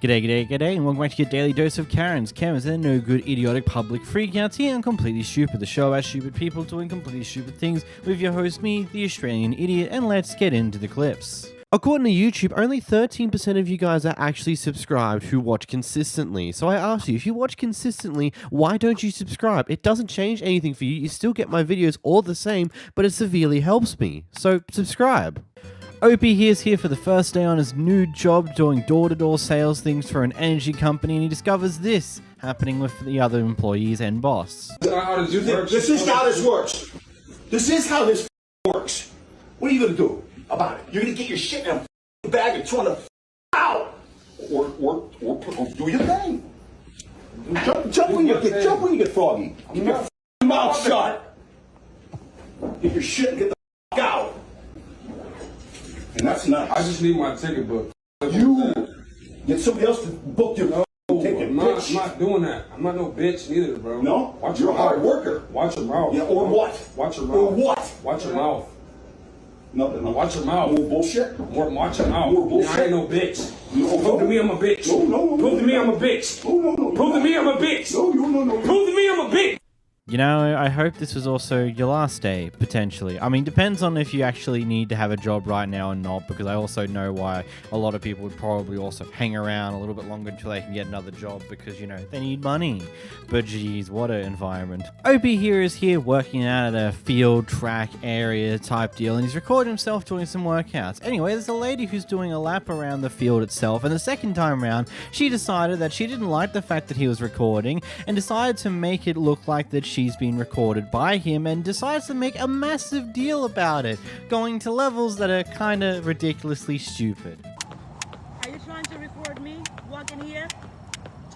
G'day, and welcome back to your daily dose of Karens. Karens, they're no good, idiotic public freakouts here and Completely Stupid, the show about stupid people doing completely stupid things with your host, me, the Australian idiot, and let's get into the clips. According to YouTube, only 13% of you guys are actually subscribed who watch consistently. So I ask you, if you watch consistently, why don't you subscribe? It doesn't change anything for you. You still get my videos all the same, but it severely helps me. So subscribe. Opie here's here for the first day on his new job doing door-to-door sales things for an energy company, and he discovers this happening with the other employees and boss. This is how this works. This is how this works. What are you going to do about it? You're going to get your shit in a bag and try to out. Or do your thing. Jump when you get froggy. Keep your mouth shut. Get your shit and get the out. And that's nice. I just need my ticket book. You get somebody else to book your ticket. I'm not doing that. I'm not no bitch neither, bro. No? Watch You're your a hard mouth. worker. Watch your mouth. Yeah, or what? Watch your mouth. Or what? Watch your mouth. No. Watch your mouth. More bullshit? Watch your mouth. More bullshit? I ain't no bitch. No. Prove to me I'm a bitch. No. Prove to me I'm a bitch. No. Prove to me I'm a bitch. No. Prove to me I'm a bitch. You know, I hope this was also your last day, potentially. I mean, depends on if you actually need to have a job right now or not, because I also know why a lot of people would probably also hang around a little bit longer until they can get another job, because, you know, they need money. But geez, what an environment. Opie here is here working out at a field track area type deal, and he's recording himself doing some workouts. Anyway, there's a lady who's doing a lap around the field itself, and the second time around, she decided that she didn't like the fact that he was recording, and decided to make it look like that she's been recorded by him, and decides to make a massive deal about it, going to levels that are kind of ridiculously stupid. Are you trying to record me? Walk in here.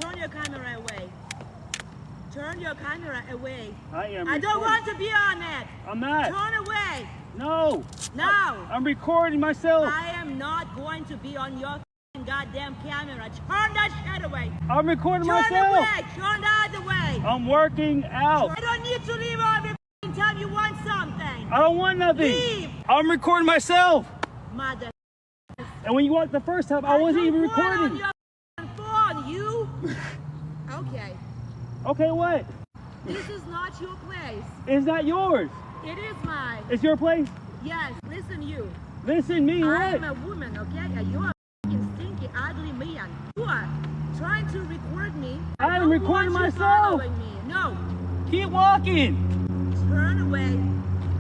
Turn your camera away. Turn your camera away. I don't want to be on it. I'm not. Turn away. No. Now. I'm recording myself. I am not going to be on your goddamn camera. Turn that shit away. I'm recording Turn myself. away. Turn the other way. I'm working out. I don't need to leave every time you want something. I don't want nothing. Leave. I'm recording myself. Mother. And when you walked the first time, I wasn't even recording. On your phone, you. Okay. Okay, what? This is not your place. It's not yours. It is mine. It's your place. Yes, listen you. Listen, me, I what? am a woman, okay? And you're a fucking stinky, ugly man. You are trying to record me. I am don't recording want you myself. following me. No. Keep walking. Turn away.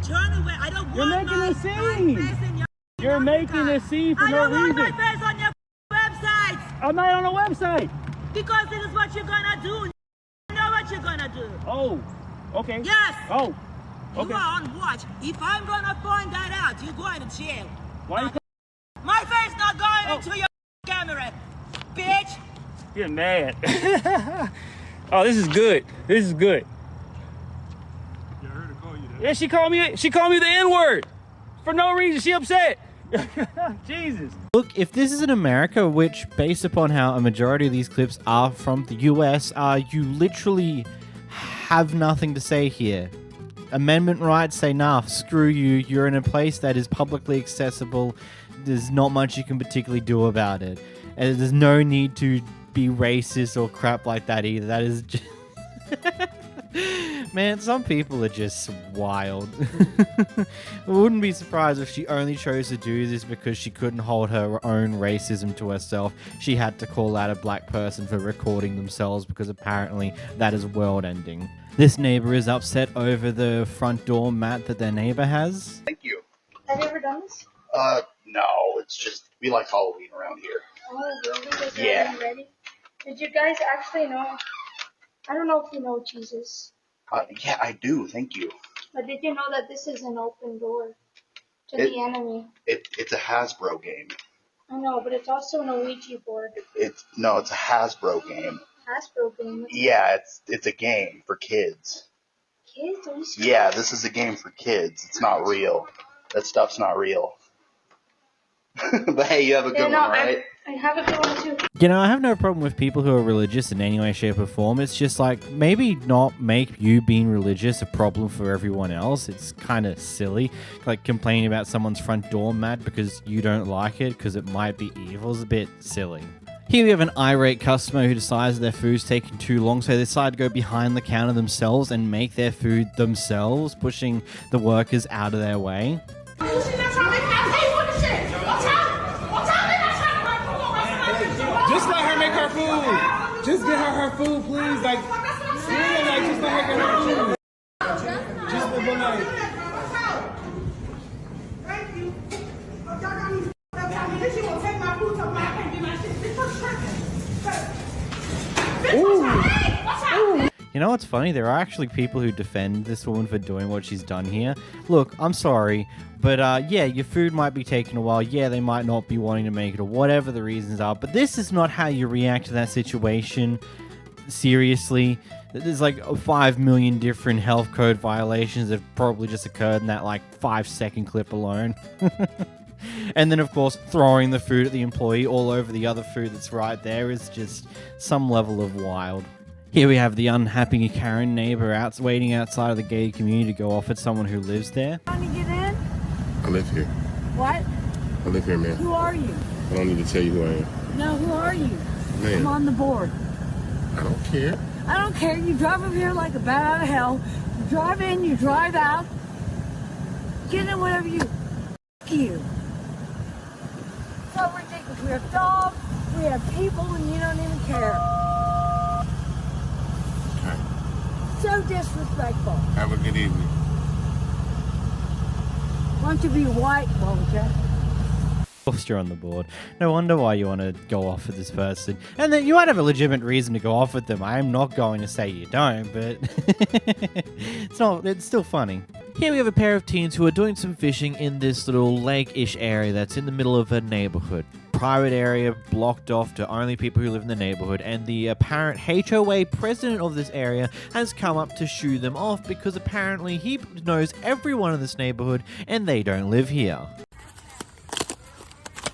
Turn away. I don't You're want making my a scene. face in your You're making a scene for no I don't want reason. my face on your website. I'm not on a website. Because this is what you're gonna do. You know what you're gonna do. Oh, okay. Yes. Oh, You okay. are on watch. If I'm gonna find that out, you're going to jail. Why you My face not going Oh. into your camera, bitch. You're mad. Oh, this is good. This is good. Get her to call you that. Yeah, she called me the N-word. For no reason. She upset. Jesus. Look, if this is in America, which based upon how a majority of these clips are from the US, you literally have nothing to say here. Amendment rights say, nah, screw you. You're in a place that is publicly accessible. There's not much you can particularly do about it. And there's no need to be racist or crap like that either. That is just... Man, some people are just wild. I wouldn't be surprised if she only chose to do this because she couldn't hold her own racism to herself. She had to call out a black person for recording themselves because apparently that is world-ending. This neighbor is upset over the front door mat that their neighbor has. Thank you. Have you ever done this? No, it's just, we like Halloween around here. Oh, really? Is Yeah. everything ready? Did you guys actually know? I don't know if you know Jesus, Yeah, I do, thank you. but did you know that this is an open door to It- the enemy? It's a Hasbro game. I know, but it's also an Ouija board. It's a Hasbro game. Hasbro game. Yeah, it's a game for kids. Kids, are you serious? Yeah, this is a game for kids. It's not real. That stuff's not real. But hey, you have a good no, one, right? I have a good one too. You know, I have no problem with people who are religious in any way, shape, or form. It's just like, maybe not make you being religious a problem for everyone else. It's kind of silly. Like complaining about someone's front door mat because you don't like it because it might be evil is a bit silly. Here we have an irate customer who decides their food's taking too long, so they decide to go behind the counter themselves and make their food themselves, pushing the workers out of their way. Just let her make her food. Just get her food, please. Like, yeah, like just let her get her food. Just the like. Thank you. She will take my food so I can't get my shit. Ooh. You know what's funny? There are actually people who defend this woman for doing what she's done here. Look, I'm sorry, but yeah, your food might be taking a while. Yeah, they might not be wanting to make it or whatever the reasons are, but this is not how you react to that situation. Seriously, there's like 5 million different health code violations that have probably just occurred in that like 5-second clip alone. And then, of course, throwing the food at the employee all over the other food that's right there is just some level of wild. Here we have the unhappy Karen neighbor waiting outside of the gated community to go off at someone who lives there. Trying to get in? I live here. What? I live here, man. Who are you? I don't need to tell you who I am. No, who are you? Man. I'm on the board. I don't care. I don't care. You drive over here like a bat out of hell. You drive in, you drive out. Get in whatever you... F*** you. So ridiculous. We have dogs, we have people, and you don't even care. Okay. So disrespectful. Have a good evening. Why don't you be white, won't you? Of course you're on the board. No wonder why you want to go off with this person. And then you might have a legitimate reason to go off with them. I am not going to say you don't, but it's still funny. Here we have a pair of teens who are doing some fishing in this little lake-ish area that's in the middle of a neighborhood. Private area blocked off to only people who live in the neighborhood, and the apparent HOA president of this area has come up to shoo them off because apparently he knows everyone in this neighborhood and they don't live here.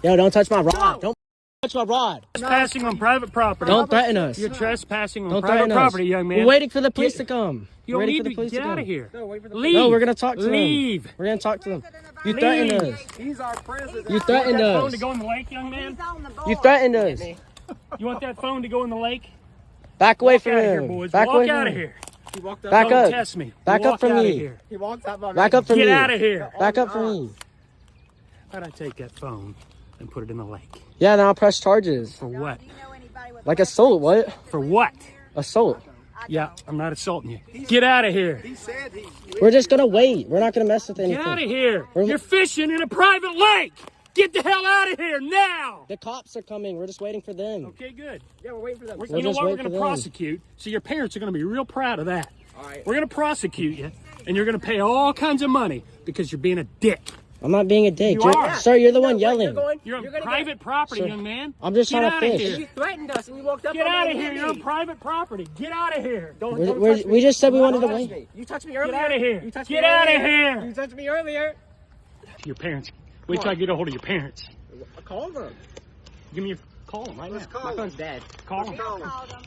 Yo, don't touch my rod. Don't touch my rod. Trespassing on private property. Don't threaten us. You're trespassing on Don't private threaten property, us. young man. We're waiting for the police to come. You don't waiting need for the to police get to out come. of here. No, wait for the Leave. No, we're gonna talk to Leave. them. We're gonna talk to them. You Leave. threatened us. He's our president. You threatened You want that us. phone to go in the lake, young man? You threatened us. You want that phone to go in the lake? Back away Walk from out of here, him. boys. Back Walk away out from of him. here. Back Don't up. test me. Back Walk up from out of me. here. He walked out by Back up from Get me. out of here. Back up from me. How'd I take that phone and put it in the lake? Yeah, now I'll press charges. For what? Like assault, what? For what? Assault. Yeah, I'm not assaulting you. Get out of here. He said he. We're just gonna wait. We're not gonna mess with Get anything. out of here. We're- You're fishing in a private lake. Get the hell out of here now. The cops are coming. We're just waiting for them. Okay, good. Yeah, we're waiting for them. We'll You know just what? We're wait going for to them. prosecute. So your parents are going to be real proud of that. All right. We're going to prosecute you, and you're going to pay all kinds of money because you're being a dick. I'm not being a dick. You are. Sir, you're the one yelling. You're on private property, Sir, young man. I'm just Get trying to out of fish. here. You threatened us and you walked up Get on me out of and here. hit You're on me. private property. Get out of here. Don't We touch me. we just said we wanted to Don't touch wait. me. You touched me Get earlier. out of here. You touched Get me out of earlier. here. You touched me earlier. Your parents. Wait till I get a hold of your parents. Call them. Give me your call them right now. My phone's dead. Call them.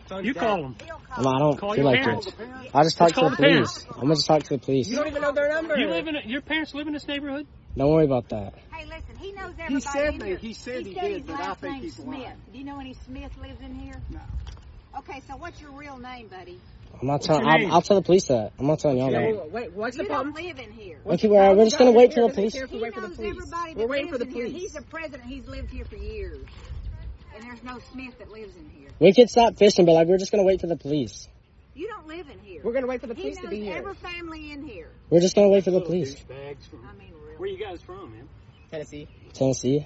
Phone's You dead. call them. I don't Call feel your like parents. it. I'll just talk Let's to call the the police. I'm gonna just talk to the police. You don't even know their number. Your parents live in this neighborhood? Don't worry about that. Hey, listen, he knows everybody He said in that. here. He said he said did, his but I last think name's he's Smith. lying. Do you know any Smith lives in here? No. Okay, so what's your real name, buddy? I'm not What's telling. your name? I'll tell the police that. I'm not telling y'all Yeah, that. wait, what's the You problem? don't live in here. Okay, we're just gonna wait till the police. He knows everybody that We're waiting lives for the in here. police. He's the president. He's lived here for years. And there's no Smith that lives in here. We could stop fishing, but like we're just gonna wait for the police. You don't live in here. We're gonna wait for the He police to be knows here. every family in here. We're just gonna wait for the Little police. douchebags from- I mean, really. Where you guys from, man? Tennessee. Tennessee.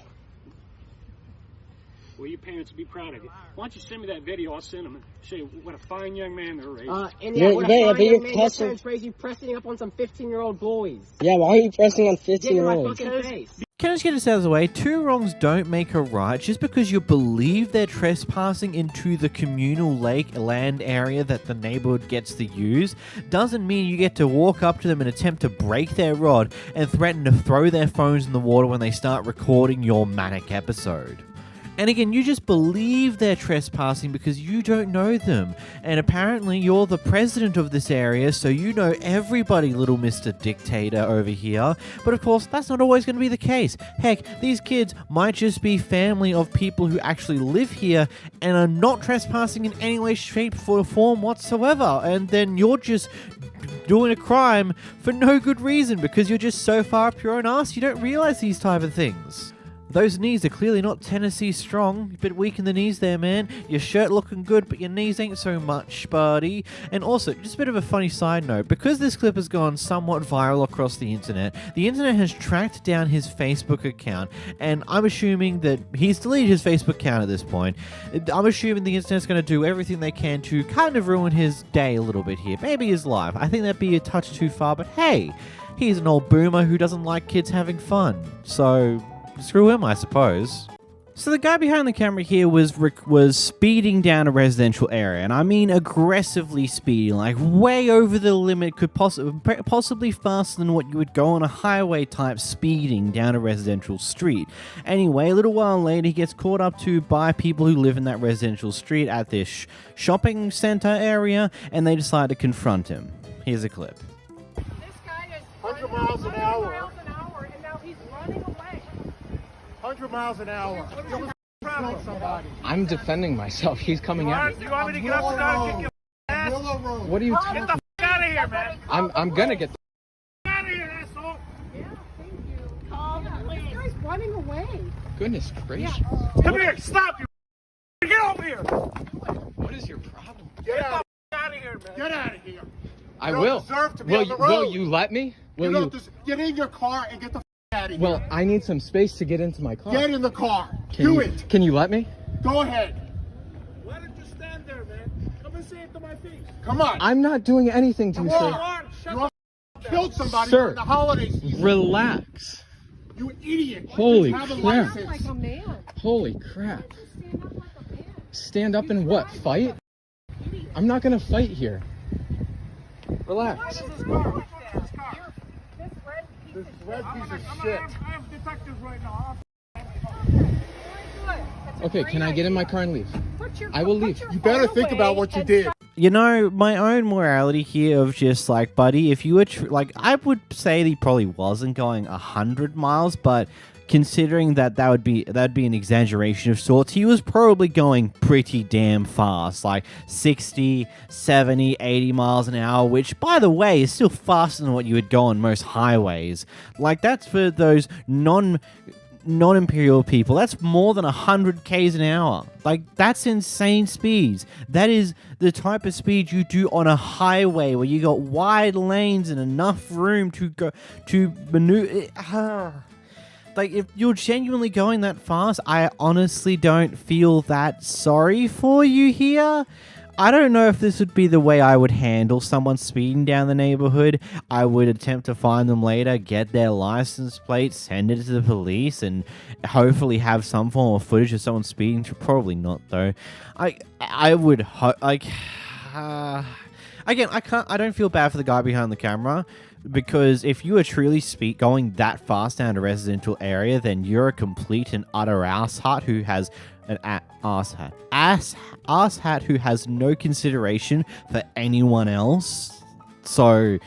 Well, your parents will be proud of you. Why don't you send me that video? I'll send them and show you what a fine young man they're raising. And Yeah, yeah, what yeah, a but fine you're young man. Your pressing- parents raised you pressing up on some 15-year-old boys. Yeah, why are you pressing on Get in my 15-year-olds? fucking face. Can I just get this out of the way? Two wrongs don't make a right. Just because you believe they're trespassing into the communal lake land area that the neighborhood gets to use doesn't mean you get to walk up to them and attempt to break their rod and threaten to throw their phones in the water when they start recording your manic episode. And again, you just believe they're trespassing because you don't know them. And apparently you're the president of this area, so you know everybody, little Mr. Dictator over here. But of course, that's not always going to be the case. Heck, these kids might just be family of people who actually live here and are not trespassing in any way, shape, or form whatsoever. And then you're just doing a crime for no good reason because you're just so far up your own ass you don't realize these type of things. Those knees are clearly not Tennessee strong. A bit weak in the knees there, man. Your shirt looking good, but your knees ain't so much, buddy. And also, just a bit of a funny side note. Because this clip has gone somewhat viral across the internet has tracked down his Facebook account. And I'm assuming that he's deleted his Facebook account at this point. I'm assuming the internet's going to do everything they can to kind of ruin his day a little bit here. Maybe his life. I think that'd be a touch too far, but hey, he's an old boomer who doesn't like kids having fun. So screw him, I suppose. So the guy behind the camera here was speeding down a residential area, and I mean aggressively speeding, like way over the limit, could possibly faster than what you would go on a highway type speeding down a residential street. Anyway, a little while later, he gets caught up to by people who live in that residential street at this shopping center area, and they decide to confront him. Here's a clip. This guy is 100 miles an hour. and now he's running away. 100 miles an hour. I'm defending myself. He's coming at me. You want me to get up and down and kick your ass? What are you talking about? Get out of here, man. I'm gonna get the Get out of here, asshole. Yeah, thank you. Call the police. This guy's running away. goodness gracious. Come here. Stop you. Get over here. What is your problem? Get out of here, man. Get out of here. I You will. don't deserve to be on the road. Will you let me? Will you? Get in your car and get the out of here. Well, I need some space to get into my car. Get in the car. Do it. Can you let me? Go ahead. Why don't you stand there, man? Come and say it to my face. Come on. I'm not doing anything to you, Come sir. on. You killed somebody Sir, during the holiday season. Relax. You idiot. Holy Have a crap. license. Like a man. Holy crap. Stand up like a man. Stand up and what? Fight? I'm not gonna fight here. Relax. This red piece of shit. I have detectives right now. Okay, can I get in my car and leave? I will leave. You better think about what you did. You know, my own morality here of just like, buddy, if you were like, I would say that he probably wasn't going 100 miles, but considering that'd be an exaggeration of sorts, he was probably going pretty damn fast, like 60, 70, 80 miles an hour, which, by the way, is still faster than what you would go on most highways. Like, that's for those non-imperial people. That's more than 100 k's an hour. Like, that's insane speeds. That is the type of speed you do on a highway where you got wide lanes and enough room to go to maneuver. Like, if you're genuinely going that fast, I honestly don't feel that sorry for you here. I don't know if this would be the way I would handle someone speeding down the neighborhood. I would attempt to find them later, get their license plate, send it to the police, and hopefully have some form of footage of someone speeding. Probably not, though. I would again, I don't feel bad for the guy behind the camera, because if you are truly going that fast down a residential area, then you're a complete and utter asshat who has an asshat who has no consideration for anyone else. So,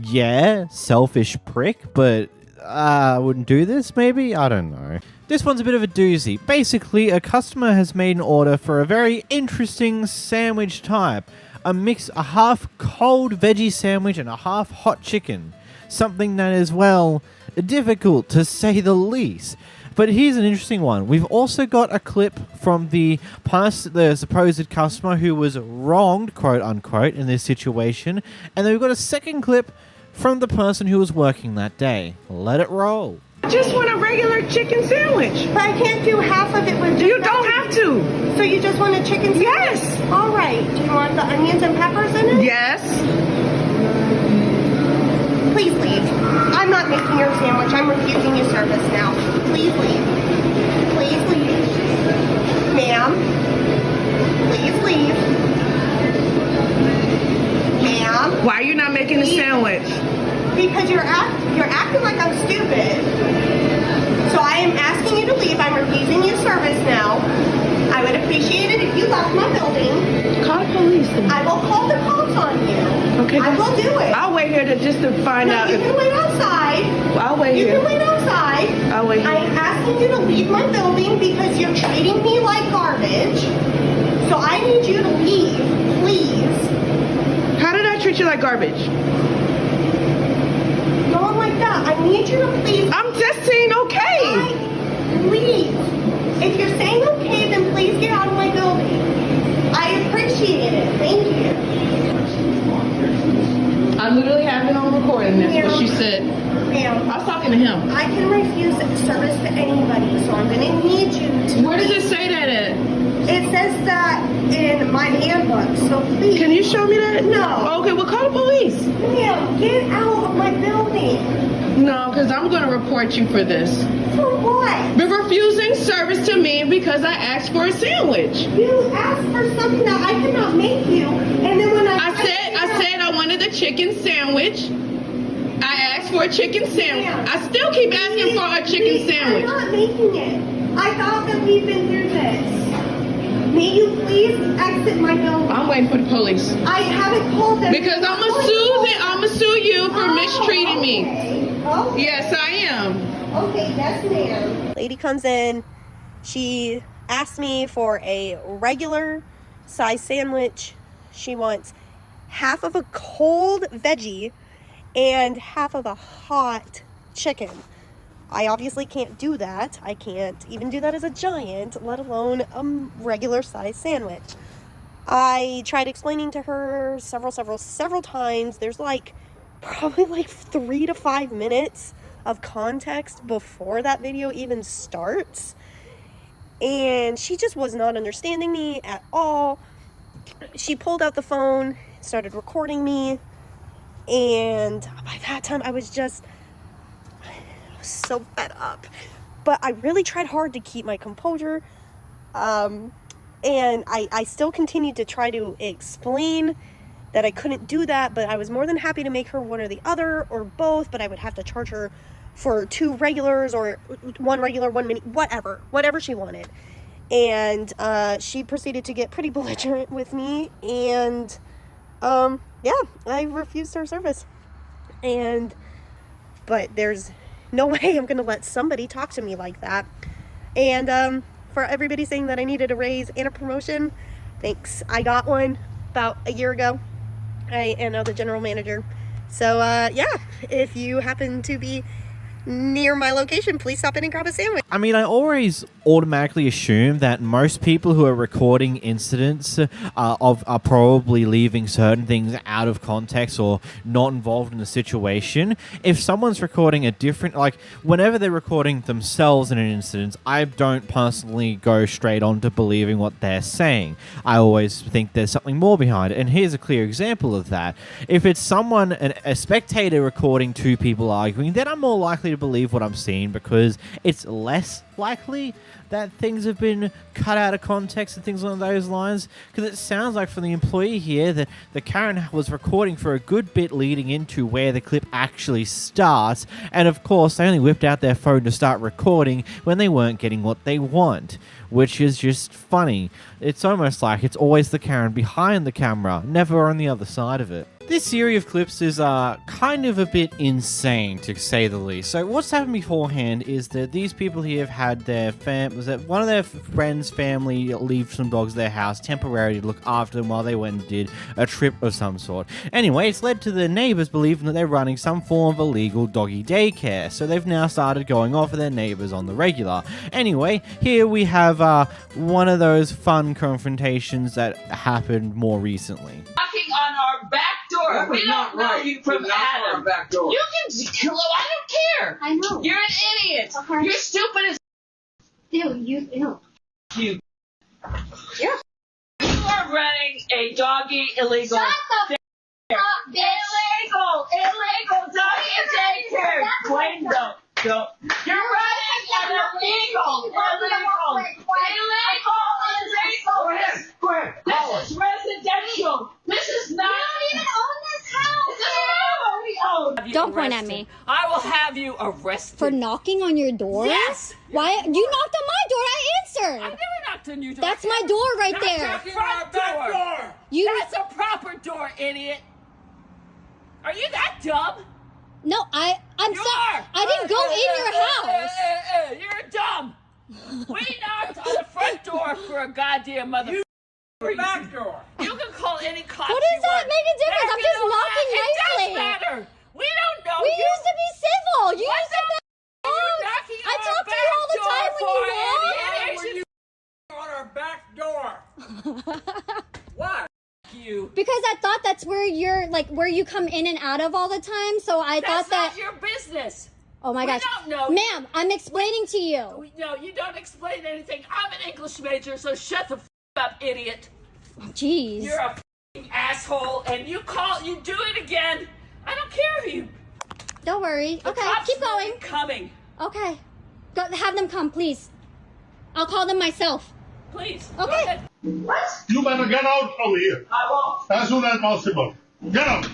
yeah, selfish prick, but I wouldn't do this, maybe? I don't know. This one's a bit of a doozy. Basically, a customer has made an order for a very interesting sandwich type. A half cold veggie sandwich and a half hot chicken. Something that is, well, difficult to say the least. But here's an interesting one. We've also got a clip from the supposed customer who was wronged, quote unquote, in this situation. And then we've got a second clip from the person who was working that day. Let it roll. I just want a regular chicken sandwich. But I can't do half of it with just You don't have to. So you just want a chicken sandwich? Yes. All right. Do you want the onions and peppers in it? Yes. Please leave. I'm not making your sandwich. I'm refusing you service now. Please leave. Please leave. Ma'am. Please leave. Ma'am. Why are you not making a sandwich? Because you're acting like I'm stupid. So I am asking you to leave. I'm refusing you service now. I would appreciate it if you left my building. Call the police. I will call the cops on you. Okay. I will do it. I'll wait here just to find out. You can wait outside. I'll wait here. You can wait outside. I'll wait here. I'm asking you to leave my building because you're treating me like garbage. So I need you to leave, please. How did I treat you like garbage? Not like that. I need you to please. I'm just saying okay. Please. If you're saying okay, then please get out of my building. I appreciate it. Thank you. I literally have it on recording. That's what she said. Ma'am. I was talking to him. I can refuse service to anybody, so I'm going to need you to. Where does it say that at? It says that in my handbook, so please. Can you show me that? No. Okay, well call the police. Ma'am, get out of my building. No, because I'm going to report you for this. For what? For refusing service to me because I asked for a sandwich. You asked for something that I could not make you, and then when I said I wanted a chicken sandwich. I asked for a chicken sandwich. I still keep asking for a chicken sandwich. I'm not making it. I thought that we've been through this. May you please exit my building? I'm waiting for the police. I haven't called them. Because I'm gonna sue you for mistreating me. Okay. Yes, I am. Okay, yes, ma'am. Lady comes in. She asks me for a regular size sandwich. She wants half of a cold veggie and half of a hot chicken. I obviously can't do that. I can't even do that as a giant, let alone a regular size sandwich. I tried explaining to her several times. There's probably 3 to 5 minutes of context before that video even starts. And she just was not understanding me at all. She pulled out the phone, started recording me, and by that time I was so fed up. But I really tried hard to keep my composure, and I still continued to try to explain that I couldn't do that, but I was more than happy to make her one or the other or both, but I would have to charge her for 2 regulars or 1 regular, 1 mini, whatever she wanted. And she proceeded to get pretty belligerent with me, and yeah, I refused her service. But there's no way I'm gonna let somebody talk to me like that. And for everybody saying that I needed a raise and a promotion, thanks. I got one about a year ago. I am now the general manager. So yeah, if you happen to be near my location, please stop in and grab a sandwich. I mean, I always automatically assume that most people who are recording incidents are probably leaving certain things out of context or not involved in the situation. If someone's recording a different, whenever they're recording themselves in an incident, I don't personally go straight on to believing what they're saying. I always think there's something more behind it. And here's a clear example of that. If it's someone, a spectator recording 2 people arguing, then I'm more likely to believe what I'm seeing, because it's less likely that things have been cut out of context and things along those lines. Because it sounds like from the employee here that the Karen was recording for a good bit leading into where the clip actually starts, and of course they only whipped out their phone to start recording when they weren't getting what they want, which is just funny. It's almost like it's always the Karen behind the camera, never on the other side of it. This series of clips is kind of a bit insane, to say the least. So what's happened beforehand is that these people here have had their one of their friends' family leave some dogs at their house temporarily to look after them while they went and did a trip of some sort. Anyway, it's led to the neighbors believing that they're running some form of illegal doggy daycare, so they've now started going off with their neighbors on the regular. Anyway, here we have one of those fun confrontations that happened more recently. Knocking on our back door. We don't know you from Adam. Back door. You can. I don't care. I know. You're an idiot. Okay. You're stupid as. You. You. Yeah. You are running a doggy illegal. Shut the f up, bitch. Illegal doggy daycare. Don't. You're running an illegal. Go ahead. This is residential. This is not. You don't even own this house. Don't point at me. I will have you arrested. For knocking on your door? Yes. Why? You knocked on my door. I weird. I never knocked on your door. That's my door right there. That's your front door. That's a proper door, idiot. Are you that dumb? No, I'm sorry. I didn't go in your house. You're dumb. We knocked on the front door for a goddamn mother. Back door. You can call any cop. What does that make a difference? I'm just knocking nicely. It does matter. We don't know. We used to be civil. You used to be. I talk to you all the time when you walk. On our back door. Why? You. Because I thought that's where you're where you come in and out of all the time. So I thought that. That's not your business. Oh my gosh. We don't know. Ma'am, I'm explaining to you. No, you don't explain anything. I'm an English major, so shut the up, idiot. Jeez. You're a asshole, and you do it again. I don't care who you. Don't worry. The Okay, cops keep will going. be coming. Okay. Go, have them come, please. I'll call them myself. Please. Okay. Go ahead. What? You better get out from here. I won't. As soon as possible. Get out.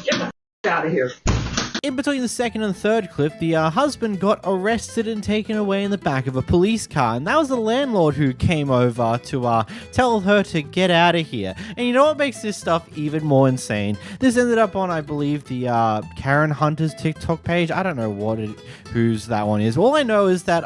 Get the out of here. In between the second and third clip, the husband got arrested and taken away in the back of a police car, and that was the landlord who came over to tell her to get out of here. And you know what makes this stuff even more insane? This ended up on, I believe, the Karen Hunter's TikTok page. I don't know whose that one is. All I know is that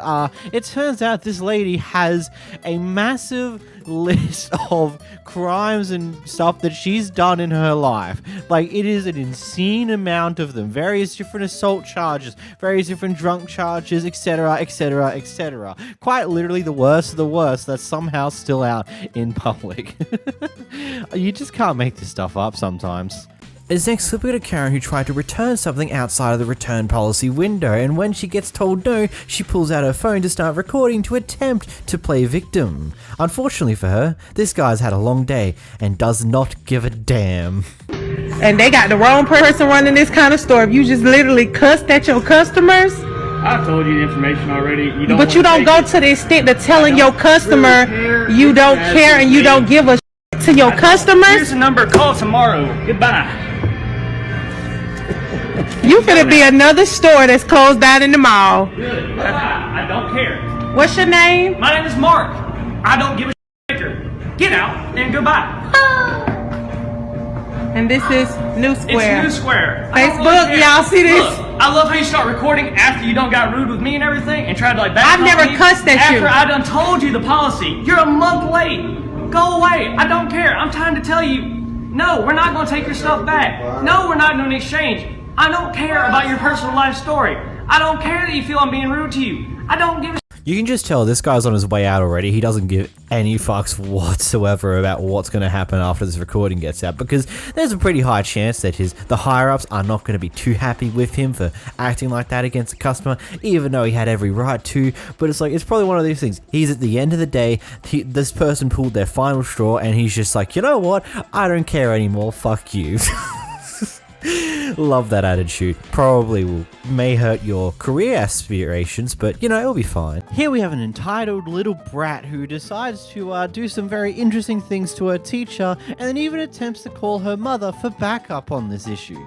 it turns out this lady has a massive list of crimes and stuff that she's done in her life. Like, it is an insane amount of them. Various different assault charges, various different drunk charges, etc, etc, etc. Quite literally the worst of the worst that's somehow still out in public. You just can't make this stuff up sometimes. This next clip, we got a Karen who tried to return something outside of the return policy window, and when she gets told no, she pulls out her phone to start recording to attempt to play victim. Unfortunately for her, this guy's had a long day and does not give a damn. And they got the wrong person running this kind of store. If you just literally cussed at your customers. I told you the information already. But you don't go to the extent of telling your customer you don't care and you don't give a shit to your customers. Here's the number. Call tomorrow. Goodbye. You finna be another store that's closed down in the mall. Good. I don't care. What's your name? My name is Mark. I don't give a shit. Get out and goodbye. And this is New Square. It's New Square. Facebook, y'all see this? Look, I love how you start recording after you don't got rude with me and everything and tried to back I've never cussed at you. After I done told you the policy. You're a month late. Go away. I don't care. I'm trying to tell you. No, we're not going to take your stuff back. No, we're not doing an exchange. I don't care about your personal life story. I don't care that you feel I'm being rude to you. I don't give a You can just tell this guy's on his way out already. He doesn't give any fucks whatsoever about what's going to happen after this recording gets out, because there's a pretty high chance that the higher-ups are not going to be too happy with him for acting like that against a customer, even though he had every right to. But it's like, it's probably one of these things. He's at the end of the day, this person pulled their final straw, and he's just like, you know what? I don't care anymore. Fuck you. Love that attitude. Probably may hurt your career aspirations, but you know, it'll be fine. Here we have an entitled little brat who decides to do some very interesting things to her teacher, and then even attempts to call her mother for backup on this issue.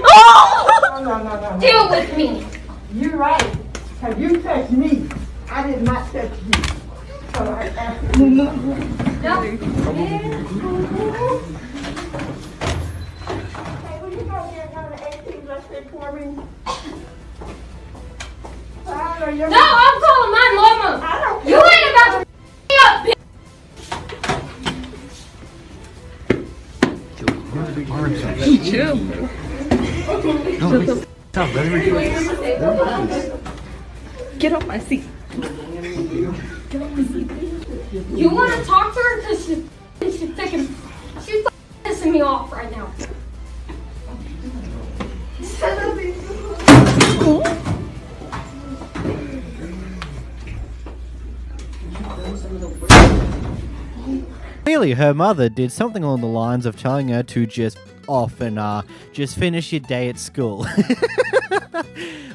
Oh! Deal with me. You're right. Have you touched me? I did not touch you. So I asked you. No. Hey, will you go get another 18 listed for me? No, I'm calling my mama. I don't care. You ain't about to me up, bitch. Chill. Get off my seat. Get off my seat. You want to talk to her because she's pissing me off right now. Clearly, her mother did something along the lines of telling her to just off and just finish your day at school.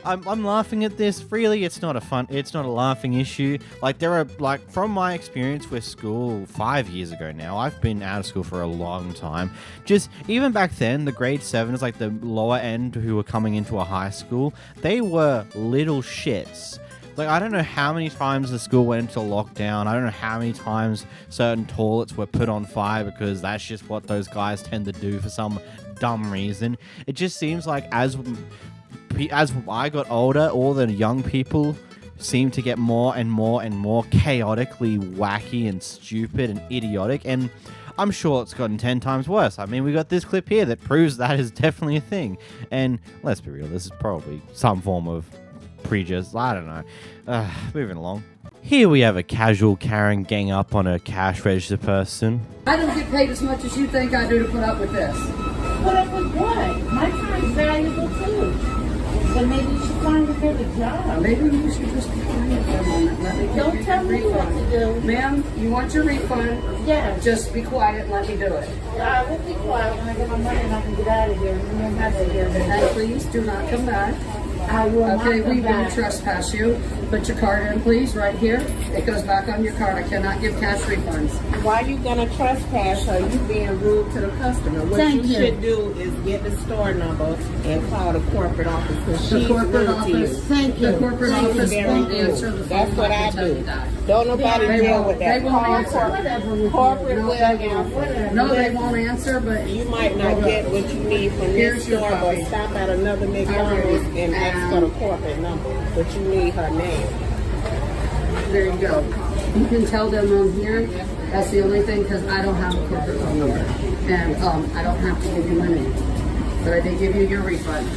I'm laughing at this. Really, it's not a laughing issue. Like, there are, like, from my experience with school 5 years ago now, I've been out of school for a long time. Just, even back then, the grade 7s, like the lower end who were coming into a high school, they were little shits. Like, I don't know how many times the school went into lockdown. I don't know how many times certain toilets were put on fire because that's just what those guys tend to do for some dumb reason. It just seems like as I got older, all the young people seem to get more and more and more chaotically wacky and stupid and idiotic, and I'm sure it's gotten 10 times worse. I mean, we got this clip here that proves that is definitely a thing. And let's be real, this is probably some form of prejudice. I don't know. Moving along. Here we have a casual Karen gang up on a cash register person. I don't get paid as much as you think I do to put up with this. Put up with what? My time's valuable too. But maybe you should find a better job. Maybe you should just be quiet for a moment. Let me Don't tell me what to do. Ma'am, you want your refund? Yes. Just be quiet and let me do it. I will be quiet when I get my money and I can get out of here. You don't have to hear And please do not come back. I will Okay, not we come back. will trespass you. Put your card in, please, right here. It goes back on your card. I cannot give cash refunds. Why are you gonna trespass? Are you being rude to the customer? What Thank you you. should do is get the store number and call the corporate office because The she's corporate rude to you. office. Thank you. The corporate She's office very won't rude. answer the phone. That's what I do. Don't nobody They deal won't- with that. they won't Call answer. corporate No, will they answer. won't. No, they won't answer, but You might not get what you need from Here's this your store, copy. but stop at another McDonald's and ask for the corporate number. But you need her name. there you go. You can tell them on here. That's the only thing, because I don't have a corporate phone number. And I don't have to give you my name. But I did give you your refund.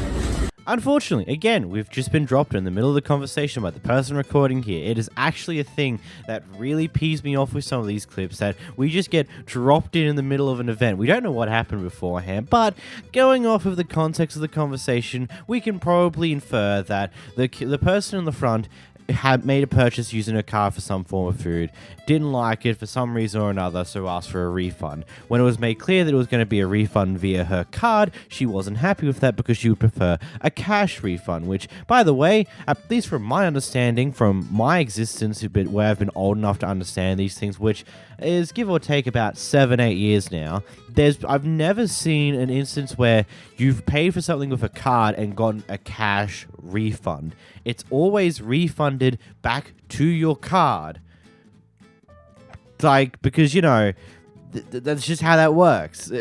Unfortunately, again, we've just been dropped in the middle of the conversation by the person recording here. It is actually a thing that really pees me off with some of these clips, that we just get dropped in the middle of an event. We don't know what happened beforehand, but going off of the context of the conversation, we can probably infer that the person in the front had made a purchase using her card for some form of food, didn't like it for some reason or another, so asked for a refund. When it was made clear that it was going to be a refund via her card, she wasn't happy with that because she would prefer a cash refund, which, by the way, at least from my understanding, from my existence, where I've been old enough to understand these things, which is give or take about 7-8 years now, I've never seen an instance where you've paid for something with a card and gotten a cash refund. It's always refunded back to your card. Like, because, you know, that's just how that works.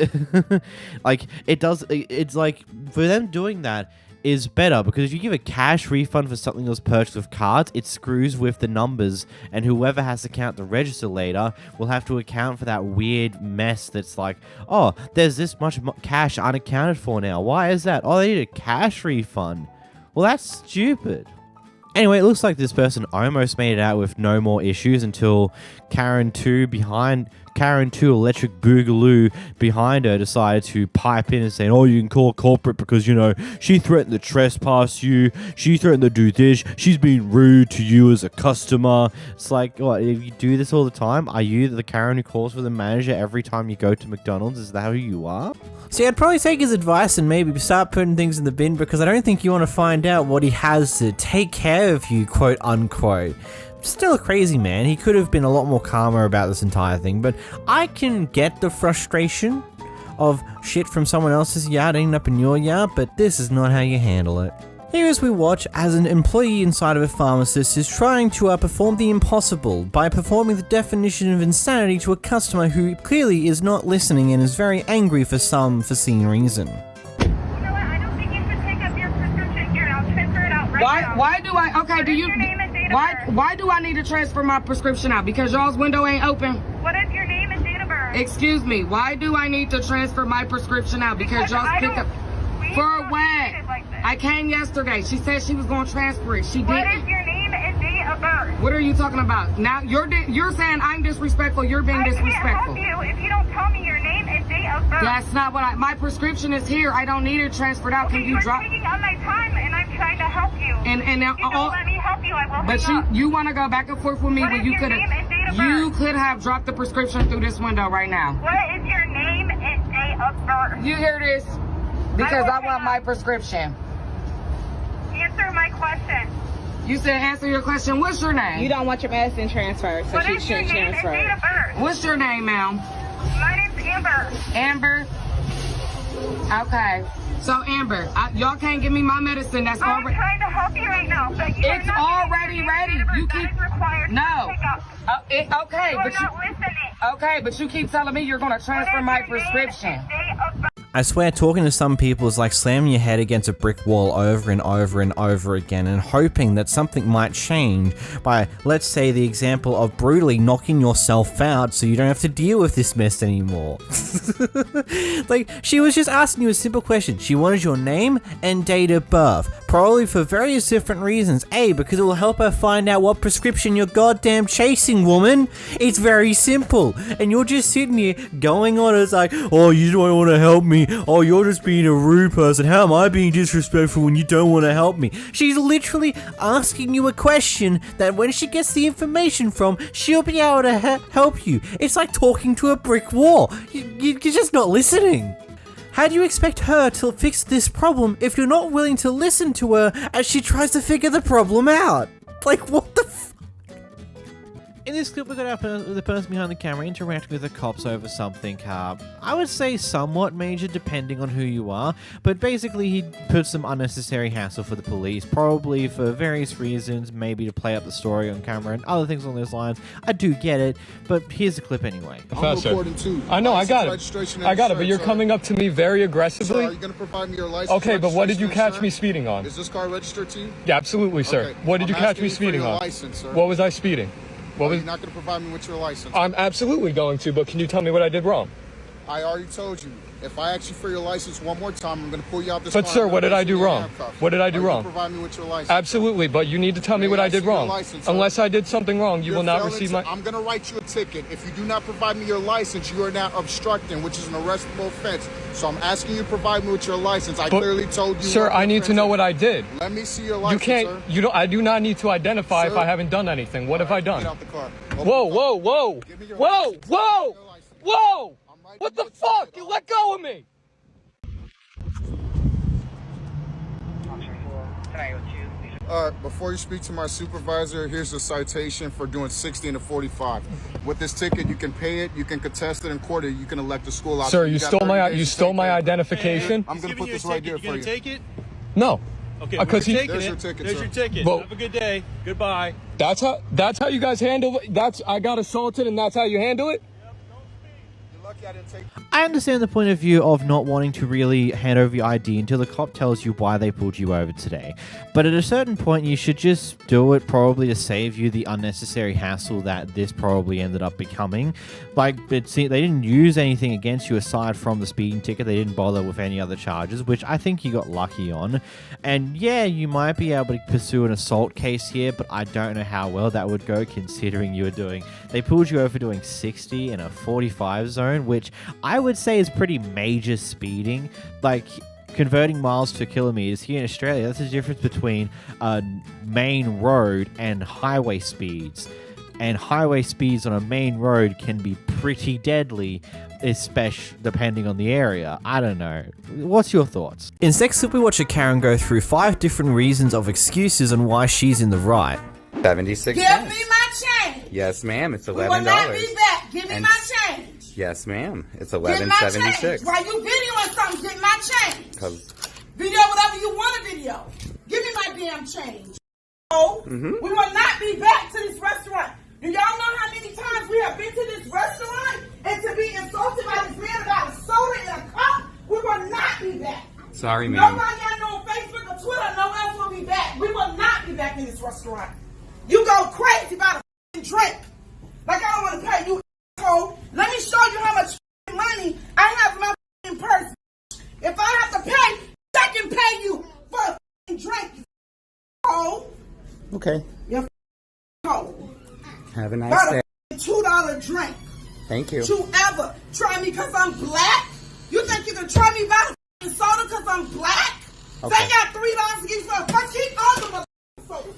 Like, it's like, for them doing that is better, because if you give a cash refund for something that was purchased with cards, it screws with the numbers, and whoever has to count the register later will have to account for that weird mess that's like, oh, there's this much cash unaccounted for now. Why is that? Oh, they need a cash refund. Well, that's stupid. Anyway, it looks like this person almost made it out with no more issues until Karen 2 Electric Boogaloo behind her decided to pipe in and say, oh, you can call corporate because, you know, she threatened to trespass you, she threatened to do this, she's being rude to you as a customer. It's like, what, if you do this all the time, are you the Karen who calls for the manager every time you go to McDonald's? Is that who you are? See, I'd probably take his advice and maybe start putting things in the bin, because I don't think you want to find out what he has to take care of you, quote unquote. Still a crazy man. He could have been a lot more calmer about this entire thing, but I can get the frustration of shit from someone else's yard ending up in your yard, but this is not how you handle it. Here as we watch as an employee inside of a pharmacist is trying to perform the impossible by performing the definition of insanity to a customer who clearly is not listening and is very angry for some foreseen reason. Why do I? Okay, do you? Why do I need to transfer my prescription out? Because y'all's window ain't open. What is your name and date of birth? Excuse me. Why do I need to transfer my prescription out? Because y'all's pick up. For what? I came yesterday. She said she was going to transfer it. She didn't. What is your name and date of birth? What are you talking about? Now you're saying I'm disrespectful. You're being disrespectful. I can't help you if you don't tell me your name and date of birth. That's not what my prescription is here. I don't need it transferred out. Okay, Can you drop? You're taking up my time and I'm trying to help you. And now, if you don't let me help you, I will. But you want to go back and forth with me when you could have dropped the prescription through this window right now. What is your name and date of birth? You hear this? Because I want my prescription. You answer my question. You said answer your question. What's your name? You don't want your medicine transferred, so What she is your shouldn't name and transfer. date of birth? What's your name, ma'am? My name's Amber. Amber? Okay. So, Amber, y'all can't give me my medicine. That's I'm already... trying to help you right now, but you It's already ready. You keep... No. Okay, but you... Okay, but you keep telling me you're going to transfer my prescription. I swear talking to some people is like slamming your head against a brick wall over and over and over again and hoping that something might change by, let's say, the example of brutally knocking yourself out so you don't have to deal with this mess anymore. Like, she was just asking you a simple question. She wanted your name and date of birth, probably for various different reasons. A, because it will help her find out what prescription you're goddamn chasing, woman. It's very simple. And you're just sitting here going on as like, oh, you don't want to help me. Oh, you're just being a rude person. How am I being disrespectful when you don't want to help me? She's literally asking you a question that when she gets the information from, she'll be able to help you. It's like talking to a brick wall. You're just not listening. How do you expect her to fix this problem if you're not willing to listen to her as she tries to figure the problem out? Like, what the f***? In this clip, we got the person behind the camera interacting with the cops over something, I would say somewhat major depending on who you are, but basically he put some unnecessary hassle for the police, probably for various reasons, maybe to play up the story on camera and other things along those lines. I do get it, but here's the clip anyway. Professor, I know, I got it. I got it, but you're coming up to me very aggressively. Sir, are you going to provide me your license? Okay, but what did you catch me speeding on? Is this car registered to you? Yeah, absolutely, sir. Okay. What did you I'm catch asking me you for speeding your on? license, sir. What was I speeding? Are you not going to provide me with your license? I'm absolutely going to, but can you tell me what I did wrong? I already told you. If I ask you for your license one more time, I'm going to pull you out this But car. sir, what did I do wrong? What did I do Are you wrong? gonna provide me with your license? Absolutely, but you need to tell me what I did wrong. License, Unless I did something wrong, you You're will not failing receive to- my... I'm going to write you a ticket. If you do not provide me your license, you are now obstructing, which is an arrestable offense. So I'm asking you to provide me with your license. I clearly told you. Sir, I need to know what I did. Let me see your license, You can't... sir. You don't. I do not need to identify if Sir. I haven't done anything. What have I done? Get out the car. Whoa, whoa, whoa! Whoa, whoa! Whoa! What the fuck? You let go of me! Before you speak to my supervisor, here's a citation for doing 60 and a 45. With this ticket, you can pay it, you can contest it in court, or you can elect a school option. Sir, you got stole 30 my days to stole take my it. identification. I'm gonna put this right here for you. Take it? No. Okay, Because we're he- taking There's it. your ticket, There's sir. your ticket. Well- Have a good day. Goodbye. That's how you guys handle it. I got assaulted, and that's how you handle it. I understand the point of view of not wanting to really hand over your ID until the cop tells you why they pulled you over today. But at a certain point, you should just do it probably to save you the unnecessary hassle that this probably ended up becoming. Like, they didn't use anything against you aside from the speeding ticket. They didn't bother with any other charges, which I think you got lucky on. And yeah, you might be able to pursue an assault case here, but I don't know how well that would go considering you were doing... They pulled you over for doing 60 in a 45 zone, which I would say is pretty major speeding. Like, converting miles to kilometers here in Australia, that's the difference between a main road and highway speeds. And highway speeds on a main road can be pretty deadly, especially depending on the area. I don't know. What's your thoughts? In Sex Clip, we watch a Karen go through 5 different reasons of excuses on why she's in the right. 76 Give cents. me my change. Yes, ma'am. It's $11. We will not be back. Give me And- my change. Yes, ma'am. It's Get my change. $11.76. While you videoing something, get my change. 'Cause- Video whatever you want to video. Give me my damn change. Oh, Mhm. we will not be back to this restaurant. Do y'all know how many times we have been to this restaurant and to be insulted by this man about a soda in a cup? We will not be back. Sorry, ma'am. Nobody I know on Facebook or Twitter, no else will be back. We will not be back in this restaurant. You go crazy about a drink. Like I don't want to pay you, asshole. Let me show you how much money I have in my purse. If I have to pay, I can pay you for a drink, you asshole. Okay. You asshole. Have a nice About day. a $2 drink. Thank you. You ever try me because I'm black? You think you can try me about a soda because I'm black? Okay. Say I got $3 to give you for a first. Keep all the soda.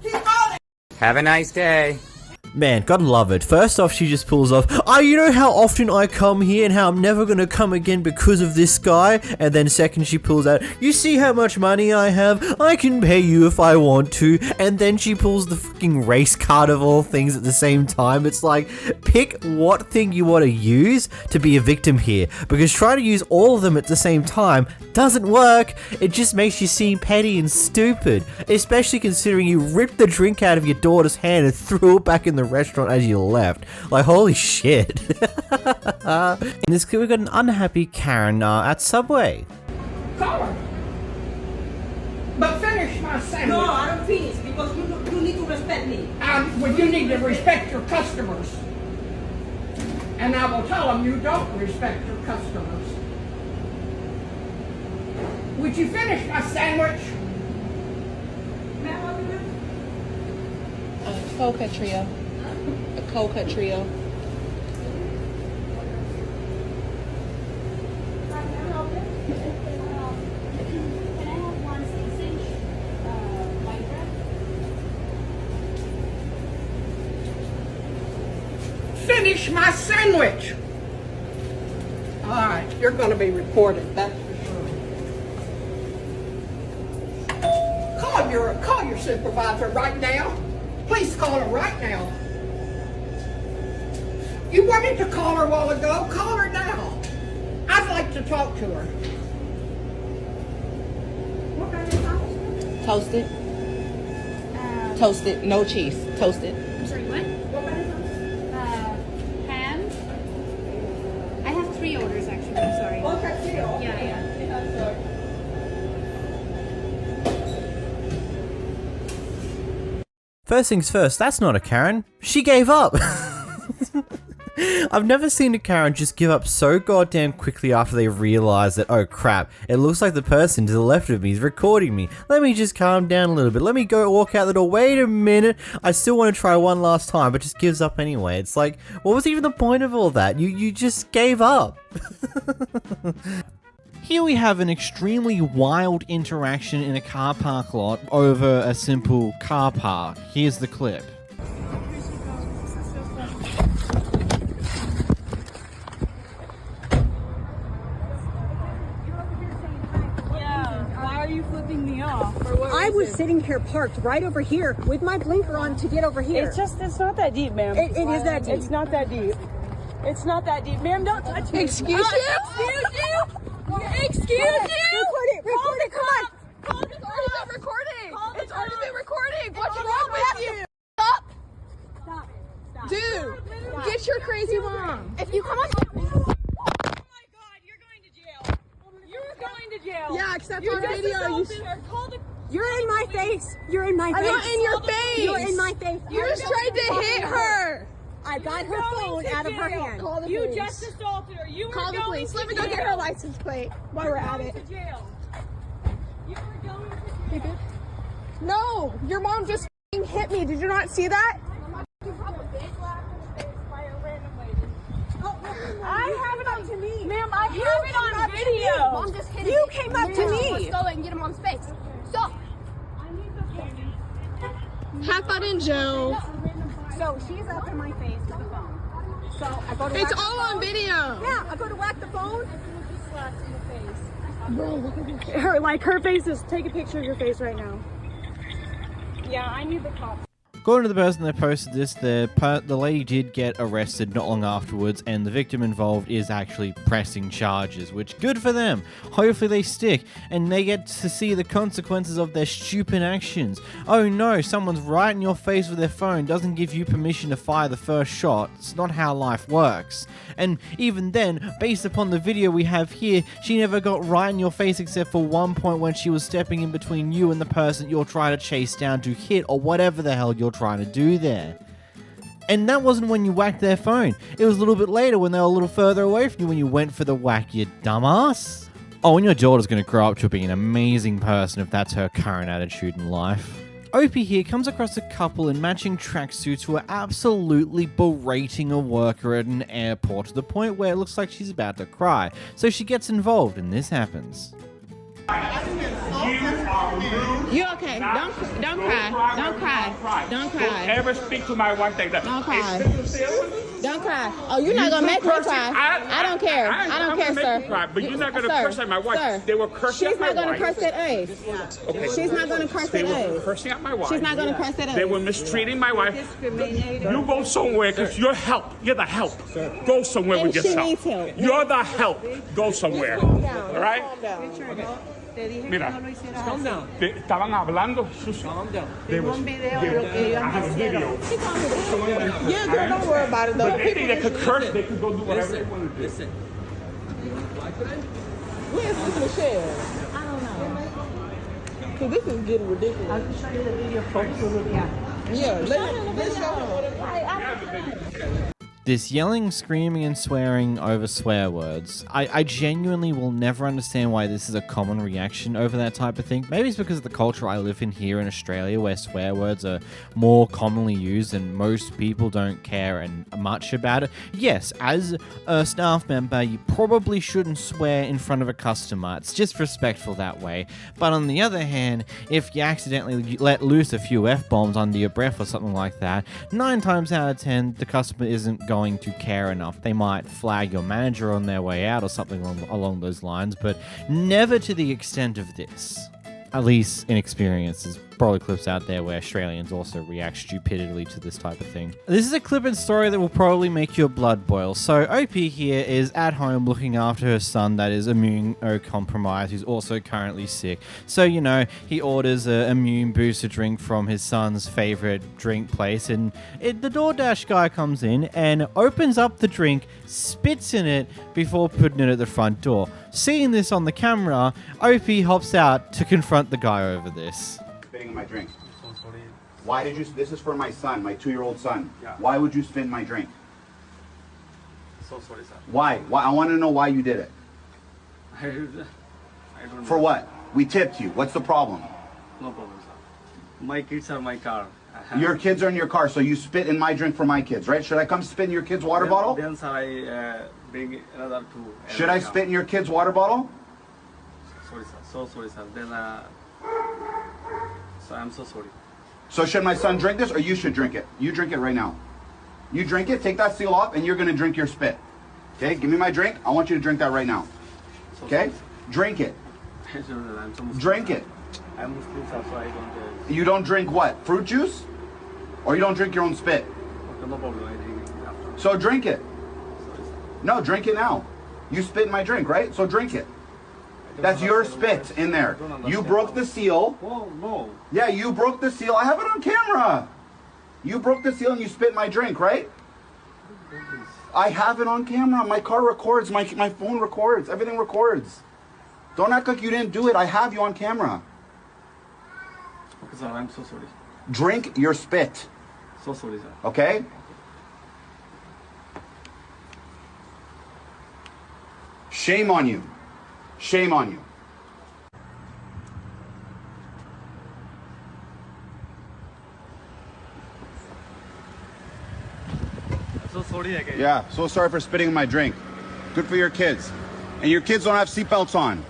Keep all that. Have a nice day. Man, gotta love it. First off, she just pulls off, oh, you know how often I come here and how I'm never gonna come again because of this guy? And then second, she pulls out, you see how much money I have? I can pay you if I want to. And then she pulls the fucking race card of all things at the same time. It's like, pick what thing you want to use to be a victim here. Because trying to use all of them at the same time doesn't work. It just makes you seem petty and stupid. Especially considering you ripped the drink out of your daughter's hand and threw it back in the restaurant as you left. Like, holy shit. In this clip, we've got an unhappy Karen at Subway. Call her. But finish my sandwich. No, I don't finish because you need to respect me. Well, you need to respect your customers. And I will tell them you don't respect your customers. Would you finish my sandwich? A cold cut trio. A cold cut trio. Finish my sandwich. All right, you're going to be reported. That's for sure. Call your supervisor right now. Please call her right now. You wanted to call her a while ago. Call her now. I'd like to talk to her. Toasted. Toasted. No cheese. Toasted. I'm sorry, what? Ham. I have 3 orders actually. I'm sorry. Okay, Yeah. First things first, that's not a Karen. She gave up. I've never seen a Karen just give up so goddamn quickly after they realize that, oh crap, it looks like the person to the left of me is recording me. Let me just calm down a little bit. Let me go walk out the door. Wait a minute. I still want to try one last time, but just gives up anyway. It's like, what was even the point of all that? You just gave up. Here we have an extremely wild interaction in a car park lot over a simple car park. Here's the clip. Why are you flipping me off? I was sitting here parked right over here with my blinker on to get over here. It's not that deep, ma'am. It is that deep. It's not that deep. It's not that deep. Ma'am, don't touch me. Excuse you? Excuse you? Excuse you? Record it, come on. It's already been recording. It's already been recording. What's wrong with you? Stop. Stop. Dude, get your crazy mom. If you come on. Oh my God, you're going to jail. You're going to jail. Yeah, except you on just video. You're in my face. You're in my face. I'm not in your face. You're in my face. You just tried to hit her. I got her phone out of her hand. Call the police. You just assaulted her. You were Call the going police. to Let me go jail. get her license plate while we're at it. To jail. You were going to jail. No, your mom just f***ing hit me. Did you not see that? I have it on to me. Ma'am, I have it on video. Mom just hit you came up to me. Let's go and get him on his face. Stop. Have fun in jail. So she's up in my face with the phone. So I go to It's whack all the on phone. video. Yeah, I go to whack the phone. Bro, look at this. Her face is. Take a picture of your face right now. Yeah, I need the cops. According to the person that posted this, the lady did get arrested not long afterwards, and the victim involved is actually pressing charges, which good for them. Hopefully they stick, and they get to see the consequences of their stupid actions. Oh no, someone's right in your face with their phone doesn't give you permission to fire the first shot. It's not how life works. And even then, based upon the video we have here, she never got right in your face except for one point when she was stepping in between you and the person you're trying to chase down to hit, or whatever the hell you're trying to do there. And that wasn't when you whacked their phone. It was a little bit later when they were a little further away from you when you went for the whack, you dumbass. Oh, and your daughter's going to grow up to be an amazing person if that's her current attitude in life. Opie here comes across a couple in matching tracksuits who are absolutely berating a worker at an airport to the point where it looks like she's about to cry. So she gets involved and this happens. You You okay? Don't cry. Don't cry. Don't cry. Don't ever speak to my wife like that. Don't cry. Don't cry. Oh, you're not gonna make me cry. I don't care. I don't care, sir. Cry, but you're not gonna curse at my wife. Sir, they were cursing at my wife. She's not gonna curse at us. Okay. She's not gonna curse They at were us. cursing at my wife. She's not gonna curse at us. They were mistreating my wife. You go somewhere because you're help. You're the help. Go somewhere And with she yourself. needs help. You're the help. Go somewhere. All right? Mira, estaban hablando. They were, I have a video. Yeah, girl, don't worry about it though. But they think they could curse. They could go do whatever they want to do. Where's Michelle? I don't know. Cause this is getting ridiculous. I can show you the video. Yeah, let's show her. This yelling, screaming, and swearing over swear words. I genuinely will never understand why this is a common reaction over that type of thing. Maybe it's because of the culture I live in here in Australia, where swear words are more commonly used and most people don't care and much about it. Yes, as a staff member, you probably shouldn't swear in front of a customer. It's just respectful that way. But on the other hand, if you accidentally let loose a few F-bombs under your breath or something like that, 9 times out of 10, the customer isn't going to care enough. They might flag your manager on their way out or something along those lines, but never to the extent of this. At least in experience. There's probably clips out there where Australians also react stupidly to this type of thing. This is a clip and story that will probably make your blood boil. So OP here is at home looking after her son that is immunocompromised, who's also currently sick. So, you know, he orders an immune booster drink from his son's favorite drink place, and the DoorDash guy comes in and opens up the drink, spits in it before putting it at the front door. Seeing this on the camera, OP hops out to confront the guy over this. Spitting in my drink. So sorry. Why did you? This is for my son, my 2-year-old son. Yeah. Why would you spit in my drink? So sorry, sir. Why? I want to know why you did it. I don't know. For what? We tipped you. What's the problem? No problem, sir. My kids are my car. Your kids are in your car, so you spit in my drink for my kids, right? Should I come spit in your kid's water bottle? Then, sir, I bring another two. Should I spit in your kid's water bottle? Sorry, sir. So sorry, sir. Then, so I'm so sorry. So should my son drink this, or you should drink it? You drink it right now. You drink it, take that seal off, and you're gonna drink your spit. Okay, give me my drink. I want you to drink that right now. Okay? Drink it. Drink it. I'm Muslim, sir, so I don't... You don't drink what? Fruit juice? Or you don't drink your own spit? Okay, no problem. I drink it after. So drink it. No, drink it now. You spit in my drink, right? So drink it. That's your spit in there. You broke the seal. Oh, no. Yeah, you broke the seal. I have it on camera. You broke the seal and you spit in my drink, right? I have it on camera. My car records. My phone records. Everything records. Don't act like you didn't do it. I have you on camera. Okay, sir. I'm so sorry. Drink your spit. So sorry, sir. Okay? Shame on you. Shame on you. So sorry again. Yeah, so sorry for spitting in my drink. Good for your kids. And your kids don't have seatbelts on.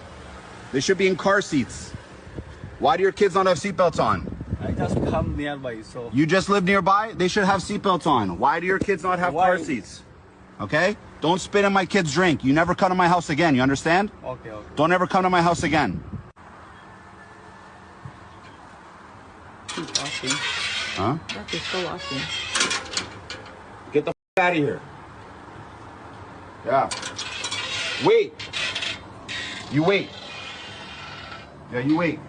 They should be in car seats. Why do your kids not have seatbelts on? I just come nearby, so... You just live nearby? They should have seatbelts on. Why do your kids not have car seats? Okay? Don't spit in my kid's drink. You never come to my house again, you understand? Okay, okay. Don't ever come to my house again. He's washing. Huh? That is so washing. Get the out of here. Yeah. Wait. You wait. Yeah, you wait.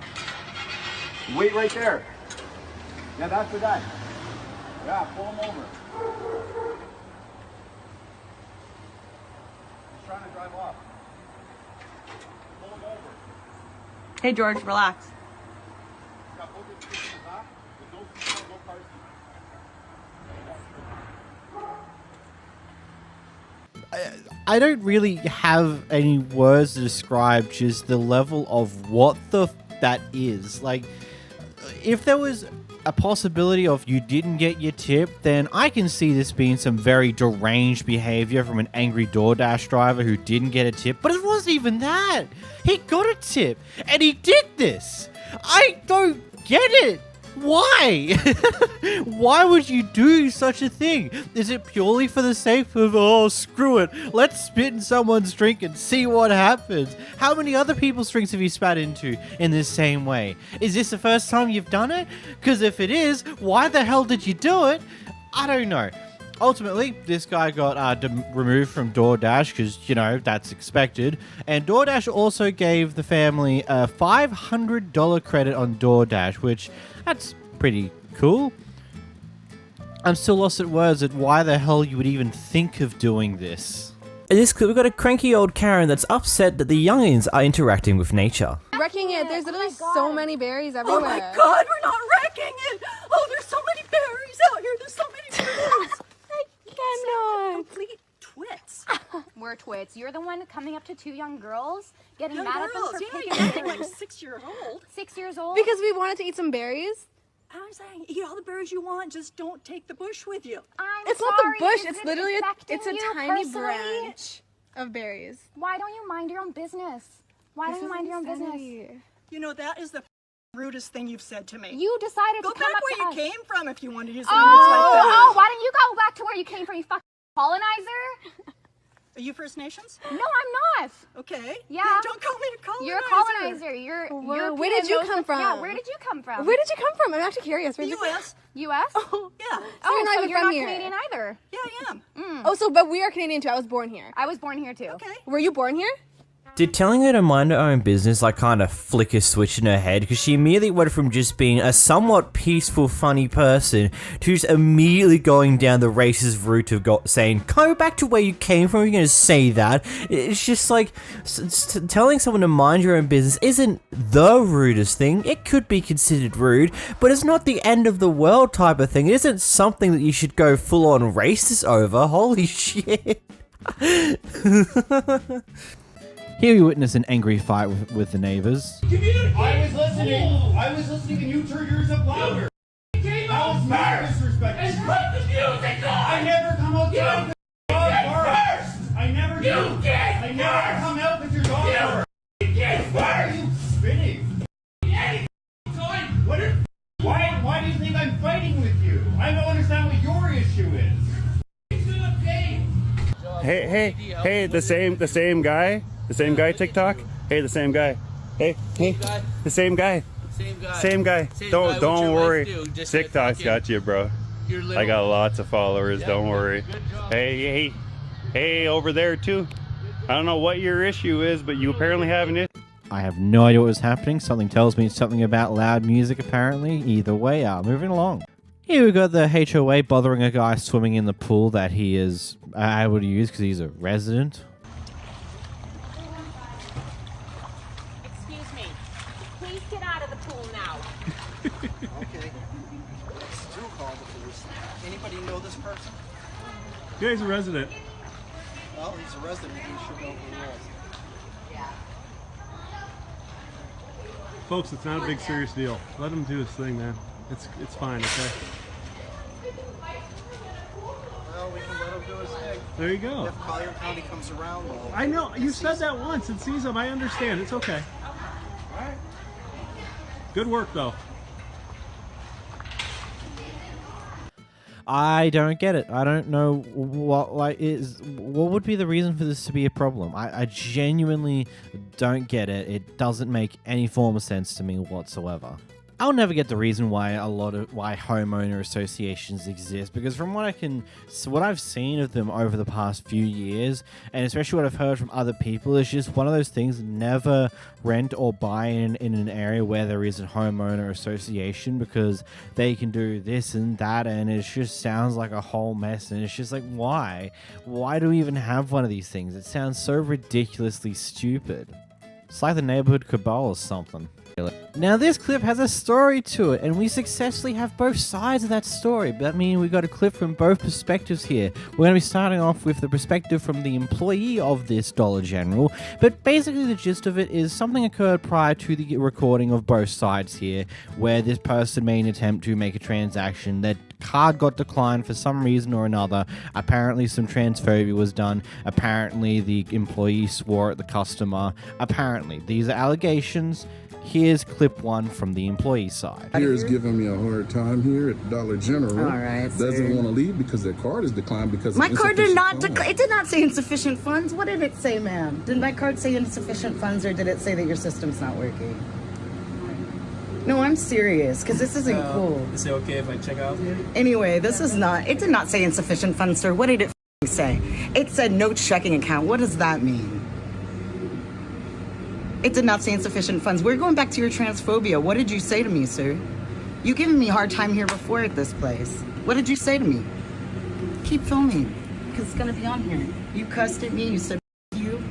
You wait right there. Yeah, that's the guy. Yeah, pull him over. He's trying to drive off. Pull him over. Hey, George, relax. Yeah, both his kids in the back, with no seatbelt, no car seat. I don't really have any words to describe just the level of what the that is. Like, if there was a possibility of you didn't get your tip, then I can see this being some very deranged behavior from an angry DoorDash driver who didn't get a tip. But it wasn't even that. He got a tip, and he did this. I don't get it. Why? Why would you do such a thing? Is it purely for the sake of, oh, screw it, let's spit in someone's drink and see what happens? How many other people's drinks have you spat into in this same way? Is this the first time you've done it? Because if it is, why the hell did you do it? I don't know. Ultimately, this guy got removed from DoorDash because, you know, that's expected. And DoorDash also gave the family a $500 credit on DoorDash, which that's pretty cool. I'm still lost at words at why the hell you would even think of doing this. In this clip, we've got a cranky old Karen that's upset that the youngins are interacting with nature. Wrecking it. There's literally so many berries everywhere. Oh my god, we're not wrecking it! Oh, there's so many berries out here. There's so many berries. Complete twits. We're twits. You're the one coming up to two young girls, getting Young mad at girls, them for yeah, picking you're acting like berries. 6 years old. 6 years old? Because we wanted to eat some berries. I'm saying, eat all the berries you want, just don't take the bush with you. It's not the bush. It's literally it's a tiny branch of berries. Why don't you mind your own business? Why don't you mind your own business? You know, that is the rudest thing you've said to me. You decided Go to come back up where to you us. came from if you wanted to use language like that. Oh, why don't you go back to where you came from, you fucking colonizer? Are you First Nations? No, I'm not. Okay. Yeah. Then don't call me a colonizer. You're a colonizer. You're Where did you come from? Yeah, where did you come from? Where did you come from? I'm actually curious. Where'd U.S. U.S.? Oh, yeah. So you're not even you're from not here. Canadian either. Yeah, I am. Oh, so but we are Canadian too. I was born here. I was born here too. Okay. Were you born here? Did telling her to mind her own business like kind of flick a switch in her head? Because she immediately went from just being a somewhat peaceful, funny person to just immediately going down the racist route of saying, go back to where you came from, you're going to say that. It's just like, telling someone to mind your own business isn't the rudest thing. It could be considered rude, but it's not the end of the world type of thing. It isn't something that you should go full on racist over. Holy shit. Here we witness an angry fight with the neighbors. I was listening and you turned yours up louder. That was my disrespect. And put the music on! I never come out You first! I never do. You get I never come out with your dog. You get Why are first! you spinning? Why do you think I'm fighting with you? I don't understand what your issue is. Hey, the same guy? The same guy TikTok? Hey, the same guy. Hey, the same guy. Same guy. Don't worry. TikTok's got you, bro. I got lots of followers, don't worry. Hey, over there too. I don't know what your issue is, but you apparently have an issue. I have no idea what was happening. Something tells me it's something about loud music, apparently. Either way, moving along. Here we've got the HOA bothering a guy swimming in the pool that he is able to use because he's a resident. Excuse me. Please get out of the pool now. Okay. Do call the police. Anybody know this person? Yeah, he's a resident. Well, he's a resident. He should know who he is. Folks, it's not a big serious deal. Let him do his thing, man. It's fine, okay? Well, we can let him do his thing. There you go. If Collier County comes around, though. I know, you said that once and sees him. I understand. It's okay. Alright. Good work, though. I don't get it. I don't know what would be the reason for this to be a problem. I genuinely don't get it. It doesn't make any form of sense to me whatsoever. I'll never get the reason why why homeowner associations exist, because from what I've seen of them over the past few years, and especially what I've heard from other people, it's just one of those things. Never rent or buy in an area where there is a homeowner association, because they can do this and that, and it just sounds like a whole mess. And it's just like, why do we even have one of these things? It sounds so ridiculously stupid. It's like the neighborhood cabal or something. Now this clip has a story to it, and we successfully have both sides of that story. But that means we got a clip from both perspectives here. We're going to be starting off with the perspective from the employee of this Dollar General, but basically the gist of it is something occurred prior to the recording of both sides here, where this person made an attempt to make a transaction. That card got declined for some reason or another. Apparently some transphobia was done. Apparently the employee swore at the customer. Apparently. These are allegations. Here's clip one from the employee side. Here is giving me a hard time here at Dollar General. All right, doesn't want to leave because their card is declined because my card did not decline. It did not say insufficient funds. What did it say, ma'am? Did my card say insufficient funds, or did it say that your system's not working? No, I'm serious, because this isn't cool. Is it okay if I check out? Anyway, this is not. It did not say insufficient funds, sir. What did it say? It said no checking account. What does that mean? It did not say insufficient funds. We're going back to your transphobia. What did you say to me, sir? You giving me a hard time here before at this place. What did you say to me? Keep filming, because it's going to be on here. You cussed at me. You said you.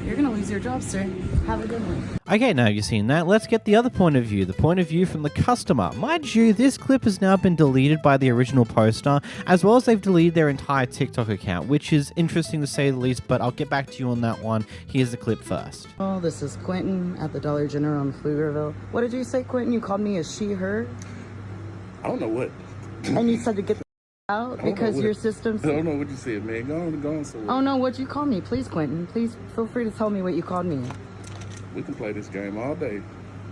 You're going to lose your job, sir. Have a good one. Okay, now you've seen that. Let's get the other point of view. The point of view from the customer. Mind you, this clip has now been deleted by the original poster, as well as they've deleted their entire TikTok account, which is interesting to say the least, but I'll get back to you on that one. Here's the clip first. Oh, this is Quentin at the Dollar General in Pflugerville. What did you say, Quentin? You called me a she, her? I don't know what. And you said to get the out because your system's... I don't know what you said, man. Go on somewhere. Oh, no, what'd you call me? Please, Quentin. Please feel free to tell me what you called me. We can play this game all day.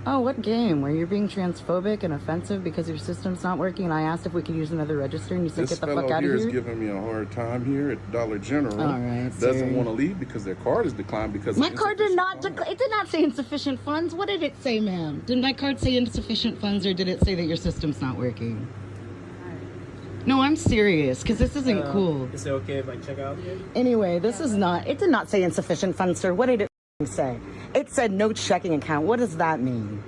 Oh, what game? Where you're being transphobic and offensive because your system's not working, and I asked if we could use another register, and you said get the fuck out of here? This fellow here is giving me a hard time here at Dollar General. All right, doesn't want to leave because their card is declined because my card did not decline. It did not say insufficient funds. What did it say, ma'am? Did my card say insufficient funds, or did it say that your system's not working? No, I'm serious, because this isn't cool. Is it okay if I check out? Anyway, this is not... It did not say insufficient funds, sir. What did it say? It said no checking account. What does that mean?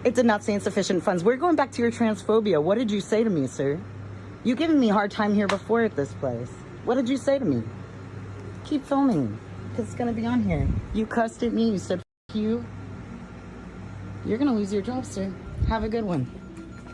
It did not say insufficient funds. We're going back to your transphobia. What did you say to me, sir? You giving me a hard time here before at this place. What did you say to me? Keep filming, because it's going to be on here. You cussed at me. You said, F you. You're going to lose your job, sir. Have a good one.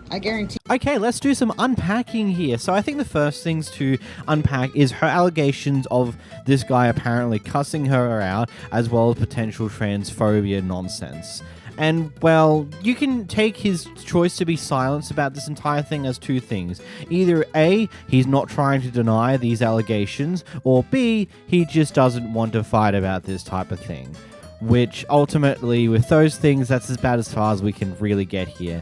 I guarantee. Okay, let's do some unpacking here. So I think the first things to unpack is her allegations of this guy apparently cussing her out, as well as potential transphobia nonsense. And, well, you can take his choice to be silenced about this entire thing as two things. Either A, he's not trying to deny these allegations, or B, he just doesn't want to fight about this type of thing. Which, ultimately, with those things, that's about as far as we can really get here.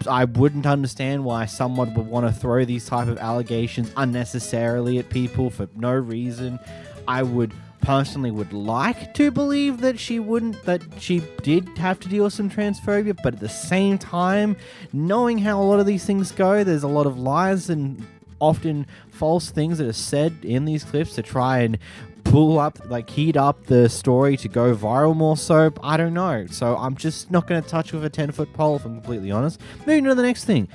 I wouldn't understand why someone would want to throw these type of allegations unnecessarily at people for no reason. I would personally like to believe that she did have to deal with some transphobia, but at the same time, knowing how a lot of these things go, there's a lot of lies and often false things that are said in these clips to try and heat up the story to go viral more so. I don't know. So I'm just not going to touch with a 10-foot pole, if I'm completely honest. Moving to the next thing.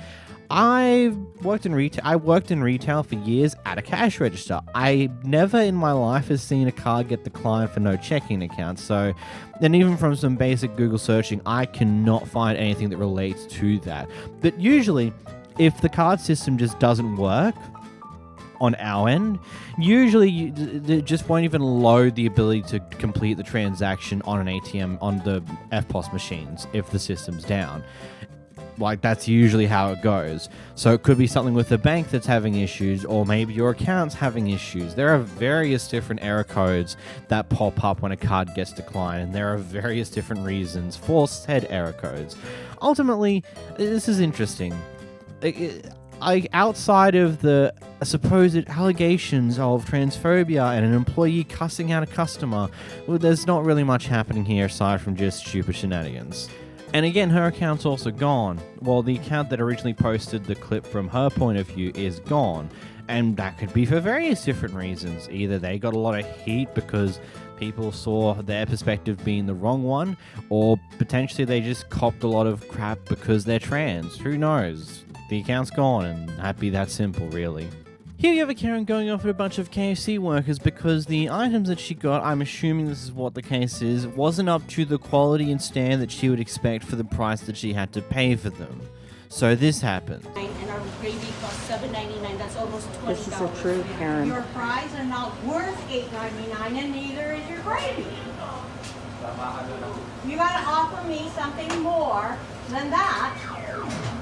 I worked in retail for years at a cash register. I never in my life has seen a card get declined for no checking account. So, and even from some basic Google searching, I cannot find anything that relates to that. But usually, if the card system just doesn't work on our end, usually it just won't even load the ability to complete the transaction on an ATM on the FPOS machines if the system's down. Like, that's usually how it goes. So it could be something with the bank that's having issues, or maybe your account's having issues. There are various different error codes that pop up when a card gets declined, and there are various different reasons for said error codes. Ultimately, this is interesting. Outside of the supposed allegations of transphobia and an employee cussing out a customer, well, there's not really much happening here aside from just stupid shenanigans. And again, her account's also gone. Well, the account that originally posted the clip from her point of view is gone. And that could be for various different reasons. Either they got a lot of heat because people saw their perspective being the wrong one, or potentially they just copped a lot of crap because they're trans. Who knows? The account's gone, and happy that simple, really. Here you have a Karen going off at a bunch of KFC workers because the items that she got, I'm assuming this is what the case is, wasn't up to the quality and standard that she would expect for the price that she had to pay for them. So this happened. And our gravy costs $7.99. That's almost $20. This is the truth, Karen. Your fries are not worth $8.99, and neither is your gravy. You gotta offer me something more than that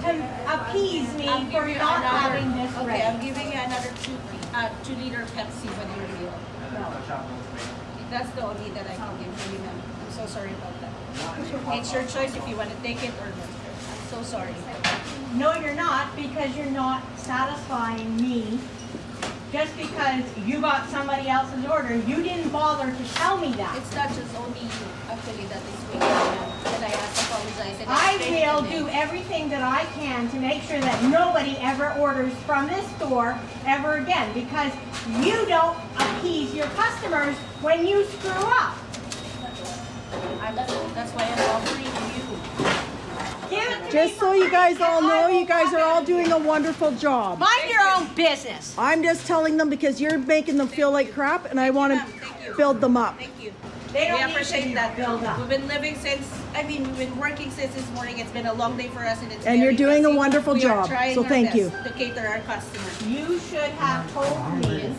to appease me for not having this rate. Okay, I'm giving you another 2-liter Pepsi with your meal. No. That's the only that I can give you, ma'am. I'm so sorry about that. It's your choice if you want to take it or not. I'm so sorry. No, you're not, because you're not satisfying me. Just because you got somebody else's order, you didn't bother to tell me that. It's not just only you, actually, that is me. And I have to apologize. I will do everything that I can to make sure that nobody ever orders from this store ever again, because you don't appease your customers when you screw up. That's why I'm offering you. Just so you guys all know, you guys are all doing a wonderful job. Mind your own business. I'm just telling them because you're making them feel like crap, and I want to build them up. Thank you. We appreciate that build up. We've been living since, we've been working since this morning. It's been a long day for us, and you're doing a wonderful job. So thank you. To cater our customers. You should have told me.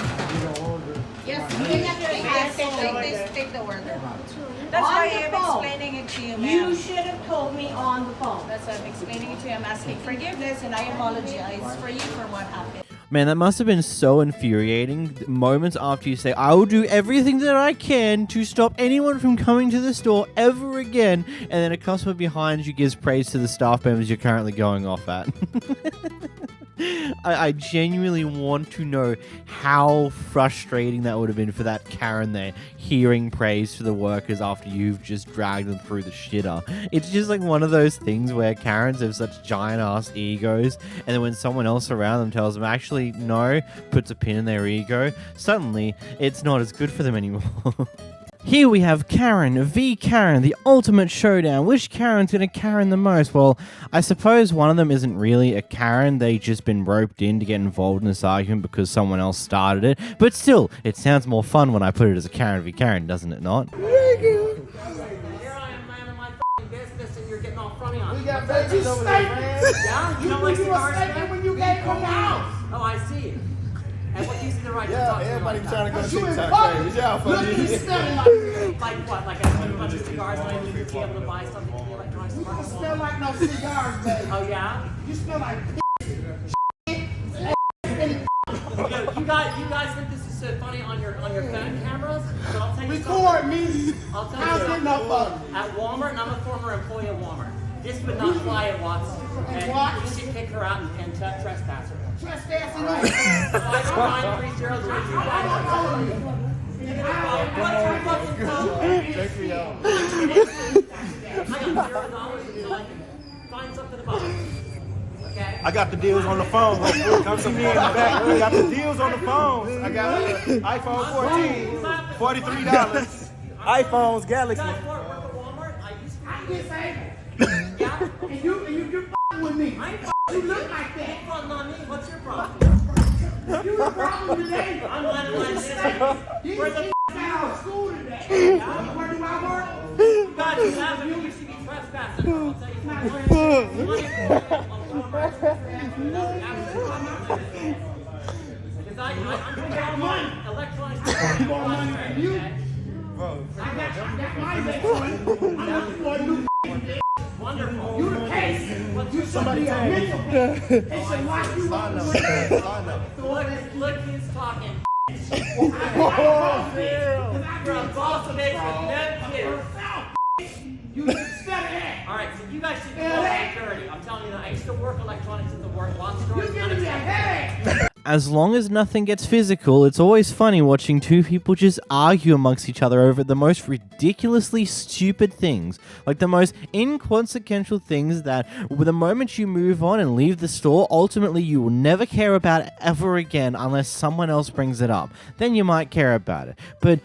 Yes, you have to take the order. That's why I'm explaining it to you, ma'am. You should have told me on the phone. That's why I'm explaining it to you. I'm asking forgiveness, and I apologize for you for what happened. Man, that must have been so infuriating. Moments after you say, I will do everything that I can to stop anyone from coming to the store ever again, and then a customer behind you gives praise to the staff members you're currently going off at. I genuinely want to know how frustrating that would have been for that Karen there, hearing praise for the workers after you've just dragged them through the shitter. It's just like one of those things where Karens have such giant ass egos, and then when someone else around them tells them actually no, puts a pin in their ego, suddenly it's not as good for them anymore. Here we have Karen v. Karen, the ultimate showdown. Which Karen's gonna Karen the most? Well, I suppose one of them isn't really a Karen. They've just been roped in to get involved in this argument because someone else started it. But still, it sounds more fun when I put it as a Karen v. Karen, doesn't it not? Here I am, man, in my business, and you're getting all funny on me. We got babies over there, man. Yeah? You don't like cigars, man? When you gave them out. Oh, I see it. And what gives you the right to talk to everybody trying to go TikTok. Yeah, funny. Like what? Like a bunch of cigars and I need to be able to buy something to be electronic cigars? You don't smell like no cigars, baby. Oh, yeah? You smell like you guys think this is so funny on your phone cameras? But I'll tell you Record me. I'll tell you something. At Walmart, and I'm a former employee of Walmart, this would not fly at Watts. And you should kick her out and trespass her. Trespassing me? 5930325. Find something about it. Okay? I got the deals on the phone. Come to me in the back. I got the deals on the phone. I got an iPhone 14, $43. iPhones, Galaxy. I'm disabled. Yeah? And you with me. You look like that. What's your problem? You the problem today. I'm not in my business. Where's the out of school today? Where do I work? You guys have you should be trespassing. I'll tell you something. Because I'm putting all my electronics. More money than you. I got my Bitcoin. I'm looking for a new wonderful. You the case. You somebody a mental. They should lock you up. Look who's talking. You're a boss of You instead of that. Alright, so you guys should be security. I'm telling you that I used to work electronics at the work. Lots of stores. You're giving me a headache. As long as nothing gets physical, it's always funny watching two people just argue amongst each other over the most ridiculously stupid things. Like the most inconsequential things that the moment you move on and leave the store, ultimately you will never care about it ever again unless someone else brings it up. Then you might care about it. But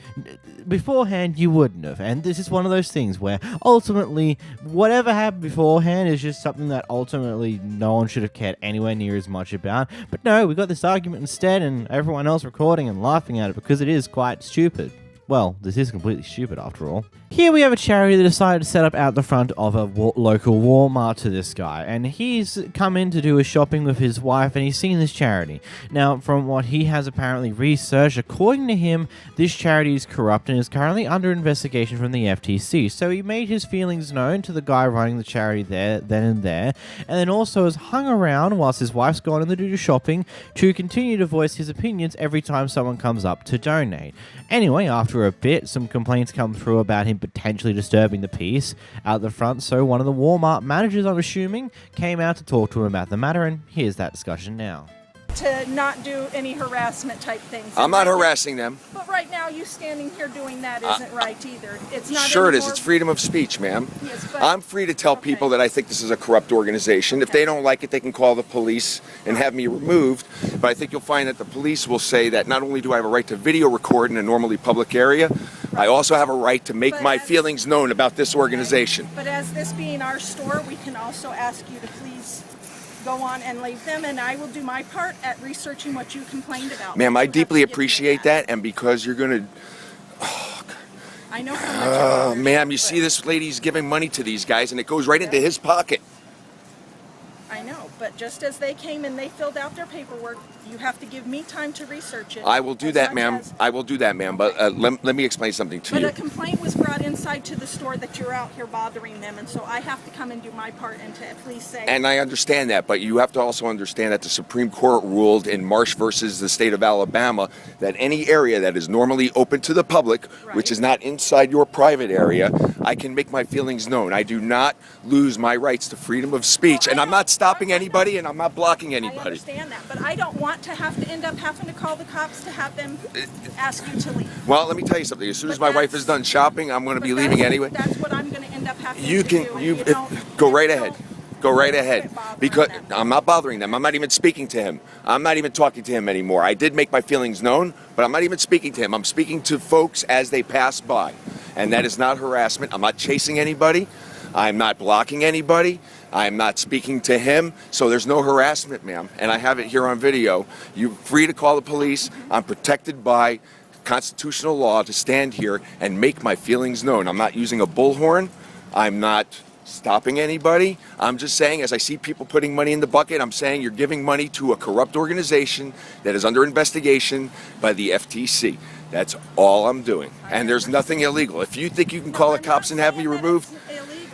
beforehand, you wouldn't have. And this is one of those things where ultimately whatever happened beforehand is just something that ultimately no one should have cared anywhere near as much about. But no, we got this argument argument instead, and everyone else recording and laughing at it because it is quite stupid. Well, this is completely stupid after all. Here we have a charity that decided to set up out the front of a local Walmart to this guy, and he's come in to do his shopping with his wife, and he's seen this charity. Now, from what he has apparently researched, according to him, this charity is corrupt and is currently under investigation from the FTC. So he made his feelings known to the guy running the charity there, then and there, and then also has hung around whilst his wife's gone in to do shopping to continue to voice his opinions every time someone comes up to donate. Anyway, after a bit, some complaints come through about him potentially disturbing the peace out the front, so one of the Walmart managers, I'm assuming, came out to talk to him about the matter, and here's that discussion now. To not do any harassment type things. I'm not harassing them. But right now, you standing here doing that isn't right either. It's not. Sure it is. It's freedom of speech, ma'am. Yes, but I'm free to tell people that I think this is a corrupt organization. If they don't like it, they can call the police and have me removed. But I think you'll find that the police will say that not only do I have a right to video record in a normally public area, I also have a right to make my feelings known about this organization. But as this being our store, we can also ask you to please go on and leave them, and I will do my part at researching what you complained about. Ma'am, I deeply appreciate that, and because you're going to... I know how much ma'am, you see this lady's giving money to these guys, and it goes right into his pocket. I know, but just as they came and they filled out their paperwork, you have to give me time to research it. I will do that, ma'am. I will do that, ma'am. But let me explain something to you. But a complaint was brought inside to the store that you're out here bothering them, and so I have to come and do my part and to at least say... And I understand that, but you have to also understand that the Supreme Court ruled in Marsh versus the state of Alabama that any area that is normally open to the public, which is not inside your private area, I can make my feelings known. I do not lose my rights to freedom of speech, and I'm not stopping anybody, and I'm not blocking anybody. I understand that, but I don't want to have to end up having to call the cops to have them ask you to leave. Well, let me tell you something. As soon as my wife is done shopping, I'm going to be leaving anyway. That's what I'm going to end up having You to can, do. go right ahead. Go right ahead. Because I'm not bothering them. I'm not even speaking to him. I'm not even talking to him anymore. I did make my feelings known, but I'm not even speaking to him. I'm speaking to folks as they pass by. And that is not harassment. I'm not chasing anybody. I'm not blocking anybody. I'm not speaking to him, so there's no harassment, ma'am. And I have it here on video. You're free to call the police. I'm protected by constitutional law to stand here and make my feelings known. I'm not using a bullhorn. I'm not stopping anybody. I'm just saying, as I see people putting money in the bucket, I'm saying you're giving money to a corrupt organization that is under investigation by the FTC. That's all I'm doing. And there's nothing illegal. If you think you can call the cops and have me removed,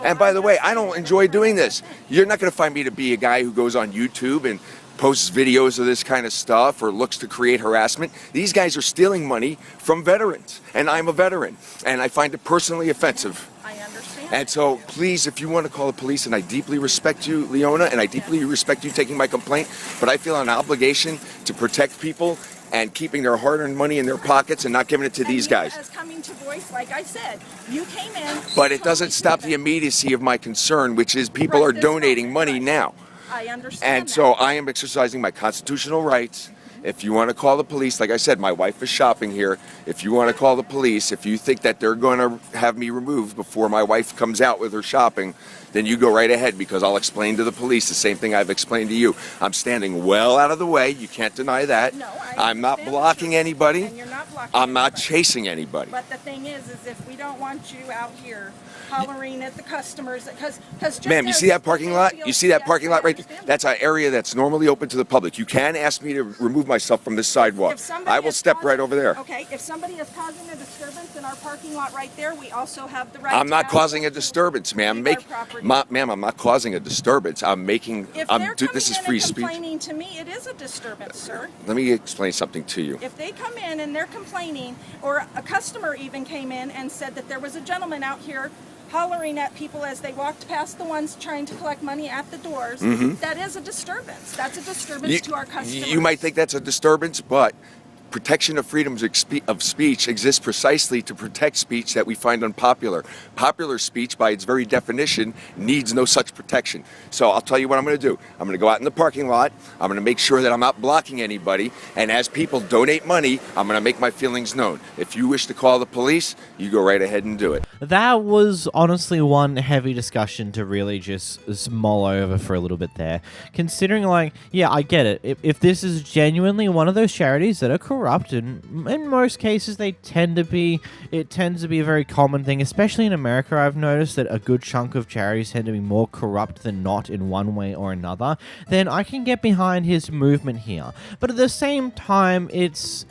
and by the way, I don't enjoy doing this. You're not going to find me to be a guy who goes on YouTube and posts videos of this kind of stuff or looks to create harassment. These guys are stealing money from veterans, and I'm a veteran, and I find it personally offensive. I understand. And so, please, if you want to call the police, and I deeply respect you, Leona, and I deeply respect you taking my complaint, but I feel an obligation to protect people and keeping their hard-earned money in their pockets and not giving it to these guys. As coming to voice, like I said, you came in. But it doesn't stop the immediacy of my concern, which is people are donating money now. I understand. And so I am exercising my constitutional rights. If you want to call the police, like I said, my wife is shopping here. If you want to call the police, if you think that they're going to have me removed before my wife comes out with her shopping, then you go right ahead, because I'll explain to the police the same thing I've explained to you. I'm standing well out of the way. You can't deny that. No, I'm not blocking anybody. And you're not blocking I'm not chasing anybody. But the thing is if we don't want you out here hollering at the customers, because Ma'am, you see that parking lot? You see that parking lot right there? That's an area that's normally open to the public. You can ask me to remove myself from this sidewalk. I will step right over there. Okay, if somebody is causing a disturbance in our parking lot right there, we also have the right I'm not causing a disturbance, ma'am. Ma'am, I'm not causing a disturbance. I'm making. If they're this is coming in free and speech. complaining to me, it is a disturbance, sir. Let me explain something to you. If they come in and they're complaining, or a customer even came in and said that there was a gentleman out here hollering at people as they walked past the ones trying to collect money at the doors, that is a disturbance. That's a disturbance to our customers. You might think that's a disturbance, but Protection of freedoms of speech exists precisely to protect speech that we find unpopular. Popular speech, by its very definition, needs no such protection. So I'll tell you what I'm going to do. I'm going to go out in the parking lot. I'm going to make sure that I'm not blocking anybody. And as people donate money, I'm going to make my feelings known. If you wish to call the police, you go right ahead and do it. That was honestly one heavy discussion to really just mull over for a little bit there. Considering, like, yeah, I get it. If this is genuinely one of those charities that are corrupt, and in most cases it tends to be a very common thing, especially in America. I've noticed that a good chunk of charities tend to be more corrupt than not in one way or another. Then I can get behind his movement here. But at the same time, it's...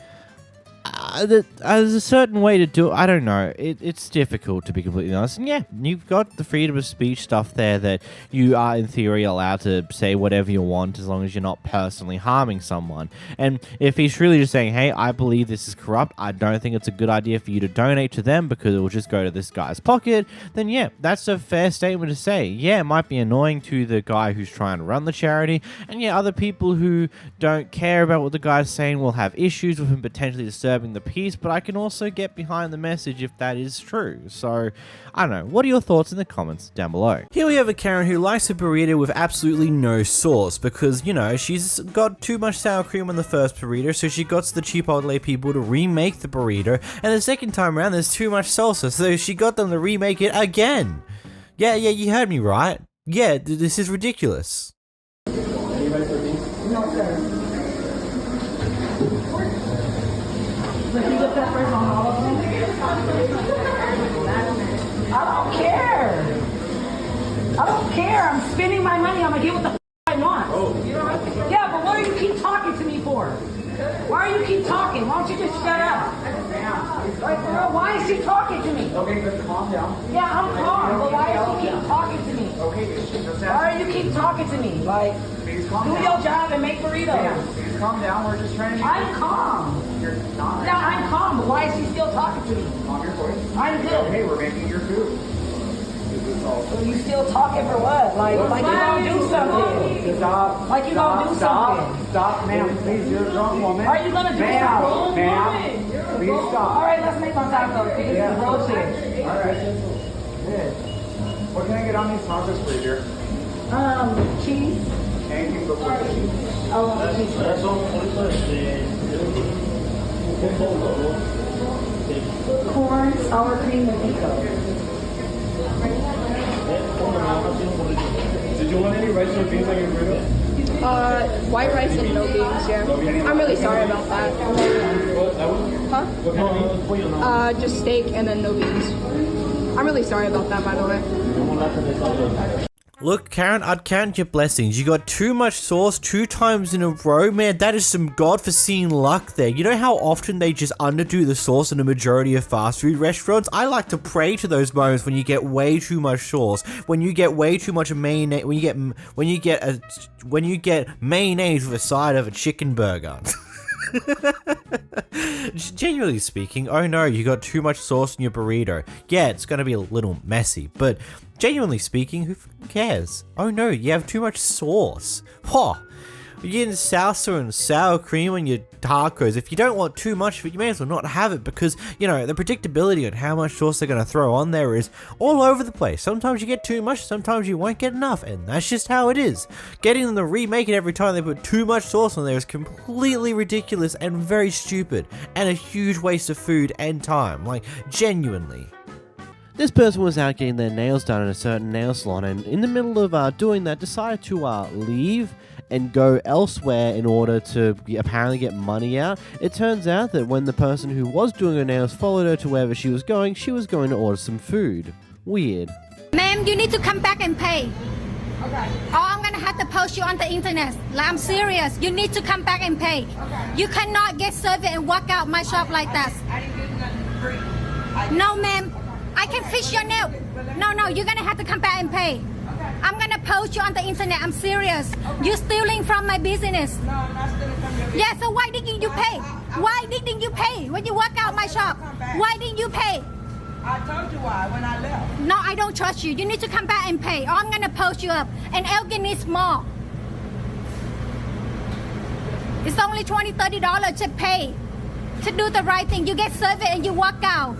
there's a certain way to do it. I don't know. It's difficult, to be completely honest. And yeah, you've got the freedom of speech stuff there that you are, in theory, allowed to say whatever you want as long as you're not personally harming someone. And if he's really just saying, hey, I believe this is corrupt, I don't think it's a good idea for you to donate to them because it will just go to this guy's pocket, then yeah, that's a fair statement to say. Yeah, it might be annoying to the guy who's trying to run the charity, and yeah, other people who don't care about what the guy's saying will have issues with him potentially disturbing the peace, but I can also get behind the message if that is true. So, I don't know. What are your thoughts in the comments down below? Here we have a Karen who likes a burrito with absolutely no sauce because, you know, she's got too much sour cream on the first burrito, so she got the cheap old lay people to remake the burrito, and the second time around there's too much salsa, so she got them to remake it again. Yeah, you heard me right. Yeah, this is ridiculous. No, sir. Peppers on all of them? I don't care. I don't care. I'm spending my money. I'm gonna get what the I want. Yeah, but what do you keep talking to me for? Why do you keep talking? Why don't you just shut up? Like, girl, why is she talking to me? Okay, good. Calm down. Yeah, I'm calm, but why does she keep talking to me? Okay, just why do you keep talking to me? Like, do your job and make burritos. Please calm down. We're just trying to... I'm calm. You're not. Yeah, I'm calm, but why is she still talking to me? Calm your voice. I'm good. Okay, we're making your food. So you still talking for what? Like you gonna do something. Stop. Like you gonna do something. Stop, ma'am. Please, you're a drunk woman. Are you gonna do something? Ma'am, please stop. All right, let's make my tacos. Because it's the road here. All right. Good. What can I get on these tacos for you, dear? Cheese. Anything before cheese. Oh, cheese. Corn, sour cream, and pico. Did you want any rice or beans on your burrito? White rice and no beans, yeah. I'm really sorry about that. Huh? Just steak and then no beans. I'm really sorry about that, by the way. Look, Karen, I'd count your blessings. You got too much sauce 2 times in a row, man. That is some God-foreseen luck there. You know how often they just underdo the sauce in a majority of fast food restaurants? I like to pray to those moments when you get way too much sauce, when you get way too much mayonnaise, when you get mayonnaise with a side of a chicken burger. Genuinely speaking, oh no, you got too much sauce in your burrito. Yeah, it's gonna be a little messy, but genuinely speaking, who cares? Oh no, you have too much sauce. Whoa. You're getting salsa and sour cream on your tacos. If you don't want too much of it, you may as well not have it because, you know, the predictability on how much sauce they're going to throw on there is all over the place. Sometimes you get too much, sometimes you won't get enough, and that's just how it is. Getting them to remake it every time they put too much sauce on there is completely ridiculous and very stupid, and a huge waste of food and time, like, genuinely. This person was out getting their nails done in a certain nail salon, and in the middle of doing that, decided to leave and go elsewhere in order to apparently get money out. It turns out that when the person who was doing her nails followed her to wherever she was going to order some food. Weird. Ma'am, you need to come back and pay. Okay. Or I'm gonna have to post you on the internet. Like, I'm serious. You need to come back and pay. Okay. You cannot get served and walk out my shop like that. I didn't give you nothing free. No, ma'am. I can fix your nail. No, you're gonna have to come back and pay. I'm gonna post you on the internet. I'm serious. Okay. You're stealing from my business. No, I'm not stealing from your business. Yeah, so why didn't you pay? Why didn't you pay when you walk out my shop? Why didn't you pay? I told you why when I left. No, I don't trust you. You need to come back and pay, or I'm gonna post you up. And Elgin needs more. It's only $20, $30 to pay. to do the right thing. You get served and you walk out.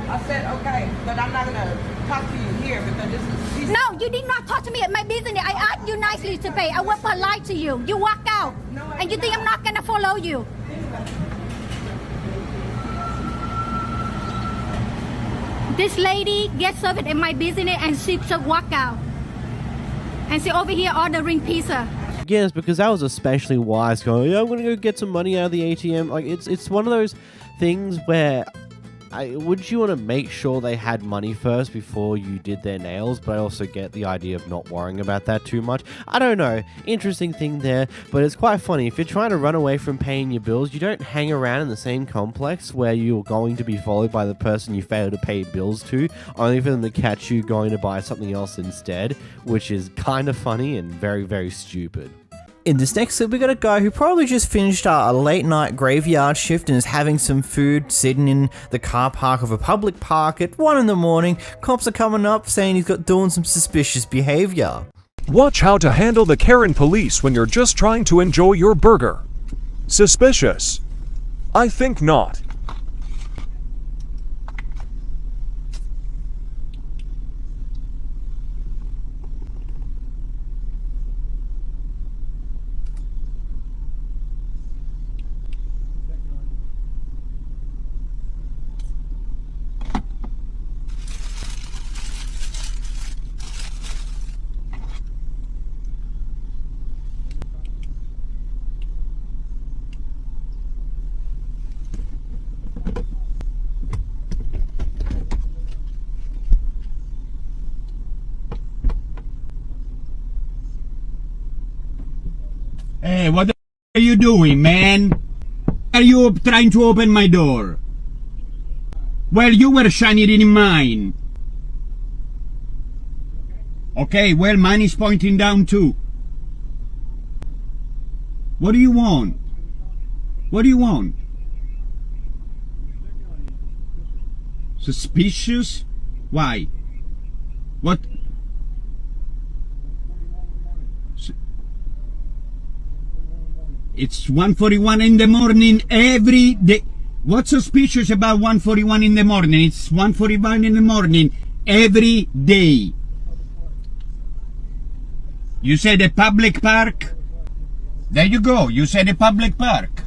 I said, okay, but I'm not gonna talk to you here because this is... No, you did not talk to me at my business. I asked you nicely to pay. I was polite to you. You walk out. And you think I'm not gonna follow you. This lady gets served in my business and she just walk out. And she over here ordering pizza. Yes, because that was especially wise going, yeah, I'm going to go get some money out of the ATM. Like, it's one of those things where wouldn't you want to make sure they had money first before you did their nails? But I also get the idea of not worrying about that too much. I don't know. Interesting thing there, but it's quite funny. If you're trying to run away from paying your bills, you don't hang around in the same complex where you're going to be followed by the person you fail to pay bills to, only for them to catch you going to buy something else instead, which is kind of funny and very, very stupid. In this next clip, we got a guy who probably just finished a late night graveyard shift and is having some food sitting in the car park of a public park at 1 in the morning. Cops are coming up saying he's got doing some suspicious behavior. Watch how to handle the Karen police when you're just trying to enjoy your burger. Suspicious? I think not. Hey, what the are you doing, man? Are you trying to open my door? Well, you were shining in mine. Okay, well, mine is pointing down too. What do you want? What do you want? Suspicious? Why? What? It's 1:41 in the morning every day. What's suspicious about 1:41 in the morning? It's 1:41 in the morning every day. You said a public park? There you go. You said a public park.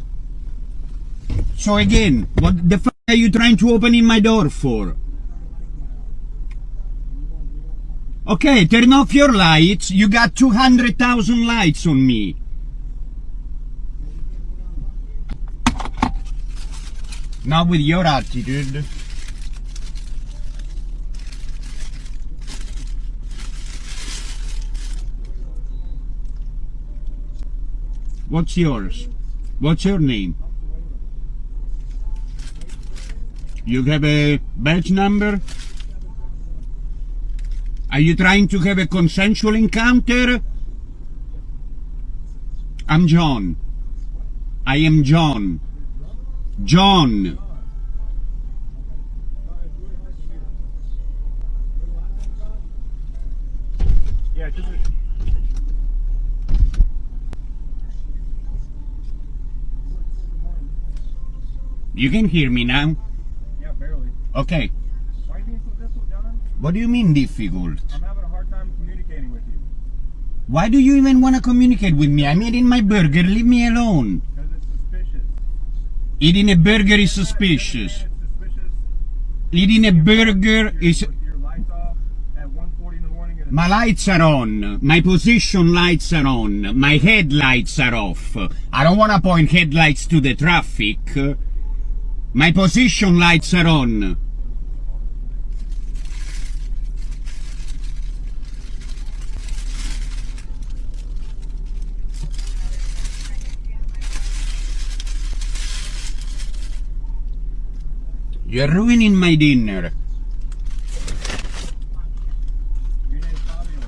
So again, what the fuck are you trying to open in my door for? Okay, turn off your lights. You got 200,000 lights on me. Not with your attitude. What's yours? What's your name? You have a badge number? Are you trying to have a consensual encounter? I'm John. I am John. John. Yeah, just... You can hear me now? Yeah, barely. Okay. Why are you being so difficult, John? What do you mean difficult? I'm having a hard time communicating with you. Why do you even want to communicate with me? I'm eating my burger. Leave me alone. Because it's suspicious. Eating a burger is suspicious. Eating a burger is... Your lights off at 1:40 in the morning. My lights are on. My position lights are on. My headlights are off. I don't want to point headlights to the traffic. My position lights are on. You're ruining my dinner. Your name's Fabio.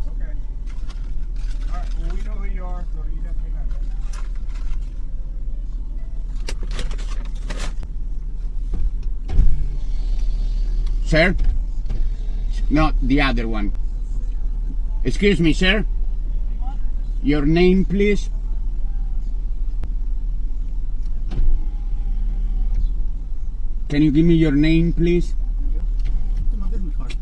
Okay. Alright, well, we know who you are, so you definitely have it. Sir? No, the other one. Excuse me, sir. Your name, please? Can you give me your name, please?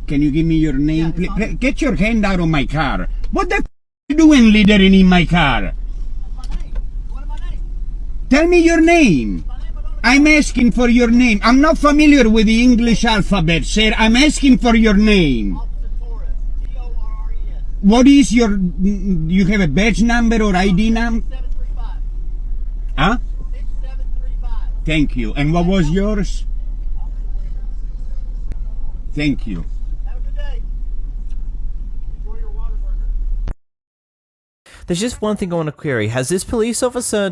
Can you give me your name, please? Get your hand out of my car. What the f are you doing littering in my car? Tell me your name. I'm asking for your name. I'm not familiar with the English alphabet, sir. I'm asking for your name. What is your... You have a badge number or ID number? 6735. Huh? 6735. Thank you. And what was yours? Thank you. There's just one thing I want to query. Does this police officer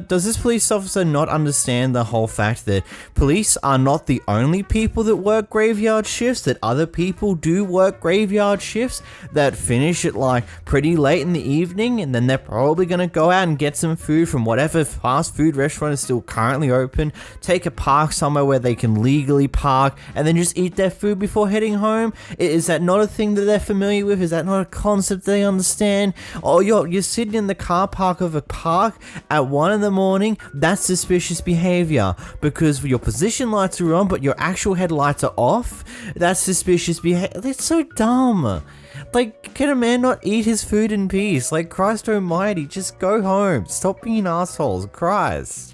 not understand the whole fact that police are not the only people that work graveyard shifts, that other people do work graveyard shifts that finish at like pretty late in the evening, and then they're probably going to go out and get some food from whatever fast food restaurant is still currently open, take a park somewhere where they can legally park, and then just eat their food before heading home? Is that not a thing that they're familiar with? Is that not a concept they understand? Or you're sitting in the car park of a park at 1 in the morning, that's suspicious behavior, because your position lights are on but your actual headlights are off. That's suspicious behavior. That's so dumb. Like, can a man not eat his food in peace? Like, Christ almighty, just go home. Stop being assholes. Christ.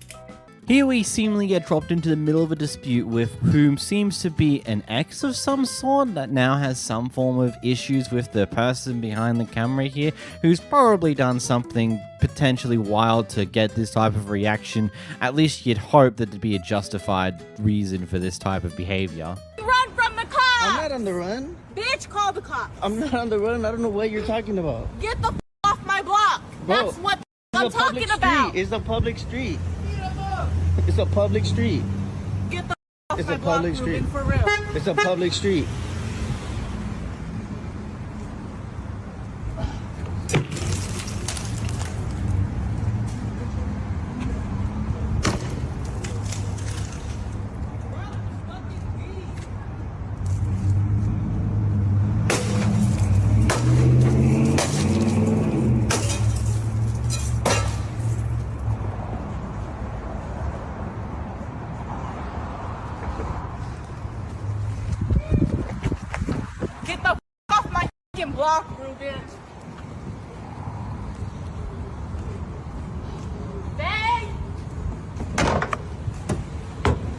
Here we seemingly get dropped into the middle of a dispute with whom seems to be an ex of some sort that now has some form of issues with the person behind the camera here, who's probably done something potentially wild to get this type of reaction. At least you'd hope that there'd be a justified reason for this type of behavior. Run from the cops! I'm not on the run. Bitch, call the cops. I'm not on the run. I don't know what you're talking about. Get the off my block. Bro, that's what I'm talking about. It's a public street. It's a public street. Get the off it's my a public block, street. Ruben, for real. It's a public street. Block, Ruben. Bang!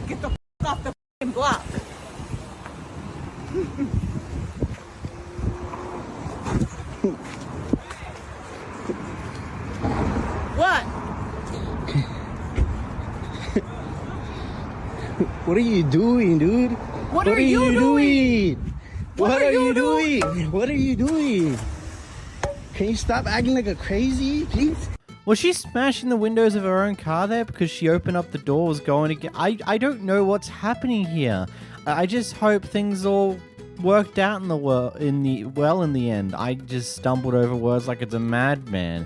Get the off the block. What? What are you doing, dude? What are you doing? What are you doing? What are you doing? Can you stop acting like a crazy, please? Was she smashing the windows of her own car there because she opened up the door, was going to get... I don't know what's happening here. I just hope things all worked out in the end. I just stumbled over words like it's a madman.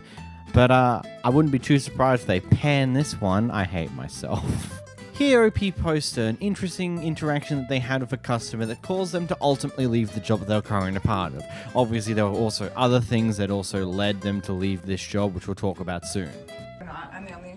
But I wouldn't be too surprised if they pan this one. I hate myself. Here, OP posts an interesting interaction that they had with a customer that caused them to ultimately leave the job that they were currently a part of. Obviously, there were also other things that also led them to leave this job, which we'll talk about soon. I'm the only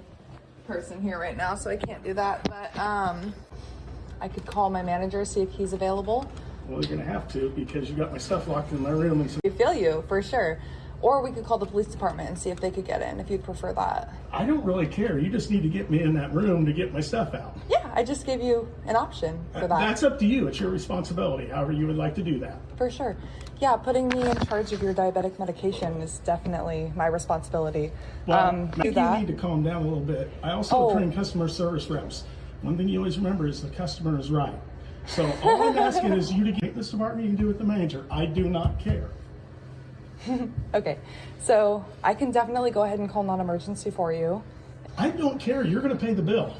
person here right now, so I can't do that, but I could call my manager, see if he's available. Well, you're gonna have to, because you got my stuff locked in my room. And so I feel you, for sure. Or we could call the police department and see if they could get in, if you'd prefer that. I don't really care. You just need to get me in that room to get my stuff out. Yeah, I just gave you an option for that. That's up to you. It's your responsibility, however you would like to do that. For sure. Yeah, putting me in charge of your diabetic medication is definitely my responsibility. Well, you need to calm down a little bit. I also train customer service reps. One thing you always remember is the customer is right. So all I'm asking is you to get this department, you can do with the manager. I do not care. Okay, so I can definitely go ahead and call non-emergency for you. I don't care. You're going to pay the bill.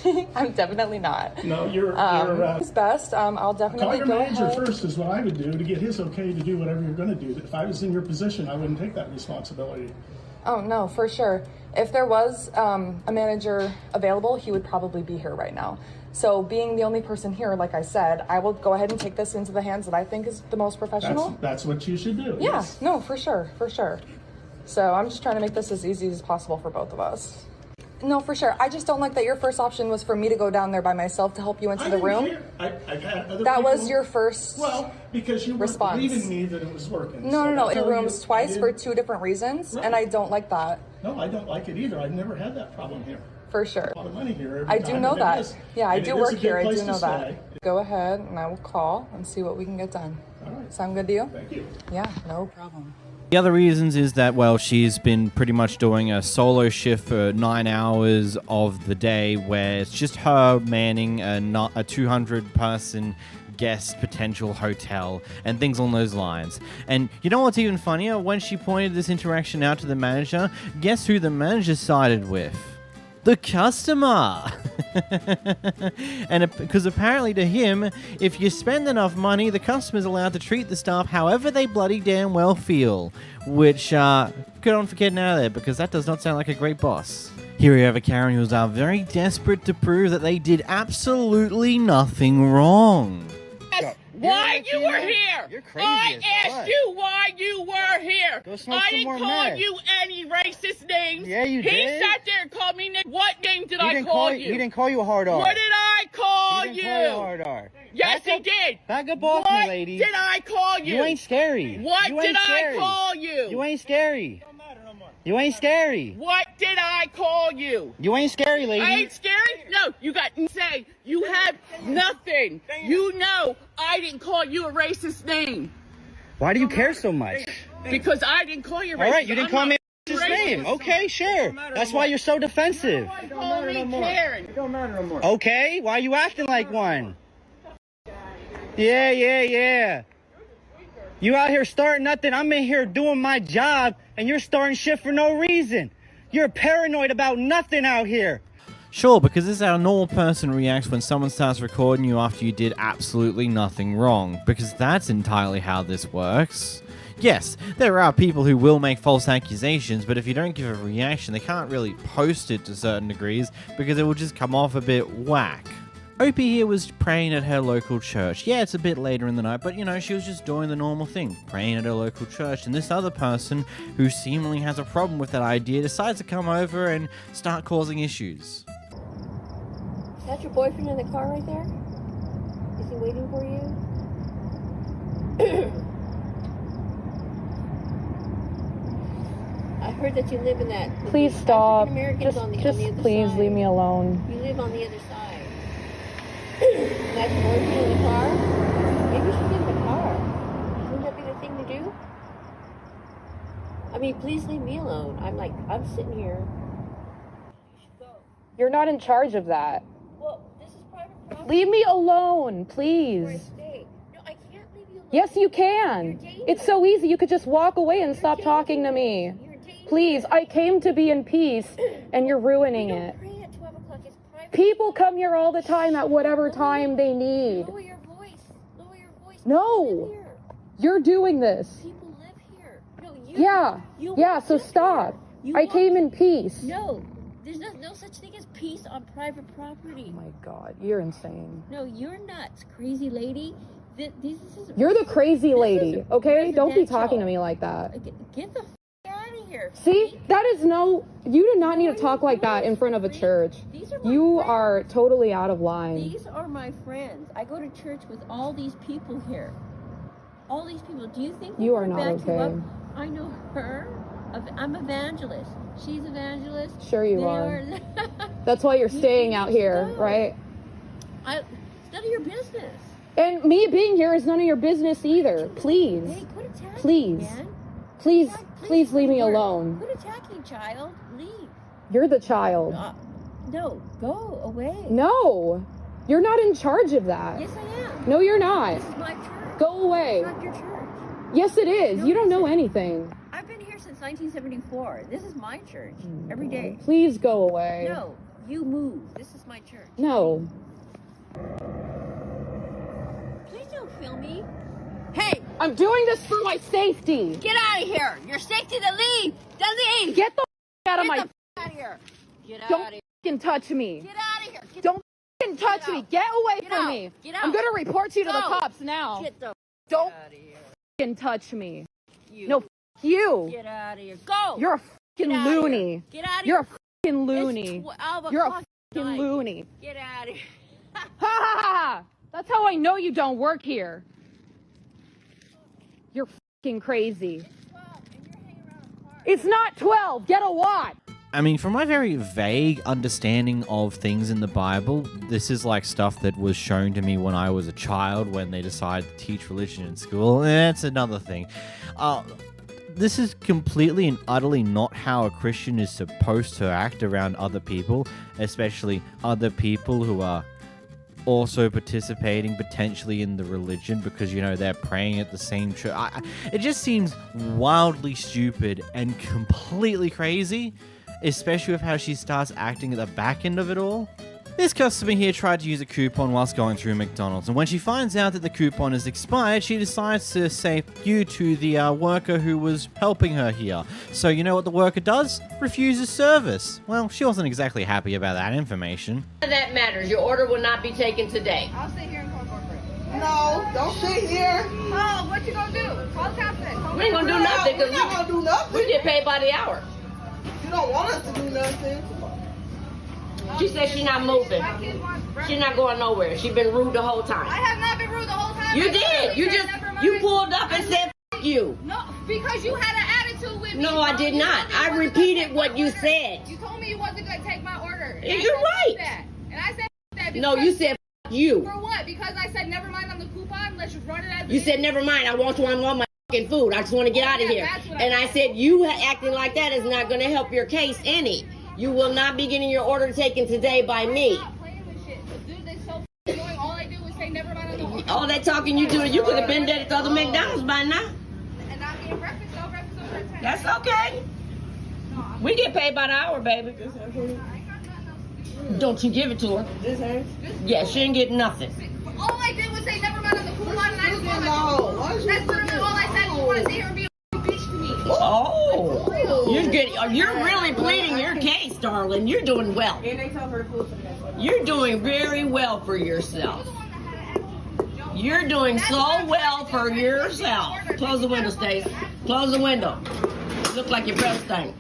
I'm definitely not. No, you're it's best. I'll definitely call your go manager ahead. first is what I would do to get his okay to do whatever you're going to do. If I was in your position, I wouldn't take that responsibility. Oh, no, for sure. If there was a manager available, he would probably be here right now. So being the only person here, like I said, I will go ahead and take this into the hands that I think is the most professional. That's what you should do. Yeah, yes. No, for sure, for sure. So I'm just trying to make this as easy as possible for both of us. No, for sure. I just don't like that your first option was for me to go down there by myself to help you into the room. I've had other That people, was your first because you response. weren't believing me that it was working. No. So In rooms twice for 2 different reasons, and I don't like that. No, I don't like it either. I've never had that problem here. For sure. A lot of money here. Every I do time, know and it that. is- Yeah, I and do it is work a good here. I place do to know that. stay. Go ahead, and I will call and see what we can get done. All right. Sound good to you? Thank you. Yeah, no problem. The other reasons is that, well, she's been pretty much doing a solo shift for 9 hours of the day where it's just her manning a 200-person guest potential hotel and things along those lines. And you know what's even funnier? When she pointed this interaction out to the manager, guess who the manager sided with? The customer. And because apparently to him, if you spend enough money, the customer's allowed to treat the staff however they bloody damn well feel. Which, good on for getting out of there, because that does not sound like a great boss. Here we have a Karen who's very desperate to prove that they did absolutely nothing wrong. Why you were here? You're crazy I as asked fuck. you why you were here. Go smoke I some didn't more call meth. you any racist names. Yeah, you he did. sat there and called me. What name did I didn't call you? He didn't call you a hard R. What did I call He you? didn't call you a hard R. Yes, Back he up- did. Back up off What me, lady. did I call you? You ain't scary. What You ain't did scary. I call you? You ain't scary. You ain't scary. What did I call you? You ain't scary, lady. I ain't scary? No, you got to say you have nothing. You know I didn't call you a racist name. Why do you care so much? Because I didn't call you racist. All right, you didn't I'm call me not his name. racist. Okay, sure. That's why you're so defensive. Call me Karen. It don't matter no more. Okay, why are you acting like one? Yeah. You out here starting nothing. I'm in here doing my job, and you're starting shit for no reason. You're paranoid about nothing out here. Sure, because this is how a normal person reacts when someone starts recording you after you did absolutely nothing wrong, because that's entirely how this works. Yes, there are people who will make false accusations, but if you don't give a reaction, they can't really post it to certain degrees, because it will just come off a bit whack. Opie here was praying at her local church. Yeah, it's a bit later in the night, but you know, she was just doing the normal thing, praying at her local church. And this other person, who seemingly has a problem with that idea, decides to come over and start causing issues. Is that your boyfriend in the car right there? Is he waiting for you? I heard that you live in that. Please stop. African-Americans on the Just other please side. leave me alone. You live on the other side. That's your boyfriend in the car? Maybe you should get in the car. Wouldn't that be the thing to do? I mean, please leave me alone. I'm sitting here. You're not in charge of that. Well, this is private property. Leave me alone, please. No, I can't leave you alone. Yes, you can. It's so easy. You could just walk away and stop talking to me. Please, I came to be in peace, and you're ruining it. Pray at 12 o'clock. It's private. People come here all the time at whatever time they need. Lower your voice. Lower your voice. No, you're doing this. People live here. No, you. Yeah, so stop. I came in peace. No, there's no such thing as peace on private property. Oh my God, you're insane. No, you're nuts, crazy lady. This is. You're the crazy lady, okay? Don't be residential. talking to me like that. Get the out of here. See, that is you do not need to talk like that in front of a church. You are totally out of line. These are my friends. I go to church with all these people here. All these people. Do you think You are we're not back you okay. up? I know her. I'm evangelist. She's evangelist. Sure you They are. That's why you're staying out here, right? It's none of your business. And me being here is none of your business either. Please. Hey, quit attacking, Please. man. Please leave me alone. Quit attacking, child. Leave. You're the child. No, go away. No. You're not in charge of that. Yes, I am. No, you're not. This is my church. Go away. It's not your church. Yes, it is. No, You don't it know isn't. anything. I've been here since 1974. This is my church. Every day. Please go away. No, you move. This is my church. No. Please don't film me. Hey! I'm doing this for my safety. Get out of here! You're safety to leave! To leave! Get the out of my. Get the out of here! Get out Don't of here! fucking touch me. Get out of here! Don't fucking touch me. Get away Get from out. me. Get out. I'm gonna report you to the Go. cops now. Get the Don't out of here. fucking touch me. You. No, you. Get out of here. Go! You're a fucking Get out of here. loony. Get out of You're here. a fucking loony. You're a fucking loony. Get out of here. Ha ha ha ha! That's how I know you don't work here. You're fucking crazy. It's not 12. Get a watch. I mean, from my very vague understanding of things in the Bible, this is like stuff that was shown to me when I was a child when they decided to teach religion in school. That's another thing. This is completely and utterly not how a Christian is supposed to act around other people, especially other people who are also participating potentially in the religion because, you know, they're praying at the same church. It just seems wildly stupid and completely crazy, especially with how she starts acting at the back end of it all. This customer here tried to use a coupon whilst going through McDonald's, and when she finds out that the coupon is expired, she decides to say you to the worker who was helping her here. So you know what the worker does? Refuses service. Well, she wasn't exactly happy about that information. That matters. Your order will not be taken today. I'll sit here and call corporate. No, don't sit here. Oh, what you gonna do? Call captain. We ain't gonna do nothing We're not gonna do nothing. we get paid by the hour. You don't want us to do nothing. She said she's not moving. She's not going nowhere. She's been rude the whole time. I have not been rude the whole time. You did. You pulled up and said F you. No, because you had an attitude with me. No, I did not. I repeated what you said. You told me you wasn't gonna take my order. You're right. And I said that. No, you said F you. For what? Because I said never mind on the coupon. Let's just run it as. You said never mind. I want my fucking food. I just want to get out of here. And I said you acting like that is not going to help your case any. You will not be getting your order taken today by me. All I did was say never mind on the coupon. All that talking you do, you could have been dead at the other McDonald's by now. And not getting breakfast, no breakfast over at 10. That's okay. We get paid by the hour, baby. Don't you give it to her. Yeah, she didn't get nothing. All I did was say never mind on the coupon, and I just want my. That's literally all I said. You want to sit here and be a bitch to me. Oh, you're really pleading your case, darling. You're doing well. And they tell her to You're doing very well for yourself. You're doing so well for yourself. Close the window, Stace. Close the window. Look like your breath stank.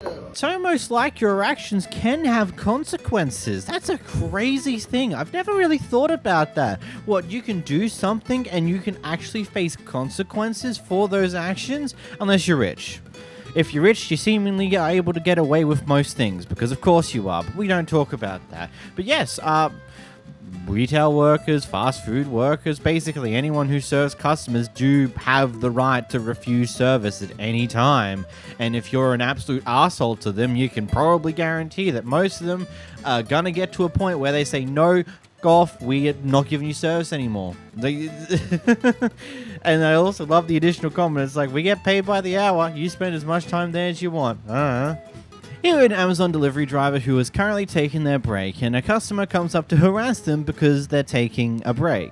It's almost like your actions can have consequences. That's a crazy thing. I've never really thought about that. What, you can do something and you can actually face consequences for those actions unless you're rich. If you're rich, you seemingly are able to get away with most things, because of course you are, but we don't talk about that. But yes, retail workers, fast food workers, basically anyone who serves customers do have the right to refuse service at any time. And if you're an absolute arsehole to them, you can probably guarantee that most of them are gonna get to a point where they say, no, off, we're not giving you service anymore. And I also love the additional comment. It's like, we get paid by the hour. You spend as much time there as you want. Here, an Amazon delivery driver who is currently taking their break, and a customer comes up to harass them because they're taking a break.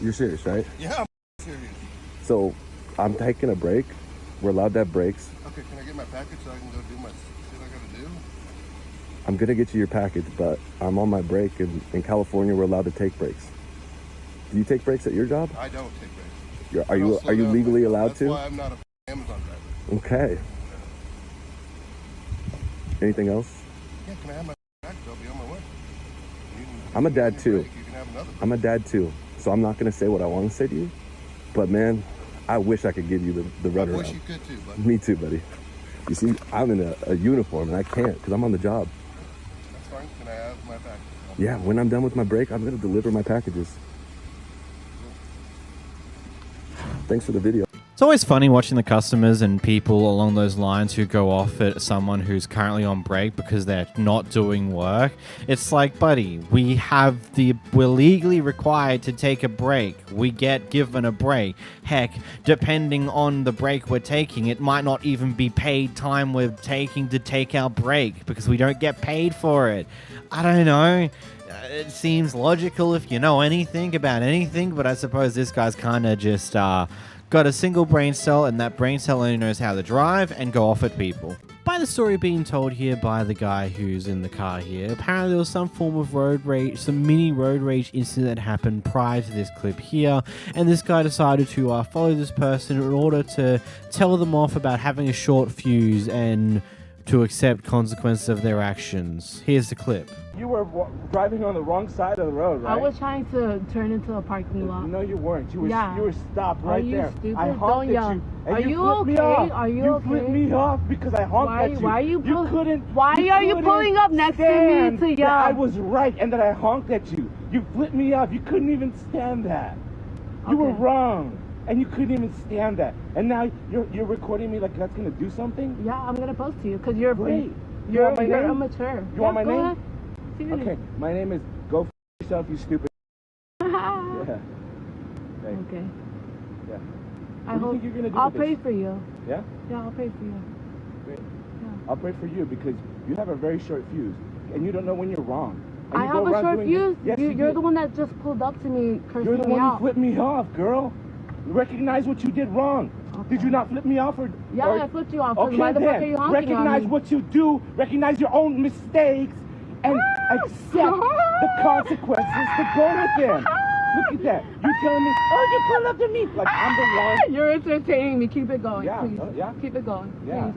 You're serious, right? Yeah, I'm serious. So, I'm taking a break. We're allowed to have breaks. Okay, can I get my package so I can go do my shit I gotta do? I'm gonna get you your package, but I'm on my break, and in California, we're allowed to take breaks. Do you take breaks at your job? I don't take breaks. Are you legally allowed to? That's why I'm not an Amazon driver. Okay. Anything else? Yeah, can I have my package? I'll be on my way. I'm a dad too. You can have another. I'm a dad too, so I'm not gonna say what I want to say to you. But man, I wish I could give you the runaround. I wish you could too, buddy. Me too, buddy. You see, I'm in a uniform and I can't because I'm on the job. That's fine. Can I have my package? Yeah, when I'm done with my break, I'm gonna deliver my packages. Thanks for the video. It's always funny watching the customers and people along those lines who go off at someone who's currently on break because they're not doing work. It's like, buddy, we're legally required to take a break. We get given a break. Heck, depending on the break we're taking, it might not even be paid time we're taking to take our break because we don't get paid for it. I don't know. It seems logical if you know anything about anything, but I suppose this guy's kind of just got a single brain cell, and that brain cell only knows how to drive and go off at people. by the story being told here by the guy who's in the car here, apparently there was some form of road rage, some mini road rage incident that happened prior to this clip here, and this guy decided to follow this person in order to tell them off about having a short fuse and to accept consequences of their actions. Here's the clip. You were driving on the wrong side of the road, right? I was trying to turn into a parking lot. No, you weren't. You were stopped right there. Are you stupid? I honked at you. Are you okay? Are you okay? You flipped me off because I honked at you. Why are you Why are you pulling up next to me to yell? I was right and that I honked at you. You flipped me off. You couldn't even stand that. You were wrong. And you couldn't even stand that. And now you're recording me like that's gonna do something? Yeah, I'm gonna post to you because you're great. You're immature. You want my name? Ahead. Okay, my name is Go F Yourself, you stupid. Yeah. Okay. Yeah. I What do you hope think you're gonna do I'll with pay this? for you. Yeah? Yeah, I'll pay for you. Great. Yeah. I'll pray for you because you have a very short fuse and you don't know when you're wrong. And I you have go a around short doing fuse. this. Yes, You're do. the one that just pulled up to me, cursing You're the me one out. who flipped me off, girl. Recognize what you did wrong. Okay. Did you not flip me off? Yeah, I flipped you off. Okay, Why the fuck then. are you honking on Recognize me? what you do. Recognize your own mistakes and accept the consequences to go with them. Look at that. You're telling me, oh, you pulled up to me. Like I'm the one. You're entertaining me. Keep it going, Yeah, please. yeah. Keep it going, Yeah. please.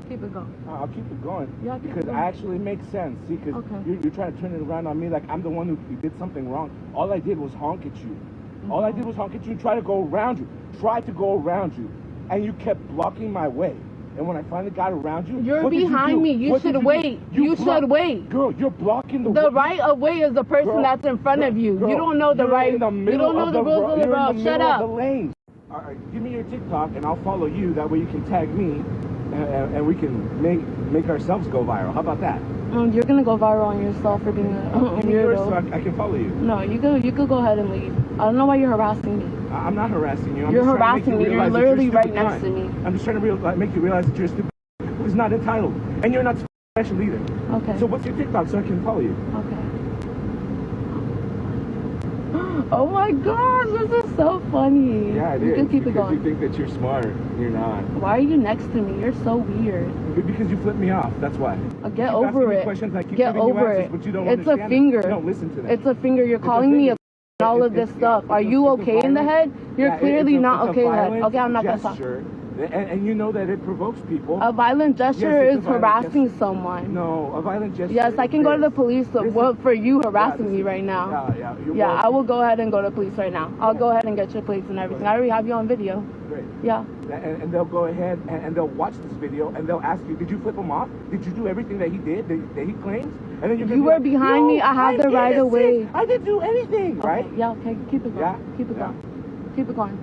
Keep it going. I'll keep it going. Yeah, keep it because going. I actually make sense. See, because you're trying to turn it around on me like I'm the one who did something wrong. All I did was honk at you. All I did was honk at you and try to go around you. Tried to go around you. And you kept blocking my way. And when I finally got around you, You're what did behind me. You What should did do? wait. You should wait. Girl, you're blocking the The right of way is the person Girl, that's in front of you. girl, You don't know the you're right. in the You middle don't know of the rules of the you're in road. the Shut middle up. of the lane. All right, give me your TikTok and I'll follow you. That way you can tag me and we can make ourselves go viral. How about that? You're gonna go viral on yourself for being a Give me yours so weirdo. I can follow you. No, you could go ahead and leave. I don't know why you're harassing me. I'm not harassing you. I'm You're just trying to harassing make me. you You're realize that literally a right stupid next to guy. me. I'm just trying to make you realize that you're a stupid who's not entitled. And you're not special either. Okay. So what's your TikTok so I can follow you? Okay. Oh my gosh, this is so funny. Yeah, it You is. can keep it because going. you think that you're smart. You're not. Why are you next to me? You're so weird. Because you flipped me off. That's why. Get Keep over asking me it. questions, I keep Get giving you over answers, it. but you don't It's a understand it. finger. You don't listen to that. It's a finger. You're calling me a all of this stuff. Are you okay in the head? You're clearly not okay in the head. Okay, I'm not gonna talk. And you know that it provokes people. A violent gesture Yes, it's is a violent harassing gesture. someone. No, a violent gesture. Yes, I can go to the police for you harassing this me right now. You're Yeah, I welcome. will go ahead and go to police right now. I'll go ahead and get your plates and everything. I already have you on video. Great. Yeah. And they'll go ahead and they'll watch this video and they'll ask you, did you flip him off? Did you do everything that he did, that he claims? And then You were behind me. I have the right of way. I didn't do anything, right? Yeah, okay. Keep it going. Yeah? Keep it going. Keep it going.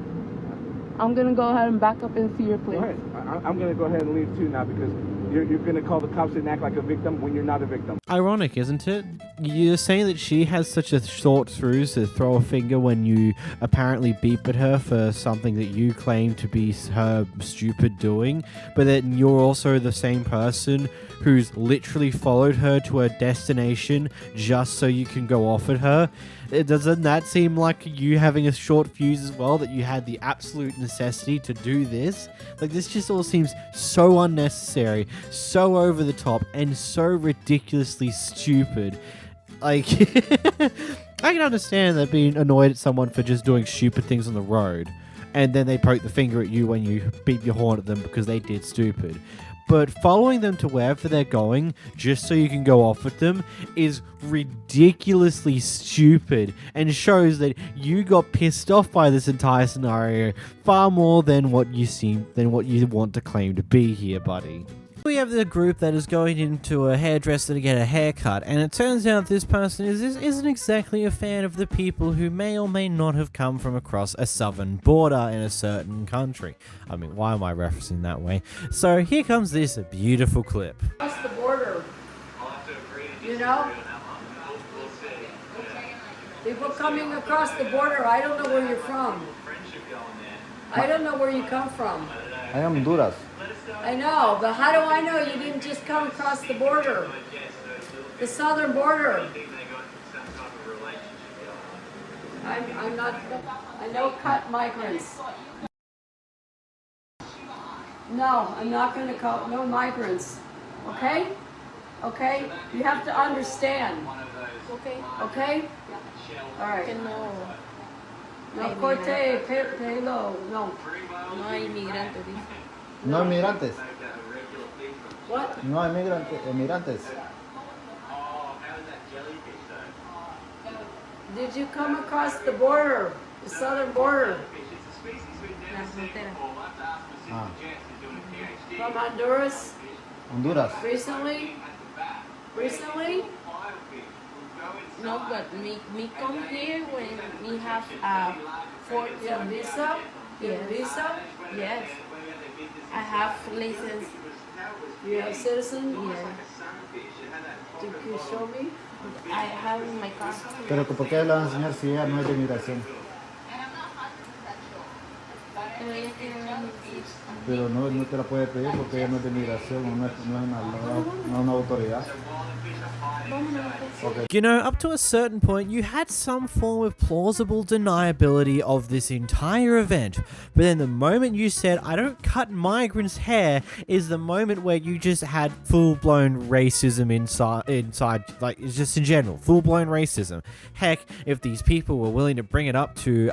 I'm going to go ahead and back up and see your place. All right. I'm going to go ahead and leave too now because you're going to call the cops and act like a victim when you're not a victim. Ironic, isn't it? You're saying that she has such a short fuse to throw a finger when you apparently beep at her for something that you claim to be her stupid doing, but then you're also the same person who's literally followed her to her destination just so you can go off at her. Doesn't that seem like you having a short fuse as well, that you had the absolute necessity to do this? Like, this just all seems so unnecessary, so over the top, and so ridiculously stupid. Like, I can understand that being annoyed at someone for just doing stupid things on the road, and then they poke the finger at you when you beep your horn at them because they did stupid. But following them to wherever they're going just so you can go off with them is ridiculously stupid and shows that you got pissed off by this entire scenario far more than what you want to claim to be here, buddy. We have the group that is going into a hairdresser to get a haircut, and it turns out this person isn't exactly a fan of the people who may or may not have come from across a southern border in a certain country. I mean, why am I referencing that way? So here comes this beautiful clip. Across the border, you know? People coming across the border, I don't know where you're from. I don't know where you come from. I am Honduras. I know, but how do I know you didn't just come across the border? The southern border. I'm not, I know cut migrants. No, I'm not going to call, no migrants. Okay? Okay? You have to understand. Okay. Okay? All right. Que no. No corte, pelo, no. No hay inmigrantes. No hay migrantes. What? No hay migrantes. Did you come across the border, the southern border? La frontera. Ah. From Honduras? Honduras. Recently? Recently? No, but me come here when we have Yeah, visa? Yes. Visa? Yes. I have license. You have citizen? Yes. You can show me? I have in my car. Pero ¿por qué le van a enseñar si ella no es de migración? Pero ella quiere ver mi licencia. Pero no te la puede pedir porque ella no es de migración, no es una autoridad. Okay. You know, up to a certain point, you had some form of plausible deniability of this entire event. But then the moment you said, I don't cut migrants' hair, is the moment where you just had full-blown racism inside, like, it's just in general, full-blown racism. Heck, if these people were willing to bring it up to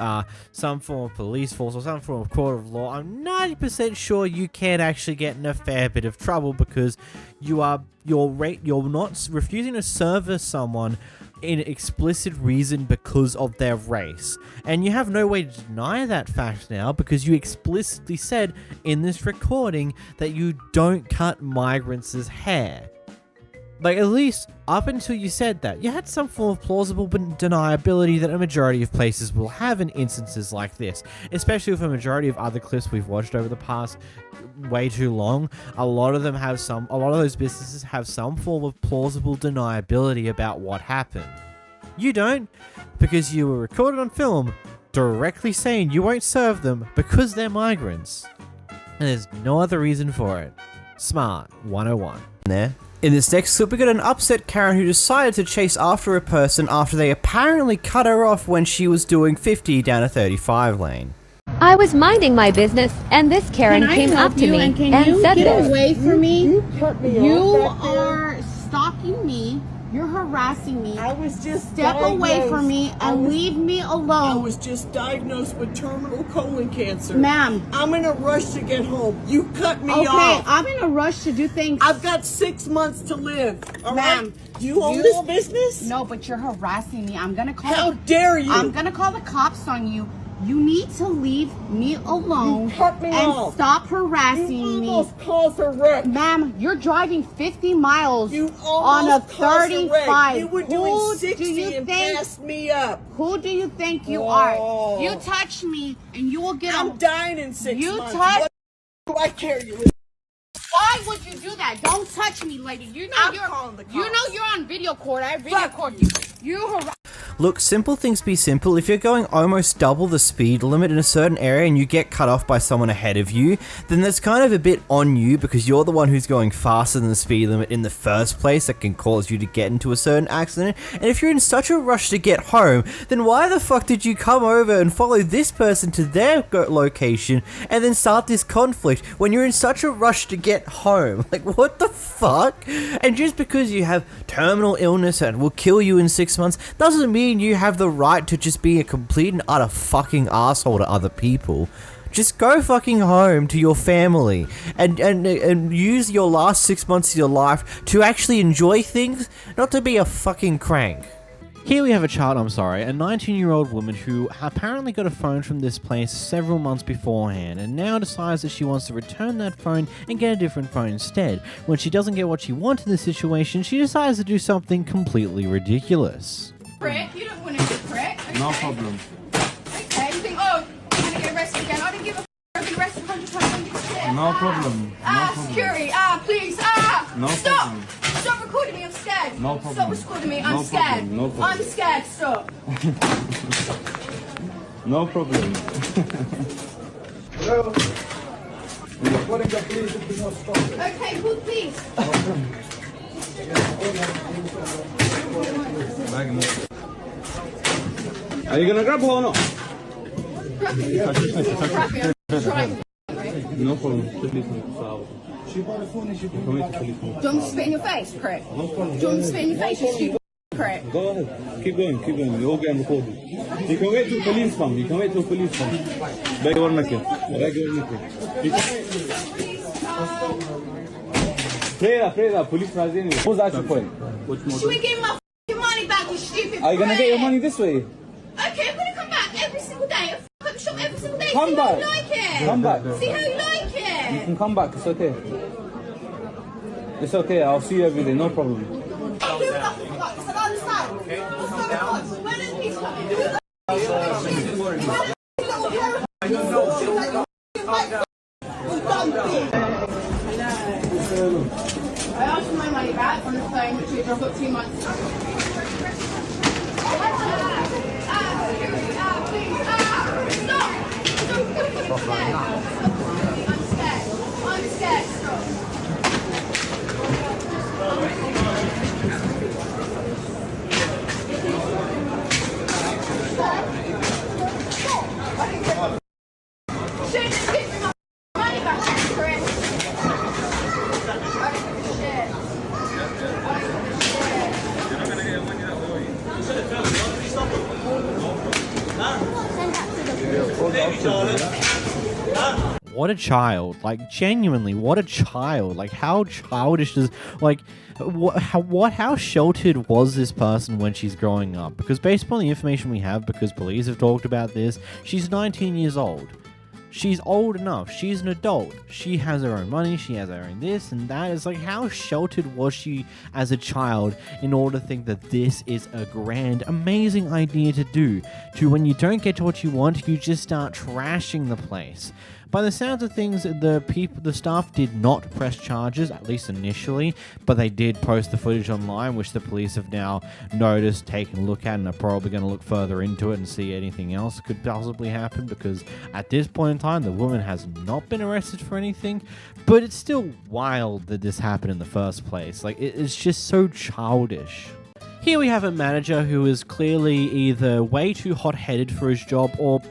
some form of police force or some form of court of law, I'm 90% sure you can actually get in a fair bit of trouble because you're not refusing to service someone in explicit reason because of their race. And you have no way to deny that fact now because you explicitly said in this recording that you don't cut migrants' hair. Like, at least up until you said that, you had some form of plausible deniability that a majority of places will have in instances like this. Especially with a majority of other clips we've watched over the past way too long. A lot of those businesses have some form of plausible deniability about what happened. You don't, because you were recorded on film directly saying you won't serve them because they're migrants. And there's no other reason for it. Smart 101. There. In this next clip, we got an upset Karen who decided to chase after a person after they apparently cut her off when she was doing 50 down a 35 lane. I was minding my business, and this Karen came up to me and said this. Get away from me. You off are stalking me. You're harassing me. I was just Step away diagnosed. from me and leave me alone. I was just diagnosed with terminal colon cancer. Ma'am. I'm in a rush to get home. You cut me Okay, off. I'm in a rush to do things. I've got 6 months to live. All Ma'am, right? You own this business? No, but you're harassing me. I'm gonna call. How dare you? I'm gonna call the cops on you. You need to leave me alone You cut me and off. stop harassing You me. almost caused a wreck. Ma'am, you're driving 50 miles on a almost caused a wreck. 35. You were doing 60 and passed me up. Who do you think you Oh. are? You touch me and you will get I'm dying in 6 You months. touch. What do I care? You Why would you do that? Don't touch me, lady. You know you're on video court. I video court you. You Look, simple things be simple. If you're going almost double the speed limit in a certain area and you get cut off by someone ahead of you, then that's kind of a bit on you because you're the one who's going faster than the speed limit in the first place that can cause you to get into a certain accident. And if you're in such a rush to get home, then why the fuck did you come over and follow this person to their location and then start this conflict when you're in such a rush to get home? Like, what the fuck? And just because you have terminal illness and will kill you in 6 months doesn't mean you have the right to just be a complete and utter fucking asshole to other people. Just go fucking home to your family and use your last 6 months of your life to actually enjoy things, not to be a fucking crank. Here we have a 19-year-old woman who apparently got a phone from this place several months beforehand and now decides that she wants to return that phone and get a different phone instead. When she doesn't get what she wants in this situation, she decides to do something completely ridiculous. prick. You don't want to be a prick. Okay. No problem. Okay. You think, oh, I'm going to get arrested again. I didn't give a f***. I've been arrested 100 times. No problem. No problem. Security. Please. No Stop. problem. Stop recording me. I'm scared. No problem. Stop recording me. I'm No scared. problem. No problem. I'm scared. Stop. No problem. Hello? We're recording the police if you not stop it. Okay, good, please. Are you gonna grab her or not? Grab me. I'm trying. No problem. She bought a phone and she can wait to police. Do you want me to spit in your face, prick? No problem. Do you want me to spit in your face, you stupid prick? Go ahead. Keep going. We're all getting recorded. You can wait till police come. You can wait till police come. Beg one naked. You can wait. Pray, police rise anyway. What's the actual point? Should we give my money back, you stupid Are you gonna prick? get your money this way? Okay, I'm gonna come back every single day. Fuck up the shop every single day. Come See back. how you like it. Come back. See how you like You it. can come back. It's okay. It's okay. I'll see you every day. No problem. Who the fuck? It's an understand. Okay. When did these come in? Who the I asked for my money back on the phone, which I've got 2 months. I'm scared. Stop. Shouldn't have given me my money back, Chris. What a child. Like, genuinely, what a child. Like, how childish is, like, how sheltered was this person when she's growing up? Because based upon the information we have, because police have talked about this, she's 19 years old. She's old enough. She's an adult. She has her own money. She has her own this and that. It's like, how sheltered was she as a child in order to think that this is a grand, amazing idea to do? To when you don't get to what you want, you just start trashing the place. By the sounds of things, the staff did not press charges, at least initially, but they did post the footage online, which the police have now noticed, taken a look at, and are probably going to look further into it and see anything else could possibly happen, because at this point in time, the woman has not been arrested for anything, but it's still wild that this happened in the first place. Like, it's just so childish. Here we have a manager who is clearly either way too hot-headed for his job or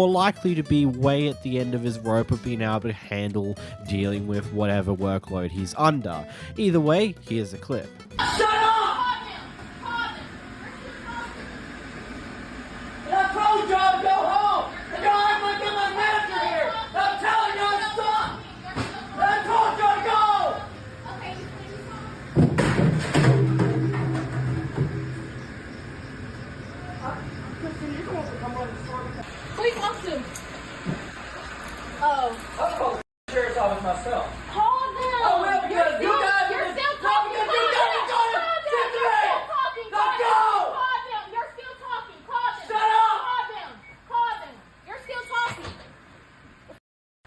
likely to be way at the end of his rope of being able to handle dealing with whatever workload he's under. Either way, here's a clip. Shut up! And I told y'all to go home! And y'all act like I'm my manager here! I'm telling y'all to stop! And I told y'all to go! Please ask him. Oh. I'll call the sheriff's office myself. Call them. Oh, well, because you guys You're still talking. talking. You guys are going to sit there. Let's go. Call them. You're still talking. Call them. Shut up. Call them. Call them. You're still talking.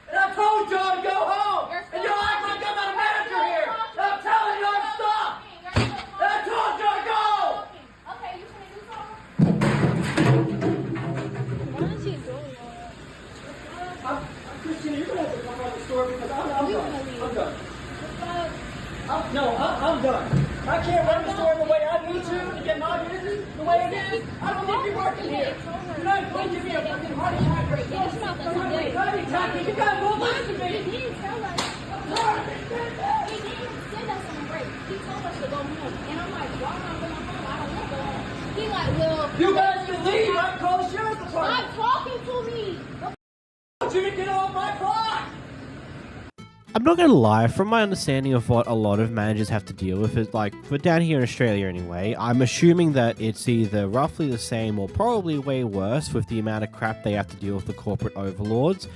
And I told y'all to go home. And y'all act like I'm not a manager here. And I'm telling y'all to stop. And I told y'all to go. Okay, you can do something. Christina, you're going to have to come out of the store because I'm done. I'm done. I can't run the store the way I need to get my business the way it is. I don't need to be working here. You're not going to give me a fucking heart attack. Heart attack. You got more life to me. He didn't tell us. He didn't send us on break. He told us to go home. And I'm like, why am I going home? I don't want to go home. He like, well... You guys can leave. I can call the sheriff's department. Stop talking to me. I want you to get off my clock. I'm not gonna lie, from my understanding of what a lot of managers have to deal with, is like, for down here in Australia anyway, I'm assuming that it's either roughly the same or probably way worse with the amount of crap they have to deal with the corporate overlords.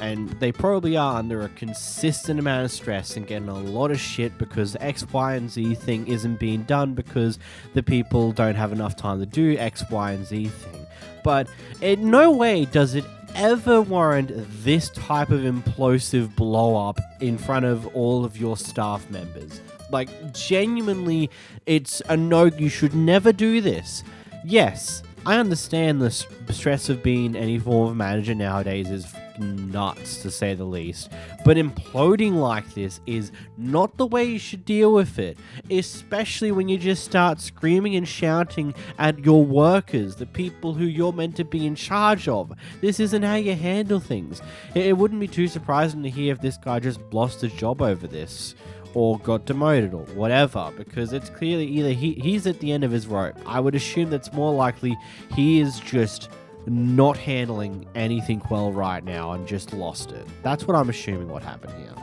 And they probably are under a consistent amount of stress and getting a lot of shit because X, Y, and Z thing isn't being done because the people don't have enough time to do X, Y, and Z thing. But in no way does it ever warrant this type of implosive blow up in front of all of your staff members. Like, genuinely, it's a no, you should never do this. Yes, I understand the stress of being any form of manager nowadays is nuts, to say the least. But imploding like this is not the way you should deal with it, especially when you just start screaming and shouting at your workers, the people who you're meant to be in charge of. This isn't how you handle things. It wouldn't be too surprising to hear if this guy just lost his job over this, or got demoted, or whatever, because it's clearly either he's at the end of his rope. I would assume that's more likely he is just not handling anything well right now and just lost it. That's what I'm assuming what happened here.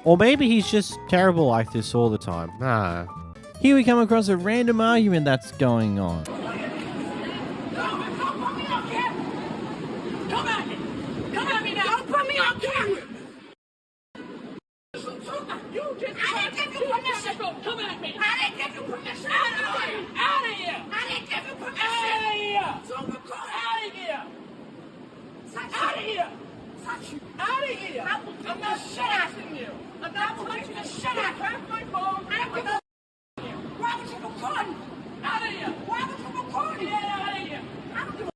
Or maybe he's just terrible like this all the time. Nah. Here we come across a random argument that's going on. Come at me! Come at me now! Don't put me on camera! You just I didn't give you permission! Come at me! I didn't give you permission! Out of here! Out of here! I didn't give you permission! Out of here! Out of here! Out of here! Out of here! I'm not shitting you! I'm not punching the shit out of you! Grab my phone! I don't give a why would you record me? Out of here! Why would you record me? Get out of here! I don't give a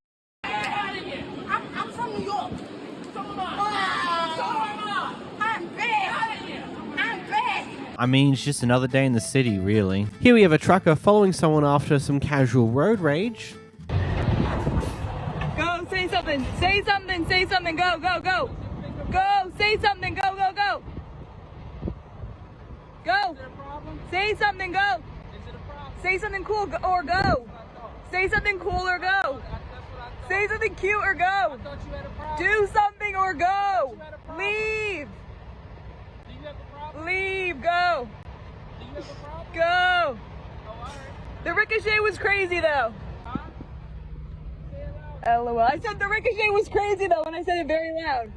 get out of here! I'm from New York! So am I! So am I! I'm bad! Out of here! I'm bad! I mean, it's just another day in the city, really. Here we have a trucker following someone after some casual road rage. Go, say something, say something, say something, go, go, go. Go, say something, go, go, go. Go. Say something, go. Say something cool or go. Say something cool or go. Say something cute or go. Do something or go. Leave. Leave, go. Go. The ricochet was crazy though. LOL. I said the ricochet was crazy though when I said it very loud.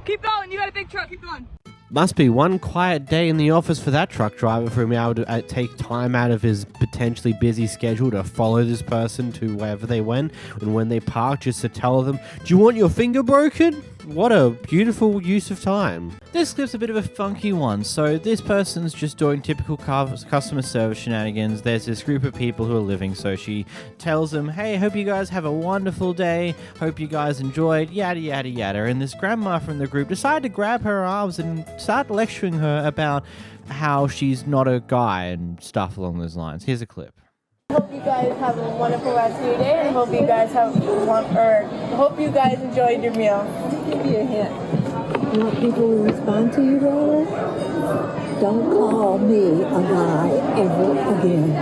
Keep going, you got a big truck, keep going. Must be one quiet day in the office for that truck driver for him able to take time out of his potentially busy schedule to follow this person to wherever they went, and when they park just to tell them, do you want your finger broken? What a beautiful use of time. This clip's a bit of a funky one. So this person's just doing typical customer service shenanigans. There's this group of people who are living, so she tells them, hey, hope you guys have a wonderful day. Hope you guys enjoyed, yada, yada, yada. And this grandma from the group decided to grab her arms and start lecturing her about how she's not a guy and stuff along those lines. Here's a clip. Hope you guys have a wonderful rest of your day, and hope you guys hope you guys enjoyed your meal. I'll give you a hint. You want people to respond to you better? Don't call me a guy ever again.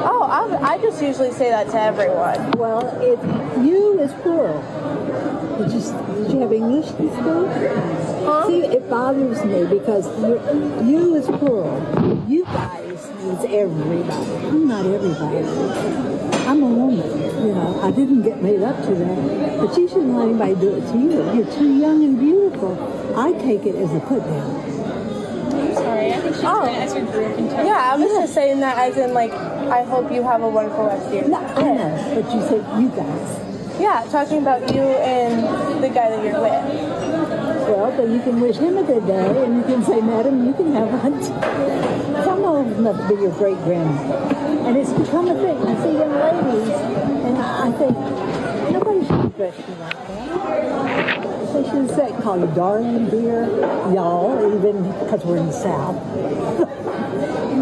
Oh, I just usually say that to everyone. Well, you is plural. Did you have English in school? Huh? See, it bothers me because you is plural. You guys means everybody. I'm not everybody. I'm a woman, you know. I didn't get made up to that. But you shouldn't let anybody do it to you. You're too young and beautiful. I take it as a put down. I'm sorry, I think she's saying as your group in town. Yeah, I was just saying that as in, like, I hope you have a wonderful rest of your day. No, I know, but you said you guys. Yeah, talking about you and the guy that you're with. Well, then you can wish him a good day, and you can say, Madam, you can have one. I'm old enough to be your great-grandmother. And it's become a thing. I see young ladies, and I think, nobody should dress you like that. They should say, call you darling, dear, y'all, even because we're in the South.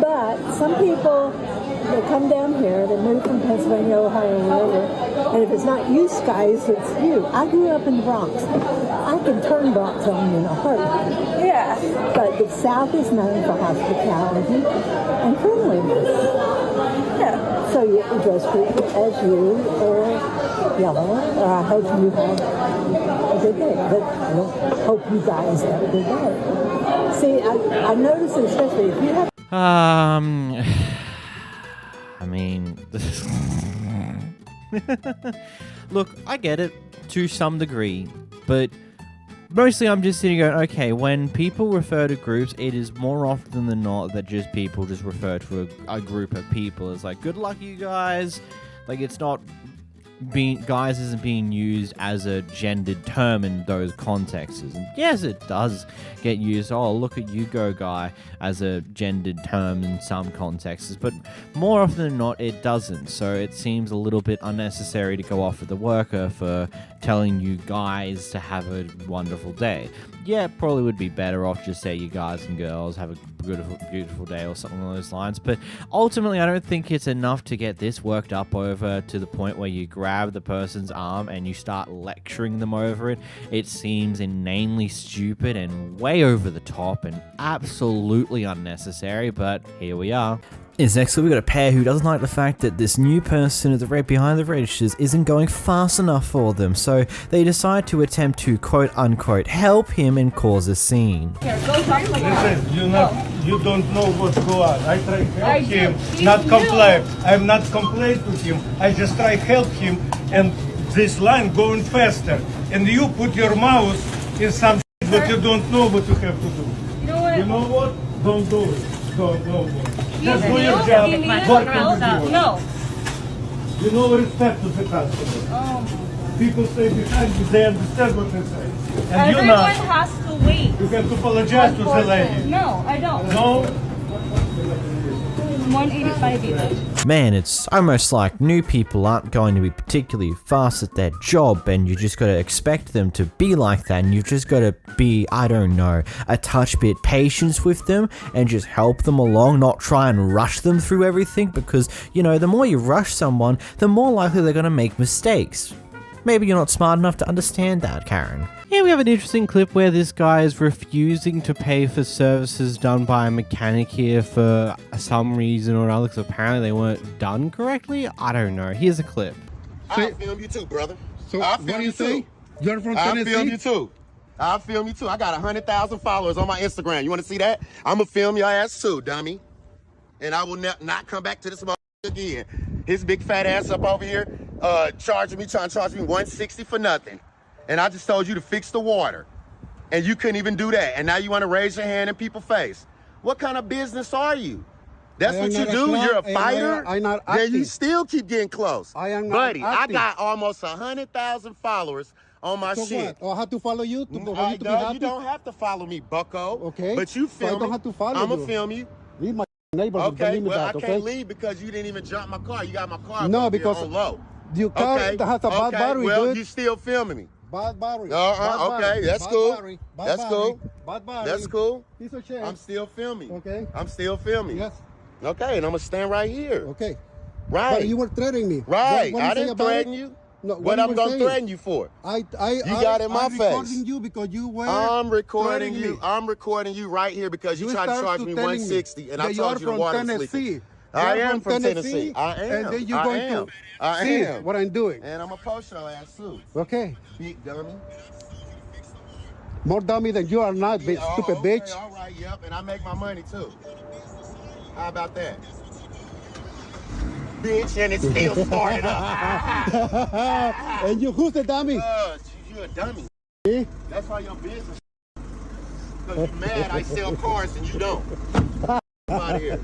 But some people, they come down here, they move from Pennsylvania, Ohio, wherever, and if it's not you guys, it's you. I grew up in the Bronx. I can turn Bronx on you in a heartbeat. Yeah. But the South is known for hospitality and friendliness. Yeah. So you address people as you or y'all, or I hope you have a good day. But I don't hope you guys have a good day. See, I noticed it, especially if you have... I mean, look, I get it to some degree, but mostly I'm just sitting going, okay, when people refer to groups, it is more often than not that just people just refer to a group of people as like, good luck, you guys. Like, it's not guys isn't being used as a gendered term in those contexts. And yes, it does get used. Oh, look at you go, guy, as a gendered term in some contexts, but more often than not, it doesn't. So it seems a little bit unnecessary to go off with the worker for telling you guys to have a wonderful day. Yeah, it probably would be better off just say you guys and girls have a beautiful day or something along those lines. But ultimately, I don't think it's enough to get this worked up over to the point where you grab the person's arm and you start lecturing them over it. It seems inanely stupid and way over the top and absolutely unnecessary, but here we are. Next, we got a pair who doesn't like the fact that this new person at the behind the registers isn't going fast enough for them, so they decide to attempt to quote-unquote help him and cause a scene. Listen, you don't know what's going on. I try to help him, not complain. I'm not complaining to him. I just try to help him, and this line going faster. And you put your mouth in some shit that you don't know what you have to do. You know what? Don't do it. Don't do it. Just do your job. Work with No. You know, respect to the customer. People stay behind you, they understand what they say. And Everyone you're not. has to wait. You have to apologize to the lady. No, I don't. No? 185 even. Man, it's almost like new people aren't going to be particularly fast at their job, and you just gotta expect them to be like that, and you've just gotta be, I don't know, a touch bit patient with them and just help them along, not try and rush them through everything, because, you know, the more you rush someone, the more likely they're gonna make mistakes. Maybe you're not smart enough to understand that, Karen. Here we have an interesting clip where this guy is refusing to pay for services done by a mechanic here for some reason or another, because apparently they weren't done correctly. I don't know. Here's a clip. I'll film you too, brother. So what do you say? You're from Tennessee? I'll film you too. I'll film you too. I got 100,000 followers on my Instagram. You want to see that? I'm going to film your ass too, dummy. And I will not come back to this motherfucker again. His big fat ass up over here trying to charge me $160 for nothing. And I just told you to fix the water. And you couldn't even do that. And now you want to raise your hand in people's face. What kind of business are you? That's what you do? You're a fighter? Then you still keep getting close. Buddy, I got almost 100,000 followers on my shit. What? I have to follow you to be No, happy? you don't have to follow me, bucko. Okay. But you film so I don't have to follow I'm you. going to film you. Leave my neighbors. Okay, well, that, I can't leave because you didn't even jump my car. You got my car no, because on low. Your car has a bad battery, well, dude. you still filming me. Bad battery. Okay, that's cool. That's cool. Bad battery. That's cool. Piece of shit. I'm still filming. Okay. I'm still filming. Yes. Okay, and I'm going to stand right here. Okay. Right. But you were threatening me. Right. What I didn't threaten you. No, what I'm going to threaten you for? You got in my face. I'm recording you because you were I'm recording you. Me. I'm recording you right here because you tried to charge me $160 and I told you the water was leaking. I am from Tennessee. I am. And then you're going to see what I'm doing. And I'm going to post your ass too. Okay. Big dummy. More dummy than you are not, bitch. Yeah, Stupid okay, bitch. All right, yep. And I make my money too. How about that? Bitch, and it's still started up. And you, who's the dummy? You a dummy. See? That's why your business. Because you're mad I sell cars and you don't. Come out of here.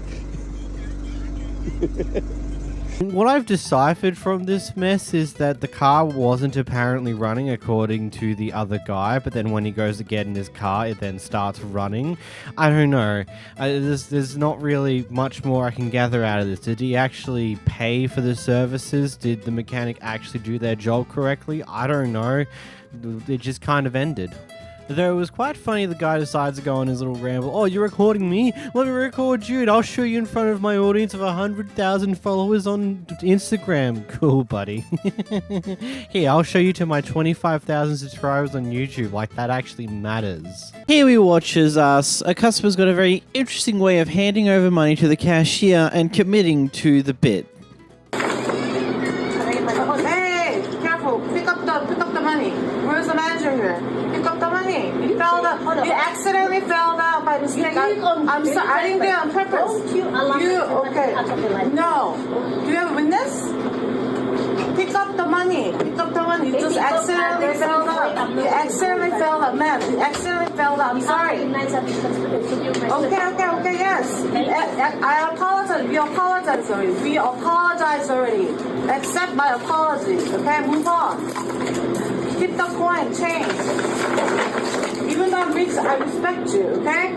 What I've deciphered from this mess is that the car wasn't apparently running according to the other guy, but then when he goes to get in his car, it then starts running. I don't know. There's not really much more I can gather out of this. Did he actually pay for the services? Did the mechanic actually do their job correctly? I don't know. It just kind of ended. Though it was quite funny, the guy decides to go on his little ramble. Oh, you're recording me? Let me record you and I'll show you in front of my audience of 100,000 followers on Instagram. Cool, buddy. Here, I'll show you to my 25,000 subscribers on YouTube. Like, that actually matters. Here we watch as a customer's got a very interesting way of handing over money to the cashier and committing to the bit. Hey, careful. Pick up the money. Where's the manager here? Pick up the money. You accidentally fell down by mistake. I'm sorry. I didn't do it on purpose. Okay. No. Do you have a witness? Pick up the money. Pick up the money. You just accidentally filled up. You accidentally filled up, ma'am. You accidentally filled up. I'm sorry. Okay, yes. I apologize. We apologize already. We apologize already. Accept my apology. Okay, move on. Keep the coin, change. Even though I'm rich, I respect you, okay?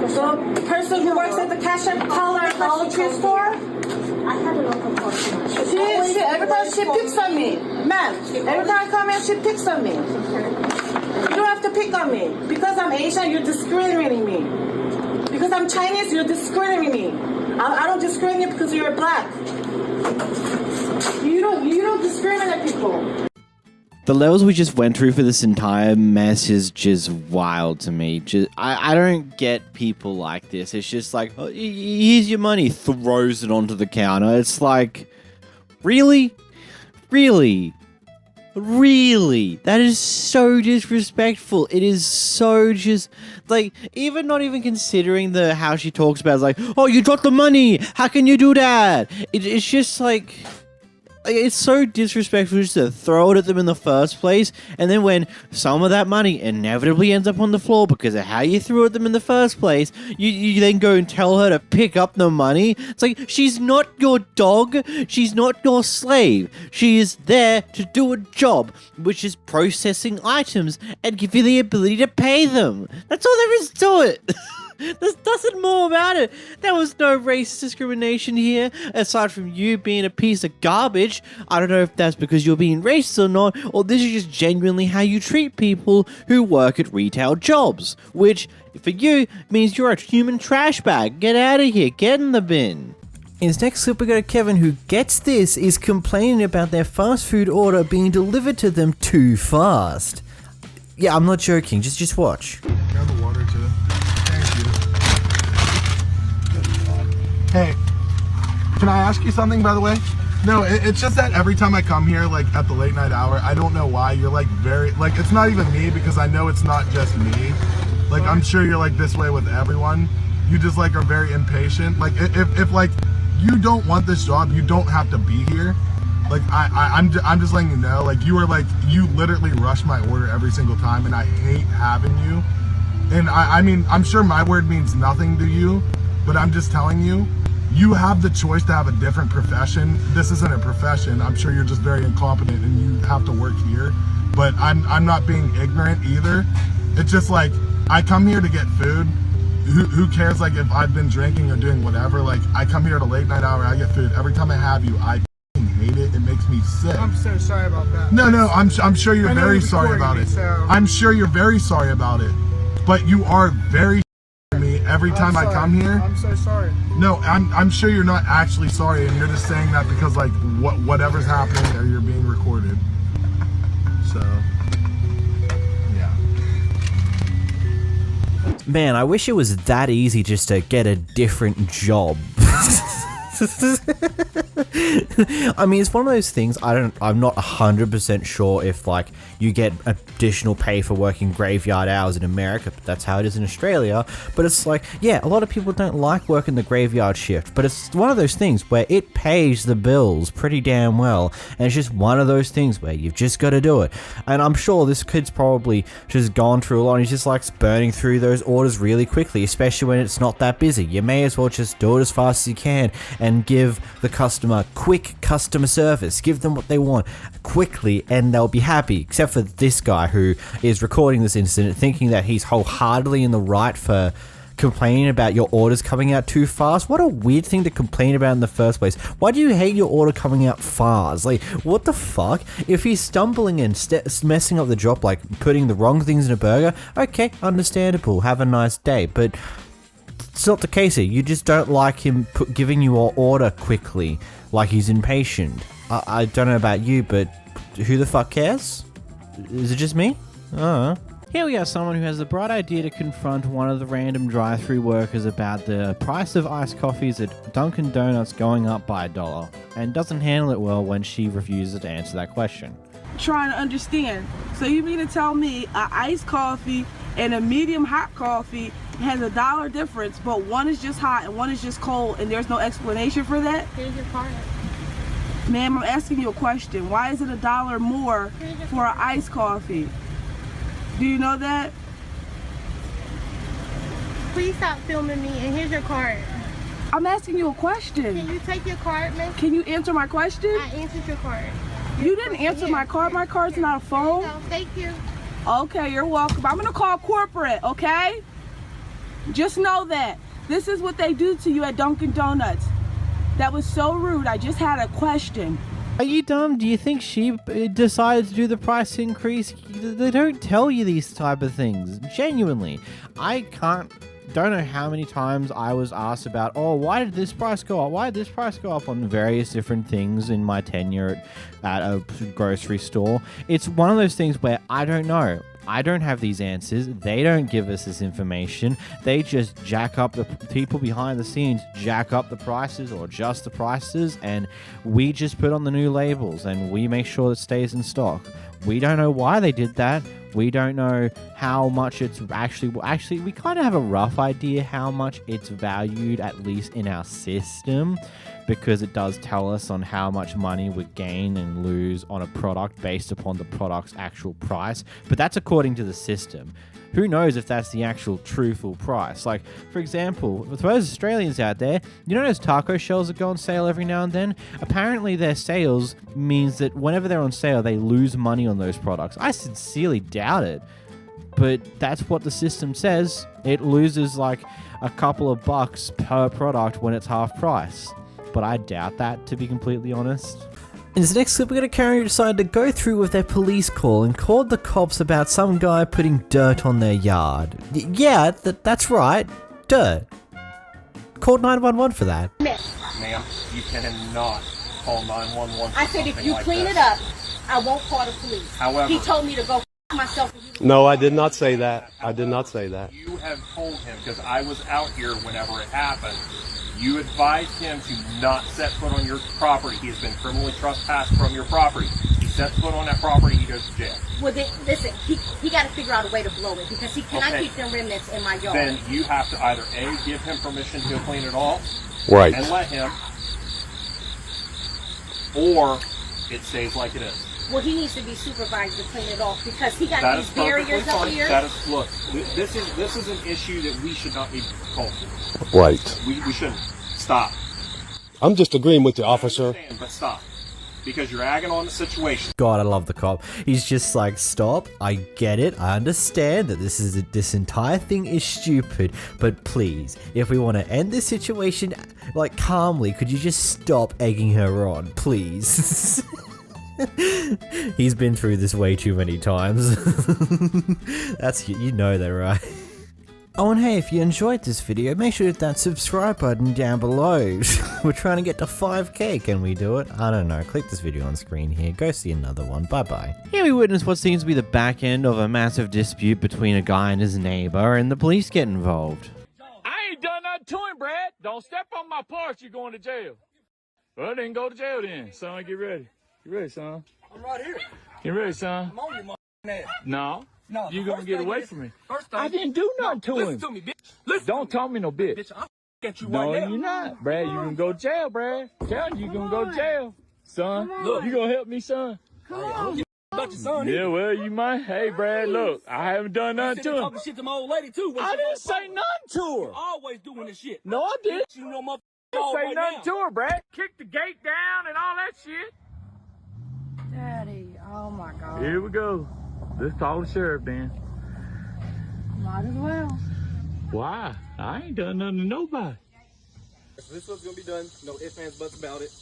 So, the person who works at the cash and teller at the Dollar Tree store? I had a local person. Every time she picks on me. Ma'am, every time I come in, she picks on me. You don't have to pick on me. Because I'm Asian, you're discriminating me. Because I'm Chinese, you're discriminating me. I don't discriminate because you're black. You don't discriminate people. The levels we just went through for this entire mess is just wild to me. I don't get people like this. It's just like, oh, here's your money, throws it onto the counter. It's like, really? Really? Really? That is so disrespectful. It is so just, like, even not even considering how she talks about it, it's like, oh, you dropped the money. How can you do that? It's just like... It's so disrespectful just to throw it at them in the first place, and then when some of that money inevitably ends up on the floor because of how you threw it at them in the first place, you then go and tell her to pick up the money. It's like, she's not your dog, she's not your slave. She is there to do a job, which is processing items and give you the ability to pay them. That's all there is to it. There's nothing more about it. There was no racist discrimination here, aside from you being a piece of garbage. I don't know if that's because you're being racist or not, or this is just genuinely how you treat people who work at retail jobs, which, for you, means you're a human trash bag. Get out of here. Get in the bin. In this next clip, we got Kevin, who gets this, is complaining about their fast food order being delivered to them too fast. Yeah, I'm not joking. Just watch. Grab the water too. Hey, can I ask you something, by the way? No, it's just that every time I come here, like, at the late night hour, I don't know why, you're, like, very, like, it's not even me, because I know it's not just me. Like, I'm sure you're, like, this way with everyone. You just, like, are very impatient. Like, if like, you don't want this job, you don't have to be here. Like, I'm just letting you know, like, you literally rush my order every single time, and I hate having you. And I mean, I'm sure my word means nothing to you, but I'm just telling you, you have the choice to have a different profession. This isn't a profession. I'm sure you're just very incompetent and you have to work here. But I'm not being ignorant either. It's just like, I come here to get food. Who cares, like, if I've been drinking or doing whatever? Like, I come here at a late night hour, I get food. Every time I have you, I hate it. It makes me sick. I'm so sorry about that. No, I'm sure you're very sorry about it. I'm sure you're very sorry about it. But you are very me every time I come here. I'm so sorry. No, I'm sure you're not actually sorry, and you're just saying that because, like, whatever's happening or you're being recorded. So, yeah. Man, I wish it was that easy just to get a different job. I mean, it's one of those things, I'm not 100% sure if, like, you get additional pay for working graveyard hours in America, but that's how it is in Australia. But it's like, yeah, a lot of people don't like working the graveyard shift, but it's one of those things where it pays the bills pretty damn well, and it's just one of those things where you've just got to do it. And I'm sure this kid's probably just gone through a lot, and he just likes burning through those orders really quickly, especially when it's not that busy. You may as well just do it as fast as you can and give the customer quick customer service. Give them what they want quickly and they'll be happy, except for this guy who is recording this incident thinking that he's wholeheartedly in the right for complaining about your orders coming out too fast. What a weird thing to complain about in the first place. Why do you hate your order coming out fast? Like, what the fuck? If he's stumbling and messing up the job, like putting the wrong things in a burger, okay, understandable, have a nice day. But it's not the case here. You just don't like him giving you your order quickly, like he's impatient. I don't know about you, but who the fuck cares? Is it just me? Here we have someone who has the bright idea to confront one of the random drive-thru workers about the price of iced coffees at Dunkin' Donuts going up by $1, and doesn't handle it well when she refuses to answer that question. Trying to understand. So you mean to tell me an iced coffee and a medium hot coffee has $1 difference, but one is just hot and one is just cold, and there's no explanation for that? Here's your card. Ma'am, I'm asking you a question. Why is it $1 more for an iced coffee? Do you know that? Please stop filming me, and here's your card. I'm asking you a question. Can you take your card, miss? Can you answer my question? I answered your card. You didn't answer my card. My card's not a phone. No, thank you. Okay, you're welcome. I'm gonna call corporate, okay? Just know that. This is what they do to you at Dunkin' Donuts. That was so rude. I just had a question. Are you dumb? Do you think she decided to do the price increase? They don't tell you these type of things. Genuinely. Don't know how many times I was asked about, oh, why did this price go up? Why did this price go up on various different things in my tenure at a grocery store? It's one of those things where I don't know. I don't have these answers. They don't give us this information. They just jack up the people behind the scenes, jack up the prices or adjust the prices, and we just put on the new labels and we make sure it stays in stock. We don't know why they did that. We don't know how much it's actually we kind of have a rough idea how much it's valued, at least in our system, because it does tell us on how much money we gain and lose on a product based upon the product's actual price. But that's according to the system. Who knows if that's the actual truthful price? Like, for example, for those Australians out there, you know those taco shells that go on sale every now and then? Apparently their sales means that whenever they're on sale, they lose money on those products. I sincerely doubt it, but that's what the system says. It loses like a couple of bucks per product when it's half price. But I doubt that, to be completely honest. In this next clip, we're going to Karen who decided to go through with their police call and called the cops about some guy putting dirt on their yard. Yeah, that's right, dirt. Called 911 for that. Ma'am, you cannot call 911. I said if you clean it up, I won't call the police. However, he told me to go myself. No, I did not say that. I did not say that. You have told him, because I was out here whenever it happened, you advised him to not set foot on your property. He has been criminally trespassed from your property. He sets foot on that property, he goes to jail. Well, then, listen, he got to figure out a way to blow it because he cannot keep them remnants in my yard. Then you have to either A, give him permission to clean it off, right, and let him, or it stays like it is. Well, he needs to be supervised to clean it off because he got these barriers up here. That is, look, this is an issue that we should not be called to. Right. We shouldn't. Stop. I'm just agreeing with you, officer. But stop. Because you're agging on the situation. God, I love the cop. He's just like, stop, I get it, I understand that this entire thing is stupid, but please, if we want to end this situation, like, calmly, could you just stop egging her on, please? He's been through this way too many times. That's, you know that, right? Oh, and hey, if you enjoyed this video, make sure to hit that subscribe button down below. We're trying to get to 5k, can we do it? I don't know, click this video on screen here, go see another one, bye bye. Here we witness what seems to be the back end of a massive dispute between a guy and his neighbor, and the police get involved. I ain't done nothing to him, Brad. Don't step on my porch, you're going to jail. Well, then go to jail then. Son, get ready. Get ready, son. I'm right here. Get ready, son. I'm on your ass. No. No, you gonna get away from me. First thing, I didn't do nothing to him. Listen to me, bitch. Listen. Don't tell me no bitch. Bitch, I'll at you no, right now. you're not, Brad. You gonna go to jail, Brad. Tell you gonna go to jail, son. Look, you gonna help me, son. Come on. I don't give a about your son. Yeah, well, you might. Hey, Brad, look, I haven't done nothing to him. Talking shit to my old lady too. I didn't say nothing to her. You always doing this shit. No, I didn't. You know, motherfucker. I didn't say right nothing now. to her, Brad. Kick the gate down and all that shit. Daddy, oh my God. Here we go. Let's call the sheriff, then. Might as well. Why? I ain't done nothing to nobody. This is what's gonna be done. No ifs, ands, buts about it.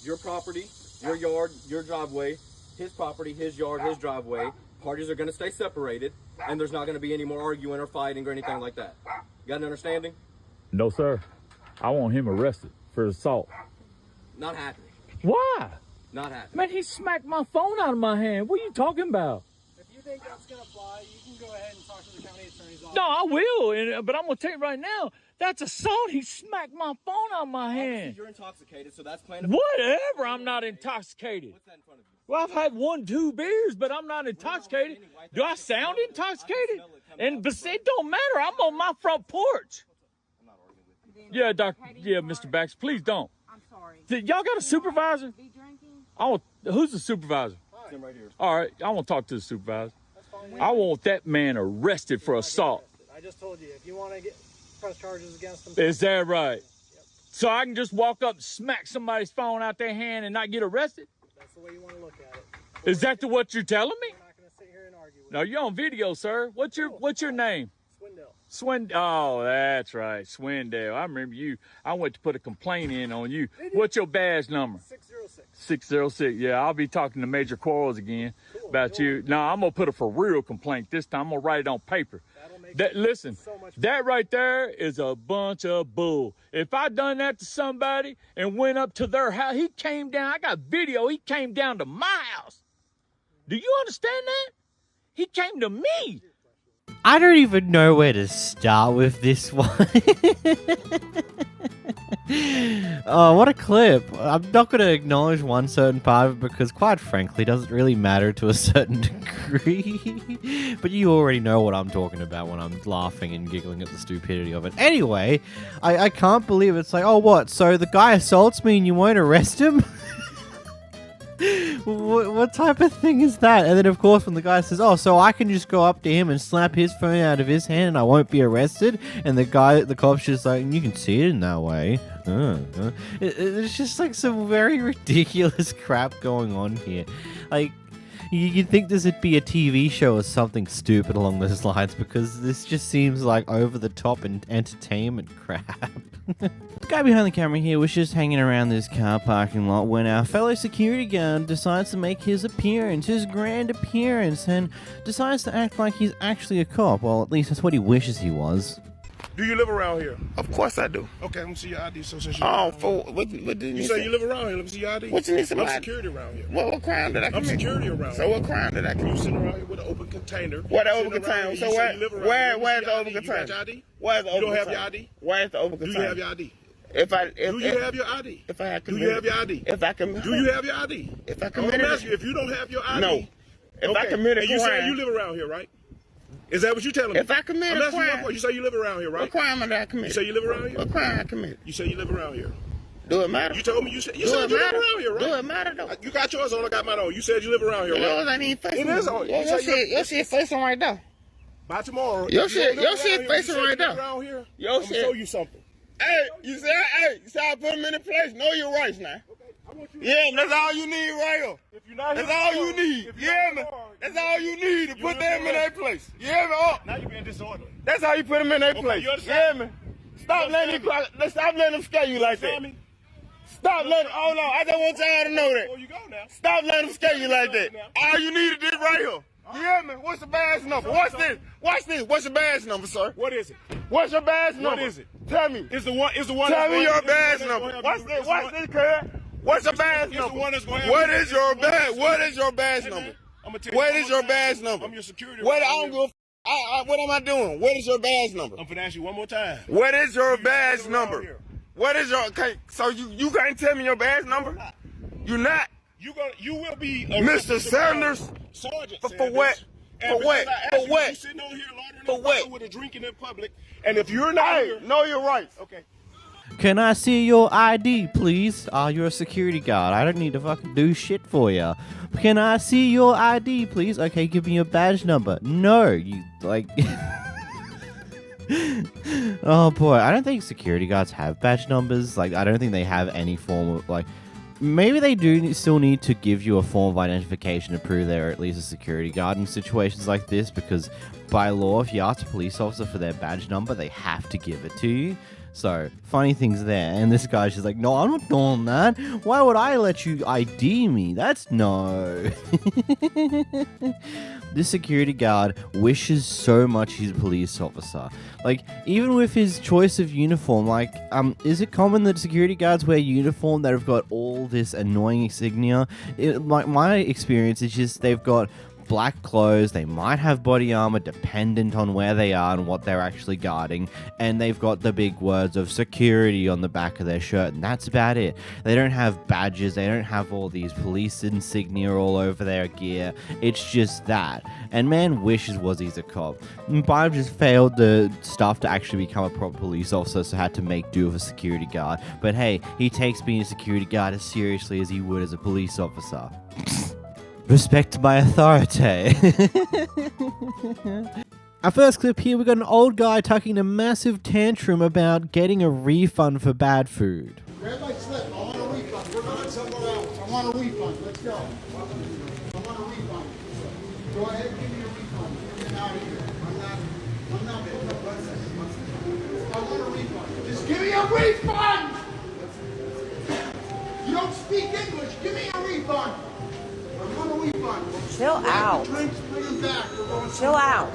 Your property, your yard, your driveway, his property, his yard, his driveway. Parties are gonna stay separated, and there's not gonna be any more arguing or fighting or anything like that. You got an understanding? No, sir. I want him arrested for assault. Not happening. Why? Not happening. Man, he smacked my phone out of my hand. What are you talking about? If you think that's gonna fly, you can go ahead and talk to the county attorney's office. No, I will, but I'm gonna tell you right now, that's assault. He smacked my phone out of my hand. You're intoxicated, so that's plain. Whatever, I'm not intoxicated. What's that in front of you? Well, I've had 1-2 beers, but I'm not intoxicated. Do I sound intoxicated? But it don't matter. I'm on my front porch. Yeah, Mr. Bax, please don't. I'm sorry. Y'all got a supervisor? Be drinking? Who's the supervisor? Him right here. All right, I want to talk to the supervisor. I want that man arrested for assault. I just told you, if you want to press charges against him. Is that right? Yep. So I can just walk up, smack somebody's phone out their hand and not get arrested? That's the way you want to look at it. Is that what you're telling me? We're not going to sit here and argue with No, you're on video, sir. What's your name? Swindell. Oh, that's right, Swindell. I remember you. I went to put a complaint in on you. What's your badge number? 606. 606. Yeah, I'll be talking to Major Quarles again about you. No, I'm gonna put a for real complaint this time. I'm gonna write it on paper. Listen, that right there is a bunch of bull. If I done that to somebody and went up to their house, he came down. I got video. He came down to my house. Do you understand that? He came to me. I don't even know where to start with this one. Oh, what a clip. I'm not going to acknowledge one certain part of it because, quite frankly, it doesn't really matter to a certain degree. But you already know what I'm talking about when I'm laughing and giggling at the stupidity of it. Anyway, I can't believe it's like, oh, what? So the guy assaults me and you won't arrest him? What type of thing is that? And then, of course, when the guy says, oh, so I can just go up to him and slap his phone out of his hand and I won't be arrested? And the cop's just like, you can see it in that way. It's just like some very ridiculous crap going on here. Like, you'd think this would be a TV show or something stupid along those lines because this just seems like over-the-top and entertainment crap. The guy behind the camera here was just hanging around this car parking lot when our fellow security guard decides to make his appearance, his grand appearance, and decides to act like he's actually a cop. Well, at least that's what he wishes he was. Do you live around here? Of course I do. Okay, let me see your ID. So since what did you say? You live around here. Let me see your ID. What you need some I'm ID? security around here. What crime did I commit? I'm security around So here. what crime did I commit? You sitting around here with an open container. What open container? So where's the open container? You got your ID? Where's the open container? You don't have your ID? Where's the open Do container? you have your ID? Do you have your ID? If I had Do you have your ID? If I committed. Do you have your ID? If I I'm committed. gonna ask you if you don't have your ID. No. If I committed and you crime. say you live around here, right? Is that what you're telling me? If I committed I'm asking you crime. one point. You say you live around here, right? What crime did I commit? You say you live around here? What crime I committed? You say you live around here. Do it matter? You told me you said you Do said it you live matter? around here, right? Do it matter though? You got yours on, I got mine on. You said you live around here, right? Yours ain't even facing. It is on. Your shit facing right there. By tomorrow. Your if you shit don't live facing around here, right you say you there. live around here, Your I'm gonna shit. show you something. Hey, you say I put him in the place. Know your rights now. Yeah, that's all you need right here. If you're not That's all you need. Yeah, man. That's all you need to put them in their place. Yeah, man. Now you're being disorderly. That's how you put them in their place. you understand? Yeah, man. Stop letting them scare you like that. Stop letting. Hold on. I just want y'all to know that. Before you go now. Stop letting them scare you like that. All you need is this right here. Yeah, man. What's the badge number? Watch this. Watch this. What's your badge number, sir? What is it? What's your badge number? What is it? Tell me. It's the one. Tell me your badge number. Watch this. Watch this, cuz. What's your badge number? What is your badge? What is your badge number? What is your badge number? I'm your security. What I don't give a what am I doing? What is your badge number? I'm finna ask you one more time. What is your badge number? What is your okay? So you can't tell me your badge number? You not? You will be Mr. Sanders. Sergeant For what? For what? For what? You sitting on here laundering For what? with a drinking in public, and if you're not here, know your rights. Okay. Can I see your ID, please? You're a security guard. I don't need to fucking do shit for you. Can I see your ID, please? Okay, give me your badge number. No, you, like... Oh, boy. I don't think security guards have badge numbers. Like, I don't think they have any form of, like... Maybe they do still need to give you a form of identification to prove they're at least a security guard in situations like this, because by law, if you ask a police officer for their badge number, they have to give it to you. So, funny things there. And this guy's just like, no, I'm not doing that. Why would I let you ID me? That's no. This security guard wishes so much he's a police officer. Like, even with his choice of uniform, like, is it common that security guards wear uniform that have got all this annoying insignia? My experience is just they've got black clothes, they might have body armor dependent on where they are and what they're actually guarding, and they've got the big words of security on the back of their shirt, and that's about it. They don't have badges, they don't have all these police insignia all over their gear. It's just that. And man wishes was he's a cop. Bob just failed the stuff to actually become a proper police officer, so had to make do with a security guard. But hey, he takes being a security guard as seriously as he would as a police officer. Respect my authority. Our first clip here, we got an old guy tucking a massive tantrum about getting a refund for bad food. Grab my slip. I want a refund. We're going somewhere else. I want a refund. Let's go. I want a refund. Go ahead and give me a refund. Get out of here. I'm not putting up buses. I want a refund. Just give me a refund! You don't speak English. Give me a refund. I want a refund. Chill out. Drinks, bring them back. Chill out.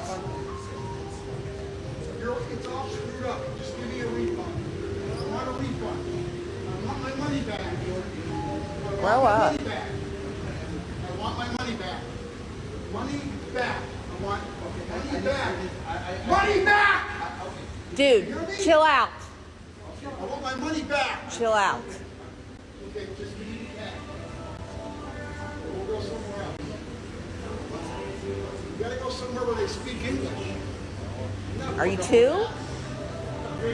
It's all screwed up. Just give me a refund. I want a refund. I want my money back. Grow up. I want my money back. Money back. I want money back. Money back! Dude, chill out. I want my money back. Chill out. Okay, just give me the cash. We'll go somewhere else. You gotta go somewhere where they speak English. Are you two? He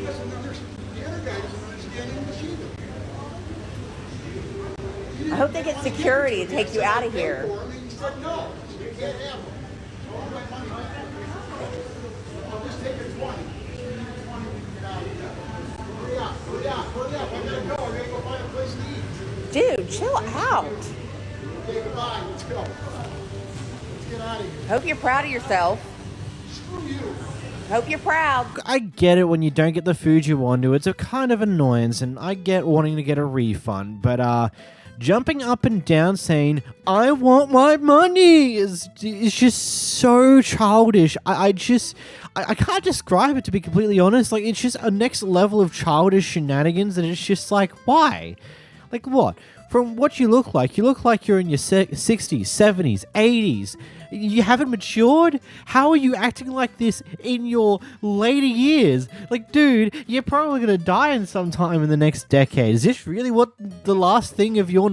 doesn't understand. The other guy doesn't understand English either. I hope they get security to take you out of here. He said no. You can't have them. I want my money back. I'll just take it 20. Just give me the 20 and we can get out of here. Hurry up. Hurry up. Hurry up. I gotta go. I gotta go find a place to eat. Dude, chill out. Okay, goodbye. Let's go. Let's get out of here. Hope you're proud of yourself. Screw you. Hope you're proud. I get it when you don't get the food you want to. It's a kind of annoyance, and I get wanting to get a refund, but jumping up and down saying, I want my money is just so childish. I can't describe it, to be completely honest. Like, it's just a next level of childish shenanigans, and it's just like, why? Like, what? From what you look like you're in your 60s, 70s, 80s. You haven't matured? How are you acting like this in your later years? Like, dude, you're probably going to die in some time in the next decade. Is this really what the last thing of your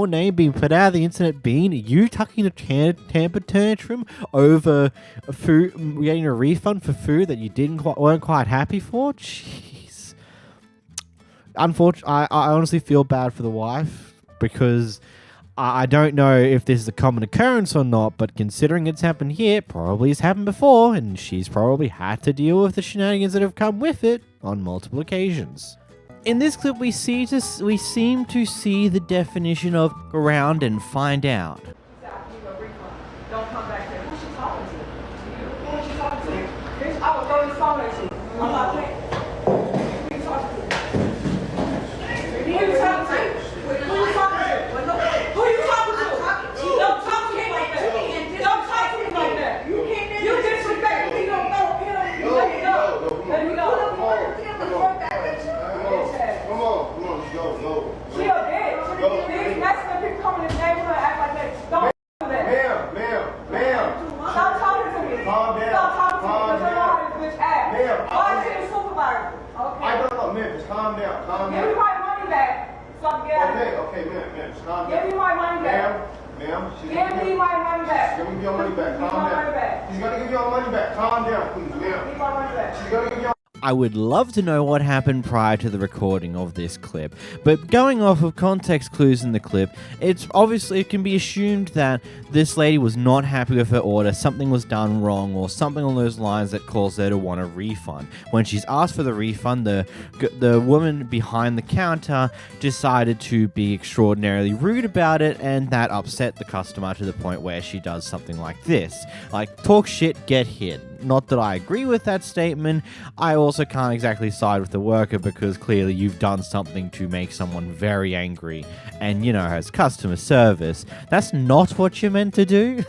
name being put out of the internet being? You tucking a temper tantrum over food, getting a refund for food that you weren't quite happy for? Jeez. Unfortunately, I honestly feel bad for the wife, because I don't know if this is a common occurrence or not, but considering it's happened here, it probably has happened before, and she's probably had to deal with the shenanigans that have come with it on multiple occasions. In this clip, we seem to see the definition of go around and find out. Don't come back here. Who's she talking to? Who's she talking to? I will throw this phone at you. I'm not playing. Who you talking to? Who you talking to? Who you talking to? Who you talking to? Don't talk to me like that. Don't talk to me like that. You disrespect me. You don't know him. Let me go. Let me go. Come on, let's go. She a bitch. These Mexican people come in this neighborhood and act like that. Don't do that. Ma'am. Stop talking to me. Calm down. Stop talking to me because you know how this bitch acts. Ma'am, Why is she the supervisor? Okay. I don't know, ma'am. Just calm down. Give me my money back. So I can get out of here. Okay, ma'am. Just calm down. Give me my money back. Ma'am. Give me my money back. She's gonna give you your money back. Calm down. She's gonna give you your money back. Calm down, please, ma'am. Give me my money back. She's gonna give you. I would love to know what happened prior to the recording of this clip, but going off of context clues in the clip, it can be assumed that this lady was not happy with her order, something was done wrong, or something on those lines that caused her to want a refund. When she's asked for the refund, the woman behind the counter decided to be extraordinarily rude about it, and that upset the customer to the point where she does something like this. Like, talk shit, get hit. Not that I agree with that statement. I also can't exactly side with the worker, because clearly you've done something to make someone very angry. And, as customer service, that's not what you're meant to do.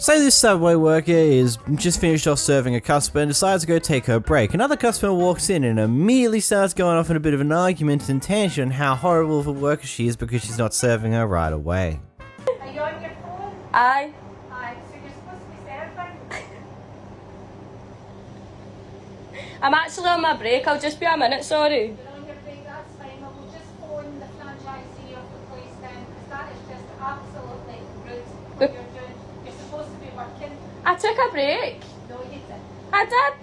Say this Subway worker is just finished off serving a customer and decides to go take her break. Another customer walks in and immediately starts going off in a bit of an argument and tangent on how horrible of a worker she is because she's not serving her right away. Are you on your phone? Aye. Aye, so you're supposed to be serving. I'm actually on my break. I'll just be a minute, sorry. You're on your break, that's fine. I will just phone the franchisee of the place then, because that is just absolutely rude what you're doing. You're supposed to be working. I took a break. No, you didn't. I did. I've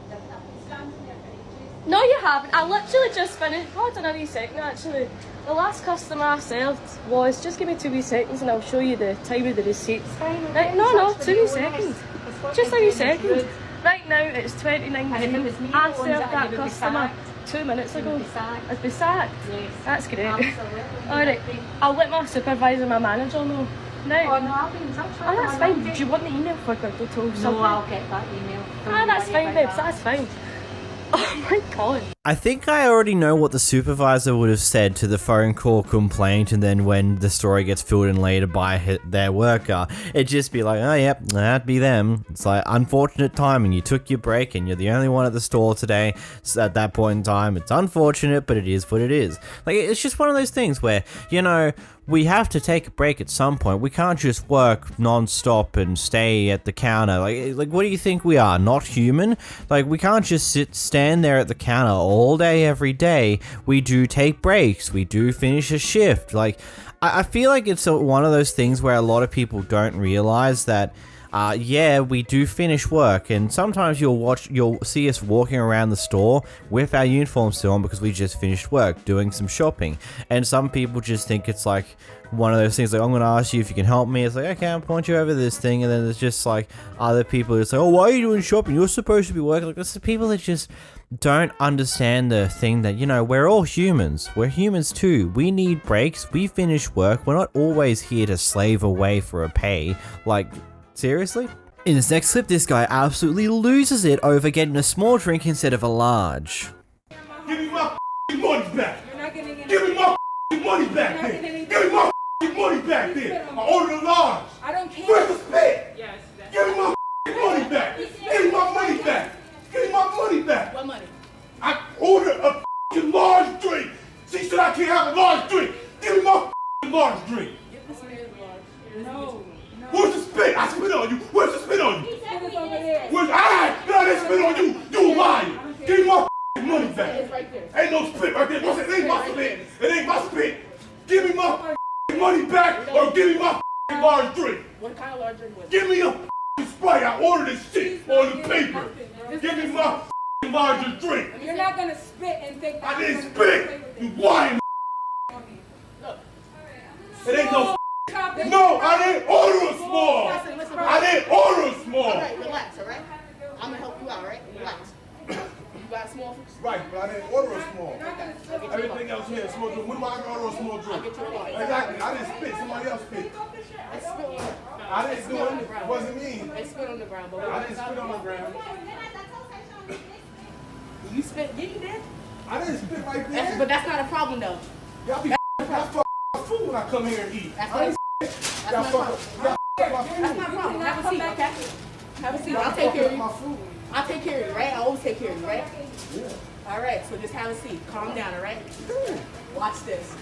been standing there for ages. No, you haven't. I literally just finished. Hold on a wee second, actually. The last customer I served was, just give me 2 wee seconds and I'll show you the time of the receipts. Right, no, 2 wee seconds. Just a wee second. Right now it's 29. I served that customer 2 minutes ago. I'd be sacked. Yes. That's great. Absolutely. Alright, I'll let my supervisor, my manager know. Right. Oh, no, I'll be in touch with Oh, that's her. fine. Do you want the email for Google to No, I'll get that email. Don't that's worry fine, about babes. that. That's fine. Oh my god. I think I already know what the supervisor would have said to the phone call complaint, and then when the story gets filled in later by their worker, it'd just be like, oh yep, that'd be them. It's like, unfortunate timing, you took your break and you're the only one at the store today, so at that point in time, it's unfortunate, but it is what it is. Like, it's just one of those things where, you know, we have to take a break at some point. We can't just work non-stop and stay at the counter. Like, what do you think we are? Not human? Like, we can't just stand there at the counter all day, every day. We do take breaks. We do finish a shift. Like, I feel like it's one of those things where a lot of people don't realize that yeah, we do finish work, and sometimes you'll see us walking around the store with our uniforms still on because we just finished work doing some shopping. And some people just think it's like one of those things like, I'm gonna ask you if you can help me. It's like, okay, I'll point you over this thing, and then there's just like other people who say, oh, why are you doing shopping? You're supposed to be working. Like, it's the people that just don't understand the thing that, you know, we're all humans. We're humans too. We need breaks. We finish work. We're not always here to slave away for a pay. Like, seriously? In this next clip, this guy absolutely loses it over getting a small drink instead of a large. Give me my money back. You're not getting any. Give me my money back then. Give me my money back then. I ordered a large. I don't care. Where's the spit? Yes. Give me my money back. Give me my money back. Give me my money back. What money? I ordered a large drink. She said I can't have a large drink. Give me my large drink. Get this man large. No. Where's the spit? I spit on you. Where's the spit on you? Spit is over there. Where's no, they spit on you. You lying. Give me my money back. It's right there. Ain't no spit right there. It ain't my spit. It ain't my spit. Give me my money back or give me my large drink. What kind of large drink was it? Give me a Sprite. I ordered this shit on the paper. Give me my larger drink. You're not gonna spit and think that I didn't spit. You lying. It ain't no. No, I didn't order a small. I didn't order a small. Alright, relax, alright? I'm gonna help you out, alright? Relax. You got a small? Right, but I didn't order a small. Everything else here is small drink. When do I order a small drink? Exactly. I didn't spit. Somebody else spit. I didn't do it. It wasn't me. They spit on the ground, but I didn't spit on the ground. you spit, yeah, you did. I didn't spit right there. But that's not a problem though. Y'all be my food when I come here and eat. That's not a problem. That's not a problem. Have a seat, okay? Have a seat. I'll take care of you. I'll take care of you, right? I always take care of you, right? Yeah. All right, so just have a seat. Calm down, all right? Watch this.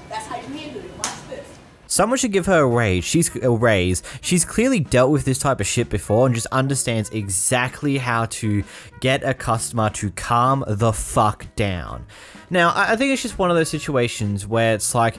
That's how you handle it. Watch this. Someone should give her a raise. She's clearly dealt with this type of shit before and just understands exactly how to get a customer to calm the fuck down. Now, I think it's just one of those situations where it's like,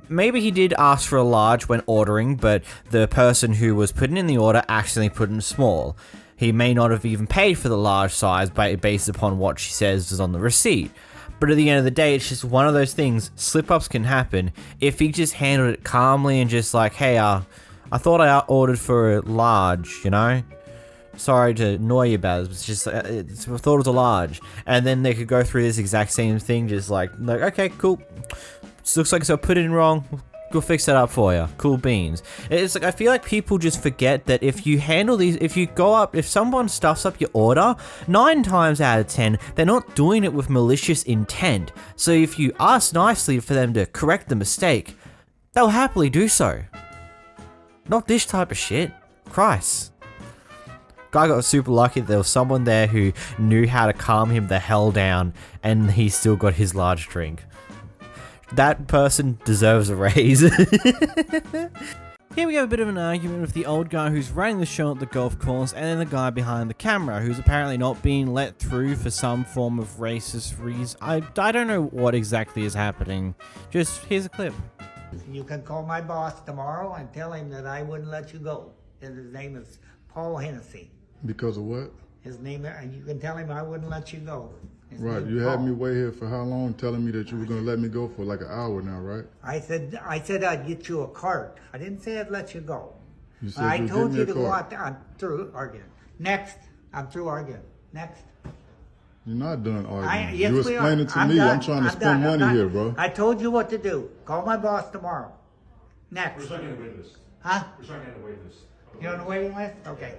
maybe he did ask for a large when ordering, but the person who was putting in the order accidentally put in small. He may not have even paid for the large size based upon what she says is on the receipt. But at the end of the day, it's just one of those things. Slip-ups can happen. If he just handled it calmly and just like, hey, I thought I ordered for a large, you know? Sorry to annoy you about it. It's just, I thought it was a large. And then they could go through this exact same thing, just like okay, cool. This looks like I put it in wrong. We'll fix that up for you. Cool beans. It's like, I feel like people just forget that if you handle these, if someone stuffs up your order, 9 times out of 10, they're not doing it with malicious intent. So if you ask nicely for them to correct the mistake, they'll happily do so. Not this type of shit. Christ. Guy got super lucky. There was someone there who knew how to calm him the hell down, and he still got his large drink. That person deserves a raise. Here we have a bit of an argument with the old guy who's running the show at the golf course, and then the guy behind the camera who's apparently not being let through for some form of racist reason. I don't know what exactly is happening. Just here's a clip. You can call my boss tomorrow and tell him that I wouldn't let you go. And his name is Paul Hennessy. Because of what? His name, and you can tell him I wouldn't let you go. His Right, name you is had Paul. me wait here for how long, telling me that you were going to let me go for like an hour now, right? I said I'd get you a cart. I didn't say I'd let you go. You said I you'd told get me you a to go cart. out. I'm through arguing. Next, I'm through arguing. Next. You're not done arguing. Yes, you we are. explaining to I'm me, done. I'm trying to I'm spend done. money here, bro. I told you what to do. Call my boss tomorrow. Next. We're starting to wait list. Huh? We're starting to wait list. You on the waiting list? Okay.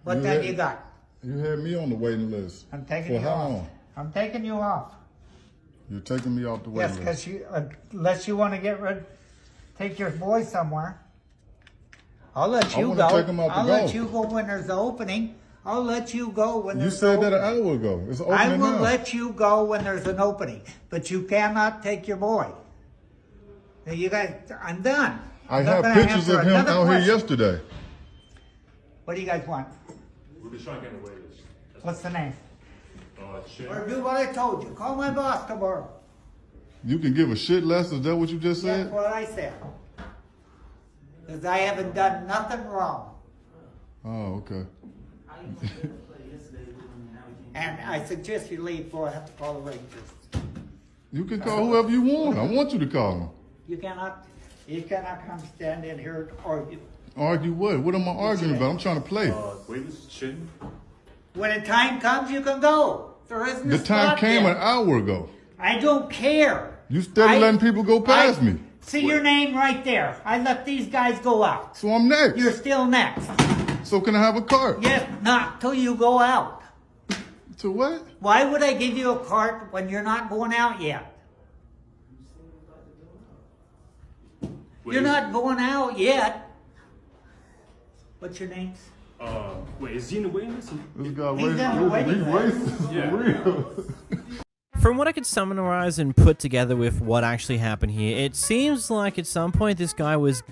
What You time had- you got? You had me on the waiting list. I'm taking For you how off. long? I'm taking you off. You're taking me off the Yes, waiting list. because unless you want to take your boy somewhere, I'll let I you wanna go. take him out to I'll let golf. you go when there's an opening. I'll let you go when You there's said an that an opening. hour ago. It's opening I will now. let you go when there's an opening, but you cannot take your boy. Now you guys, I'm done. I I'm not have gonna pictures answer of him another out here question. yesterday. What do you guys want? We're just trying to get the wait list. What's the name? Shit. Or do what I told you. Call my boss tomorrow. You can give a shit less? Is that what you just That's said? what I said. Because I haven't done nothing wrong. Oh, okay. And I suggest you leave before I have to call the Rangers. You can call whoever you want. I want you to call him. You cannot come stand in here and argue. Argue what? What am I arguing about? I'm trying to play. Wait list shitting. When the time comes, you can go. There isn't a The time spot came yet. an hour ago. I don't care. You steady letting people go past me. See your name right there. I let these guys go out. So I'm next. You're still next. So can I have a cart? Yes, not till you go out. To what? Why would I give you a cart when you're not going out yet? You're not going out yet. What's your name? Wait, is he in the waiting list? This guy He's on the waiting list. racist for real. From what I could summarize and put together with what actually happened here, it seems like at some point this guy was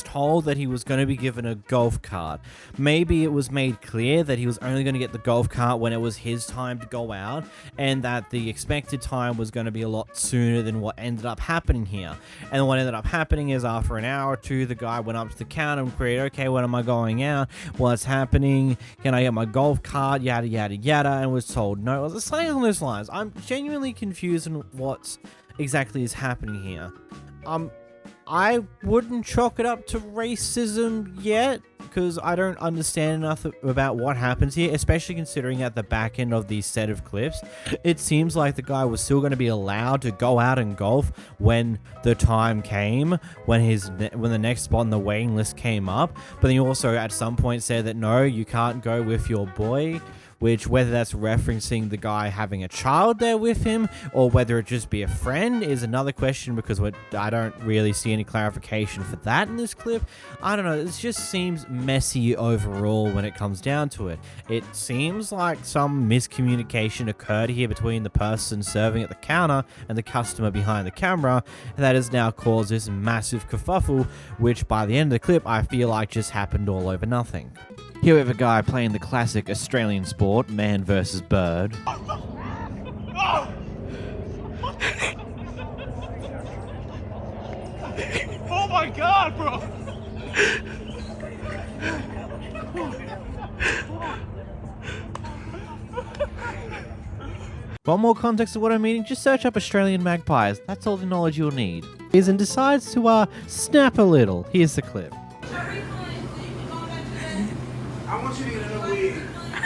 told that he was going to be given a golf cart. Maybe it was made clear that he was only going to get the golf cart when it was his time to go out, and that the expected time was going to be a lot sooner than what ended up happening here. And what ended up happening is after an hour or two, the guy went up to the counter and queried, okay, when am I going out? What's happening? Can I get my golf cart? Yada, yada, yada, and was told no. It was something along those lines. I'm genuinely confused on what exactly is happening here. I wouldn't chalk it up to racism yet, because I don't understand enough about what happens here, especially considering at the back end of these set of clips, it seems like the guy was still going to be allowed to go out and golf when the time came, when the next spot on the waiting list came up, but then he also at some point said that no, you can't go with your boy, which whether that's referencing the guy having a child there with him or whether it just be a friend is another question, because I don't really see any clarification for that in this clip. I don't know, it just seems messy overall when it comes down to it. It seems like some miscommunication occurred here between the person serving at the counter and the customer behind the camera that has now caused this massive kerfuffle, which by the end of the clip I feel like just happened all over nothing. Here we have a guy playing the classic Australian sport, man versus bird. Oh my god, bro! For more context of what I'm meaning, just search up Australian magpies. That's all the knowledge you'll need. And decides to snap a little. Here's the clip. I want you to get a new